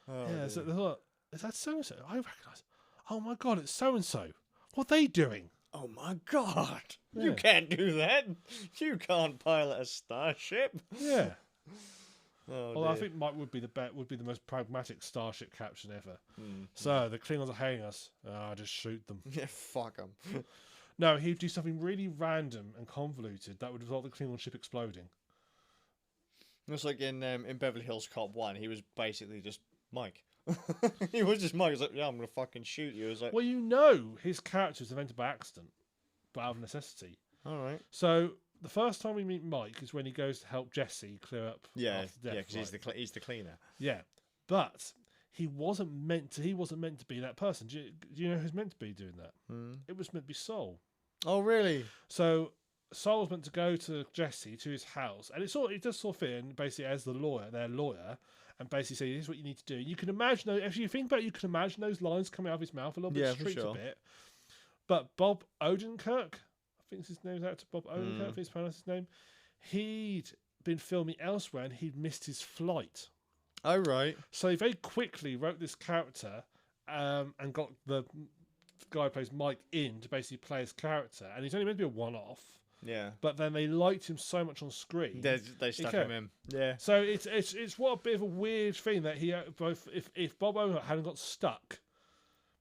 Speaker 1: Oh,
Speaker 2: yeah, so they thought, is that so-and-so? I recognise. Oh my god, it's so-and-so. What are they doing?
Speaker 1: Oh my god.
Speaker 2: Yeah.
Speaker 1: You can't do that. You can't pilot a starship.
Speaker 2: Yeah.
Speaker 1: Oh,
Speaker 2: Well, I think Mike would be the most pragmatic starship captain ever.
Speaker 1: Mm.
Speaker 2: So the Klingons are hating us. Just shoot them.
Speaker 1: Yeah, fuck them.
Speaker 2: No, he'd do something really random and convoluted that would result in the Klingon ship exploding.
Speaker 1: It's like in Beverly Hills Cop 1, he was basically just Mike. He was just Mike. He was like, yeah, I'm going to fucking shoot you. It was like,
Speaker 2: Well, you know his character was invented by accident, but out of necessity.
Speaker 1: all right.
Speaker 2: So the first time we meet Mike is when he goes to help Jesse clear up.
Speaker 1: Yeah,
Speaker 2: after death,
Speaker 1: because he's the cleaner.
Speaker 2: Yeah, but he wasn't meant to. He wasn't meant to be that person. Do you know who's meant to be doing that? It was meant to be Sol.
Speaker 1: Oh, really?
Speaker 2: So Sol was meant to go to Jesse to his house, and it does sort of fit in basically as their lawyer, and basically say this is what you need to do. You can imagine, if you think about it, you can imagine those lines coming out of his mouth a little bit,
Speaker 1: Yeah, for
Speaker 2: streaked
Speaker 1: sure.
Speaker 2: a bit. But Bob Odenkirk, I think his name's out to Bob Odenkirk, I think it's pronounced his name. He'd been filming elsewhere and he'd missed his flight.
Speaker 1: Oh, right.
Speaker 2: So he very quickly wrote this character and got the guy who plays Mike in to basically play his character. And he's only meant to be a one-off.
Speaker 1: Yeah.
Speaker 2: But then they liked him so much on screen.
Speaker 1: They stuck him in. Yeah.
Speaker 2: So it's what a bit of a weird thing that he both if Bob Odenkirk hadn't got stuck,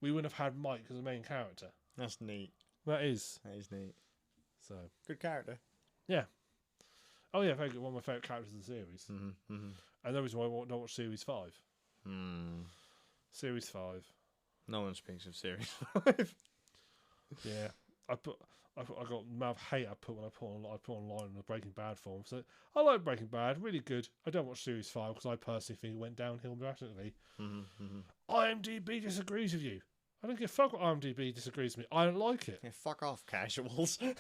Speaker 2: we wouldn't have had Mike as the main character.
Speaker 1: That's neat.
Speaker 2: That is
Speaker 1: neat.
Speaker 2: so
Speaker 1: Good character.
Speaker 2: yeah. Oh yeah, very good. One of my favourite characters in the series.
Speaker 1: Mm-hmm. Mm-hmm.
Speaker 2: And the reason why I don't watch Series 5. Series 5.
Speaker 1: No one speaks of Series 5.
Speaker 2: Yeah, I got the amount of hate I put online in the Breaking Bad form. So I like Breaking Bad, really good. I don't watch Series 5 because I personally think it went downhill drastically. IMDb disagrees with you. I don't give a fuck what IMDb disagrees with me. I don't like it.
Speaker 1: Yeah, fuck off, casuals.
Speaker 2: Yeah.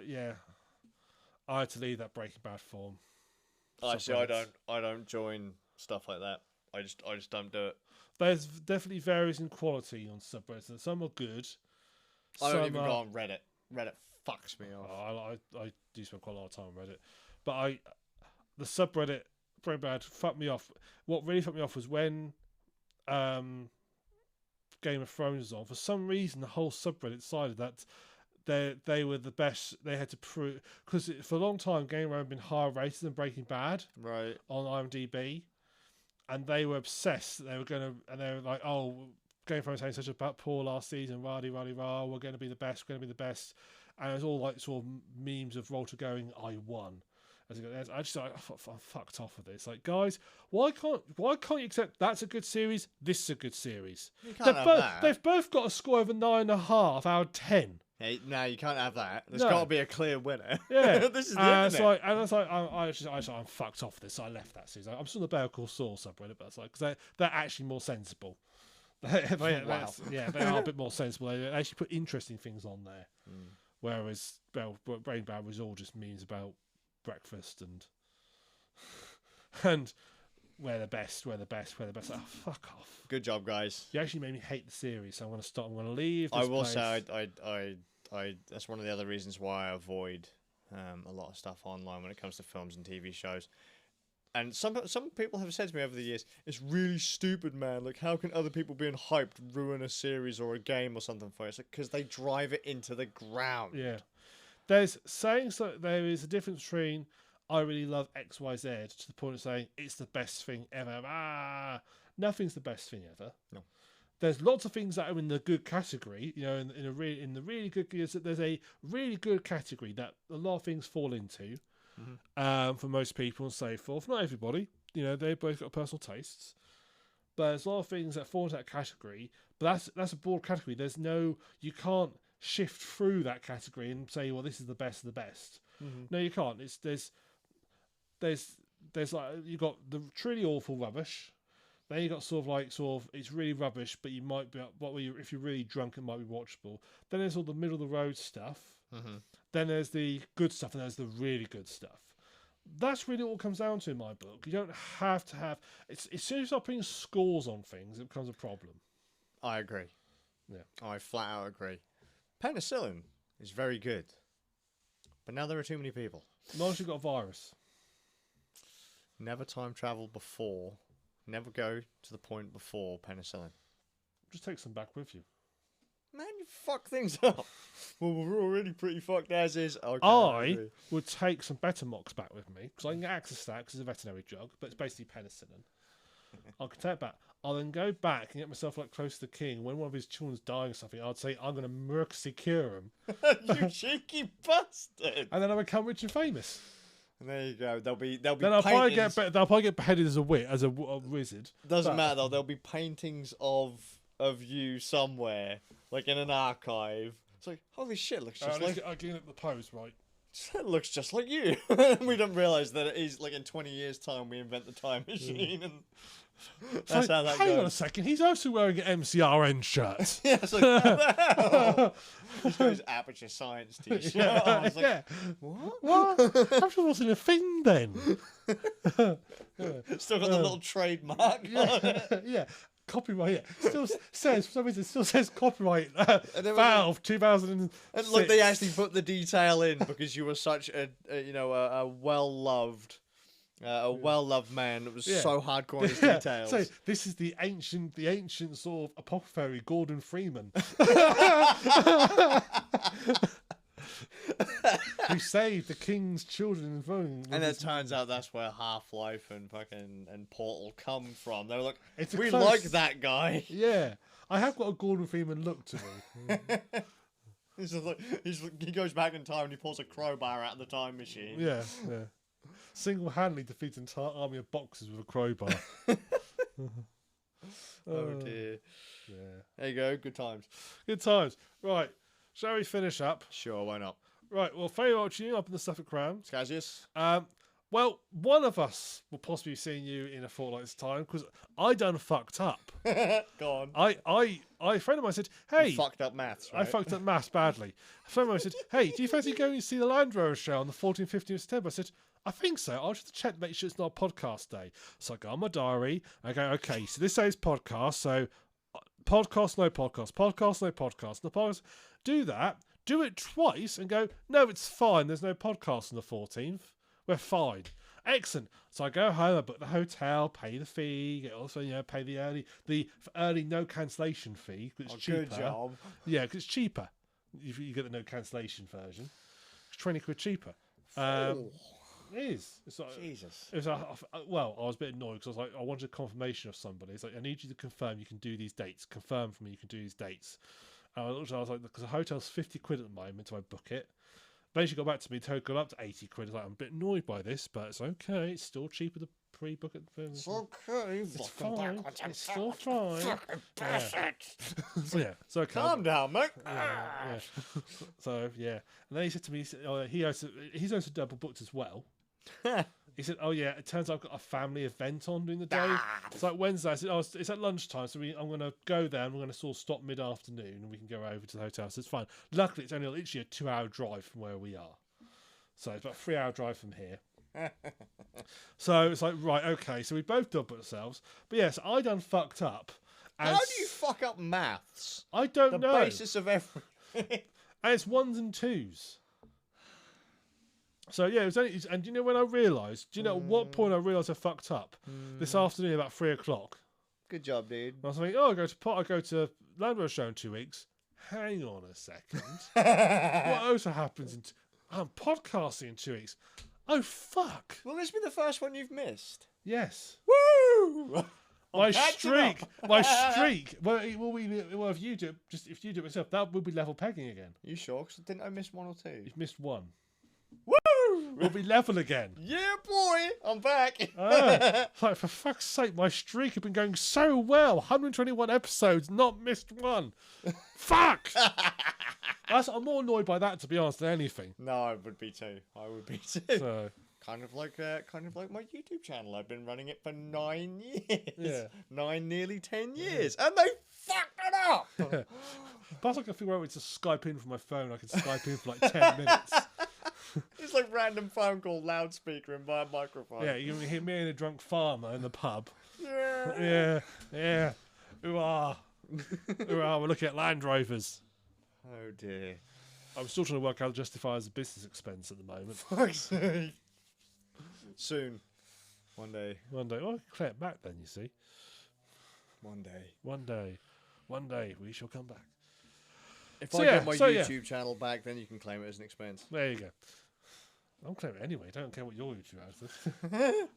Speaker 2: Yeah. I had to leave that Breaking Bad form.
Speaker 1: Actually, I don't join stuff like that. I just don't do it.
Speaker 2: There's definitely varies in quality on subreddits. Some are good.
Speaker 1: I don't even go on Reddit. Reddit fucks me off.
Speaker 2: I do spend quite a lot of time on Reddit, but the subreddit Breaking Bad fucked me off. What really fucked me off was when Game of Thrones was on. For some reason, the whole subreddit decided that they were the best. They had to prove, because for a long time Game of Thrones had been higher rated than Breaking Bad,
Speaker 1: right,
Speaker 2: on IMDb, and they were obsessed. They were like, oh, Game of Thrones had such a poor last season, rah rah, we're going to be the best, and it was all like sort of memes of Walter going, I won. I just like, I'm fucked off with this. Like, guys, why can't you accept that's a good series? This is a good series.
Speaker 1: You can't have that.
Speaker 2: They've both got a score over 9.5 out of 10.
Speaker 1: Hey, no, you can't have that. There's got to be a clear winner.
Speaker 2: Yeah,
Speaker 1: this is the internet.
Speaker 2: I'm fucked off with this. So I left that series. I'm still on the Better Call Saul subreddit, but it's like because they're actually more sensible. They are a bit more sensible. They actually put interesting things on there. Whereas Brain Power is all just memes about breakfast and we're the best. Oh, fuck off.
Speaker 1: Good job, guys.
Speaker 2: You actually made me hate the series, so I'm going to stop. I'm going to leave this
Speaker 1: I will
Speaker 2: place.
Speaker 1: say, I that's one of the other reasons why I avoid a lot of stuff online when it comes to films and TV shows. And some people have said to me over the years, it's really stupid, man. Like, how can other people being hyped ruin a series or a game or something for you? It's like, because they drive it into the ground.
Speaker 2: Yeah. There's saying so. There is a difference between I really love XYZ to the point of saying it's the best thing ever. Nothing's the best thing ever.
Speaker 1: No.
Speaker 2: There's lots of things that are in the good category. You know, in the really good. There's a really good category that a lot of things fall into. For most people and so forth. Not everybody. You know, they both got personal tastes. But there's a lot of things that fall into that category. But that's a broad category. You can't shift through that category and say, well, this is the best of the best. No, you can't. There's like, you got the truly awful rubbish. Then you got sort of it's really rubbish, but you might be if you're really drunk, it might be watchable. Then there's all the middle of the road stuff. Then there's the good stuff, and there's the really good stuff. That's really all it comes down to in my book. You don't have to have. As soon as you start putting scores on things, it becomes a problem.
Speaker 1: I agree.
Speaker 2: Yeah,
Speaker 1: I flat out agree. Penicillin is very good, but now there are too many people.
Speaker 2: Not if you've got a virus.
Speaker 1: Never time travel before. Never go to the point before penicillin.
Speaker 2: Just take some back with you.
Speaker 1: Man, you fuck things up. Well, we're already pretty fucked as is. Okay,
Speaker 2: I would take some Betamax back with me, because I can get access to that because it's a veterinary drug, but it's basically penicillin. I can take it back. I'll then go back and get myself like close to the king. When one of his children's dying or something, I'd say, I'm going to miraculously cure him.
Speaker 1: You cheeky bastard.
Speaker 2: And then I become rich and famous.
Speaker 1: And there you go. They'll be
Speaker 2: then I'll probably get beheaded as a wizard.
Speaker 1: Doesn't matter though. There'll be paintings of you somewhere, like in an archive. It's like, holy shit, looks just like.
Speaker 2: I'll get the pose right.
Speaker 1: It looks just like you. We don't realise that it is like in 20 years' time we invent the time machine, and that's how that goes.
Speaker 2: Hang on a second, he's also wearing an MCRN shirt.
Speaker 1: Yeah, it's like, what the hell? He's got his Aperture Science t-shirt. I was like,
Speaker 2: what? That wasn't a thing then.
Speaker 1: Still got the little trademark on it.
Speaker 2: Yeah. Copyright, still says, for some reason, it still says copyright Valve 2006.
Speaker 1: And look, they actually put the detail in because you were such a well-loved man that was so hardcore on his details.
Speaker 2: So this is the ancient sort of apothecary Gordon Freeman. Who saved the king's children
Speaker 1: and it turns out that's where Half-Life and Portal come from. They're like, we
Speaker 2: close...
Speaker 1: like that guy.
Speaker 2: Yeah, I have got a Gordon Freeman look to me.
Speaker 1: He's just like, he goes back in time and he pulls a crowbar out of the time machine.
Speaker 2: Yeah. Single-handedly defeats an entire army of boxers with a crowbar.
Speaker 1: Oh dear.
Speaker 2: Yeah.
Speaker 1: There you go. Good times.
Speaker 2: Good times. Right. Shall we finish up?
Speaker 1: Sure, why not?
Speaker 2: Right, well, thank you for watching up in the SuffolkRam.
Speaker 1: Skazzs.
Speaker 2: Well, one of us will possibly be seeing you in a fortnight's time because I done fucked up.
Speaker 1: Go on.
Speaker 2: A friend of mine said, hey.
Speaker 1: You fucked up maths, right?
Speaker 2: I fucked up maths badly. A friend of mine said, hey, do you fancy going to see the Land Rover show on the 14th, 15th of September? I said, I think so. I'll just check to make sure it's not a podcast day. So I go on my diary. I go, okay, so this says podcast. So podcast, no podcast. Podcast, no podcast. No podcast. Do that. Do it twice and go, no, it's fine. There's no podcast on the 14th. We're fine. Excellent. So I go home, I book the hotel, pay the fee, also, pay the early no cancellation fee. It's cheaper.
Speaker 1: Good job.
Speaker 2: Yeah, because it's cheaper. If you get the no cancellation version. It's 20 quid cheaper. It is. It's like,
Speaker 1: Jesus.
Speaker 2: It was I was a bit annoyed because I was like, I wanted a confirmation of somebody. It's like, I need you to confirm you can do these dates. Confirm for me you can do these dates. And I was like, because the hotel's 50 quid at the moment, so I book it. Then she got back to me, total up to 80 quid. Like, I'm a bit annoyed by this, but it's okay. It's still cheaper to pre-book it.
Speaker 1: It's okay.
Speaker 2: It's fine. It's still fine. It's okay.
Speaker 1: Calm down, mate.
Speaker 2: Yeah. So, yeah. And then he said to me, he's also double booked as well. He said, "Oh yeah, it turns out I've got a family event on during the day. It's like Wednesday." I said, "Oh, it's at lunchtime, so I'm going to go there and we're going to sort of stop mid-afternoon and we can go over to the hotel." So it's fine. Luckily, it's only literally a 2-hour drive from where we are, so it's about a 3-hour drive from here. So it's like, right, okay. So we both dubbed ourselves, but yes, I done fucked up.
Speaker 1: How do you fuck up maths?
Speaker 2: I don't know.
Speaker 1: The basis of everything.
Speaker 2: And it's 1s and 2s. So yeah, it was only, and do you know when I realised? Do you know at what point I realised I fucked up? This afternoon about 3 o'clock.
Speaker 1: Good job, dude.
Speaker 2: I was thinking, oh, I go to Land Rover show in 2 weeks. Hang on a second. What also happens I'm podcasting in 2 weeks. Oh fuck!
Speaker 1: Will this be the first one you've missed?
Speaker 2: Yes.
Speaker 1: Woo!
Speaker 2: My streak. Well, if you do it yourself, that would be level pegging again.
Speaker 1: You sure? 'Cause didn't I miss 1 or 2?
Speaker 2: You've missed 1.
Speaker 1: Woo!
Speaker 2: We'll be level again.
Speaker 1: Yeah, boy, I'm back.
Speaker 2: Like, for fuck's sake, my streak had been going so well. 121 episodes, not missed 1. Fuck! I'm more annoyed by that, to be honest, than anything.
Speaker 1: No, I would be too.
Speaker 2: So.
Speaker 1: Kind of like my YouTube channel. I've been running it for 9 years.
Speaker 2: Yeah.
Speaker 1: 9, nearly 10 years, and they fucked it up.
Speaker 2: That's like a thing where it's just Skype in from my phone. I can Skype in for like 10 minutes.
Speaker 1: It's like random phone call, loudspeaker, and via microphone.
Speaker 2: Yeah, you can hear me and a drunk farmer in the pub.
Speaker 1: Yeah.
Speaker 2: Yeah. Ooh-ah. Ooh-ah, we're looking at Land Rovers.
Speaker 1: Oh dear.
Speaker 2: I'm still trying to work out how to justify as a business expense at the moment.
Speaker 1: Fuck's sake. Soon. One day.
Speaker 2: One day. Well, I can clear it back then, you see.
Speaker 1: One day.
Speaker 2: One day we shall come back.
Speaker 1: If I get my YouTube channel back, then you can claim it as an expense.
Speaker 2: There you go. I'm claiming it anyway. Don't care what your YouTube channel is.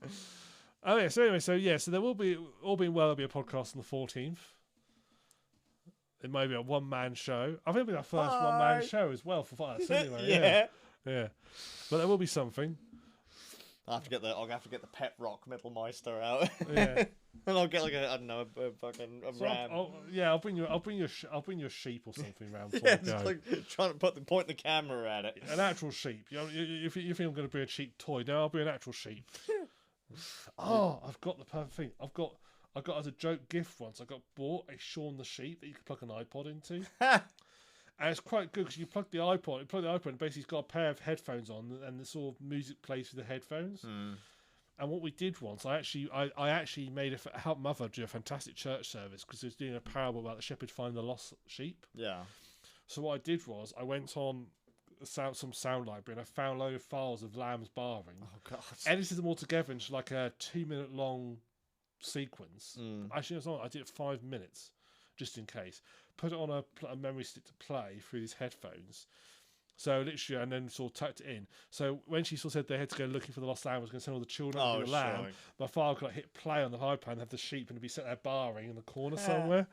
Speaker 2: Oh yeah. So anyway, so there will be, all being well, there'll be a podcast on the 14th. It may be a one-man show. I think it'll be our first one-man show as well for us. Anyway, yeah. But there will be something.
Speaker 1: I'll have to get the pet rock Mittelmeister out.
Speaker 2: Yeah.
Speaker 1: And I'll get like a ram.
Speaker 2: I'll bring your sheep or something round.
Speaker 1: Yeah, just like trying to point the camera at it.
Speaker 2: An actual sheep. If you think I'm going to be a cheap toy, no, I'll be an actual sheep. Oh, I've got the perfect thing. I got as a joke gift once. I got bought a Shaun the Sheep that you can plug an iPod into. And it's quite good because you plug the iPod, and basically it's got a pair of headphones on, and the sort of music plays through the headphones. And what we did once, I actually made helped Mother do a fantastic church service because it was doing a parable about the shepherd finding the lost sheep.
Speaker 1: Yeah.
Speaker 2: So what I did was I went on some sound library and I found a load of files of lambs barring.
Speaker 1: Oh God.
Speaker 2: Edited them all together into like a 2-minute long sequence. Actually, I did it 5 minutes just in case. Put it on a memory stick to play through these headphones. So literally, and then sort of tucked it in. So when she sort of said they had to go looking for the lost lamb, I was going to send all the children to the lamb. My father could hit play on the iPad and have the sheep and it'd be sat there barring in the corner somewhere.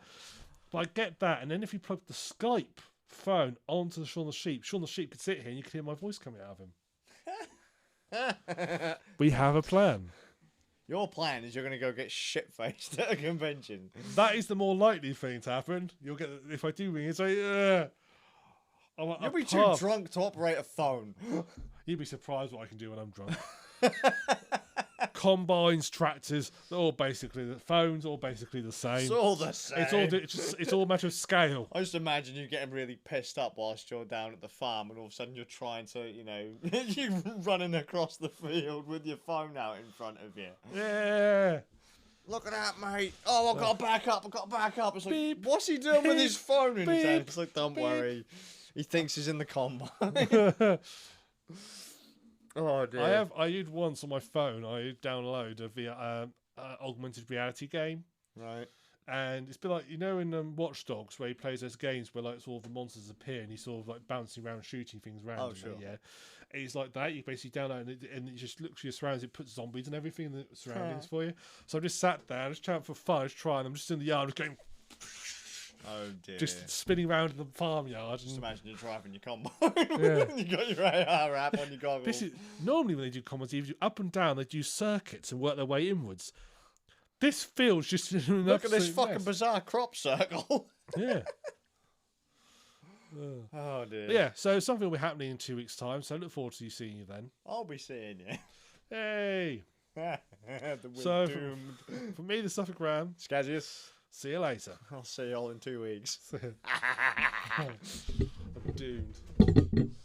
Speaker 2: But I get that, and then if you plug the Skype phone onto the Shaun the Sheep could sit here and you could hear my voice coming out of him. We have a plan.
Speaker 1: Your plan is you're going to go get shit-faced at a convention.
Speaker 2: That is the more likely thing to happen. You'll get, if I do ring and say,
Speaker 1: you'll be too drunk to operate a phone.
Speaker 2: You'd be surprised what I can do when I'm drunk. Combines, tractors, they're all basically the phones, all basically the same.
Speaker 1: It's all the same.
Speaker 2: It's all a matter of scale.
Speaker 1: I just imagine you getting really pissed up whilst you're down at the farm, and all of a sudden you're trying to, you're running across the field with your phone out in front of you.
Speaker 2: Yeah.
Speaker 1: Look at that, mate. Oh, I've got to back up. It's like,
Speaker 2: beep,
Speaker 1: what's he doing with his phone in his hand?
Speaker 2: beep,
Speaker 1: It's like, don't
Speaker 2: beep.
Speaker 1: worry. He thinks he's in the combine. Oh dear.
Speaker 2: I did once on my phone. I download a augmented reality game,
Speaker 1: right?
Speaker 2: And it's a bit like in Watch Dogs where he plays those games where like sort of the monsters appear and he's sort of like bouncing around, shooting things around.
Speaker 1: Oh, sure.
Speaker 2: Yeah, it's like that. You basically download it and it just looks at your surroundings. It puts zombies and everything in the surroundings for you. So I just sat there, just trying for fun, just trying. I'm just in the yard, just going.
Speaker 1: Oh dear.
Speaker 2: Just spinning around in the farmyard.
Speaker 1: Just imagine you're driving your combine.
Speaker 2: Yeah.
Speaker 1: You got your AR app on your goggles.
Speaker 2: Normally when they do combines, they do up and down, they do circuits and work their way inwards. This feels just an
Speaker 1: Look at this fucking
Speaker 2: mess.
Speaker 1: bizarre crop circle.
Speaker 2: Yeah.
Speaker 1: Oh dear.
Speaker 2: Yeah, so something will be happening in 2 weeks' time, so I look forward to seeing you then.
Speaker 1: I'll be seeing you.
Speaker 2: Hey.
Speaker 1: We're
Speaker 2: So,
Speaker 1: doomed.
Speaker 2: For me, the SuffolkRam.
Speaker 1: Skazzs.
Speaker 2: See you later.
Speaker 1: I'll see you all in 2 weeks.
Speaker 2: I'm doomed.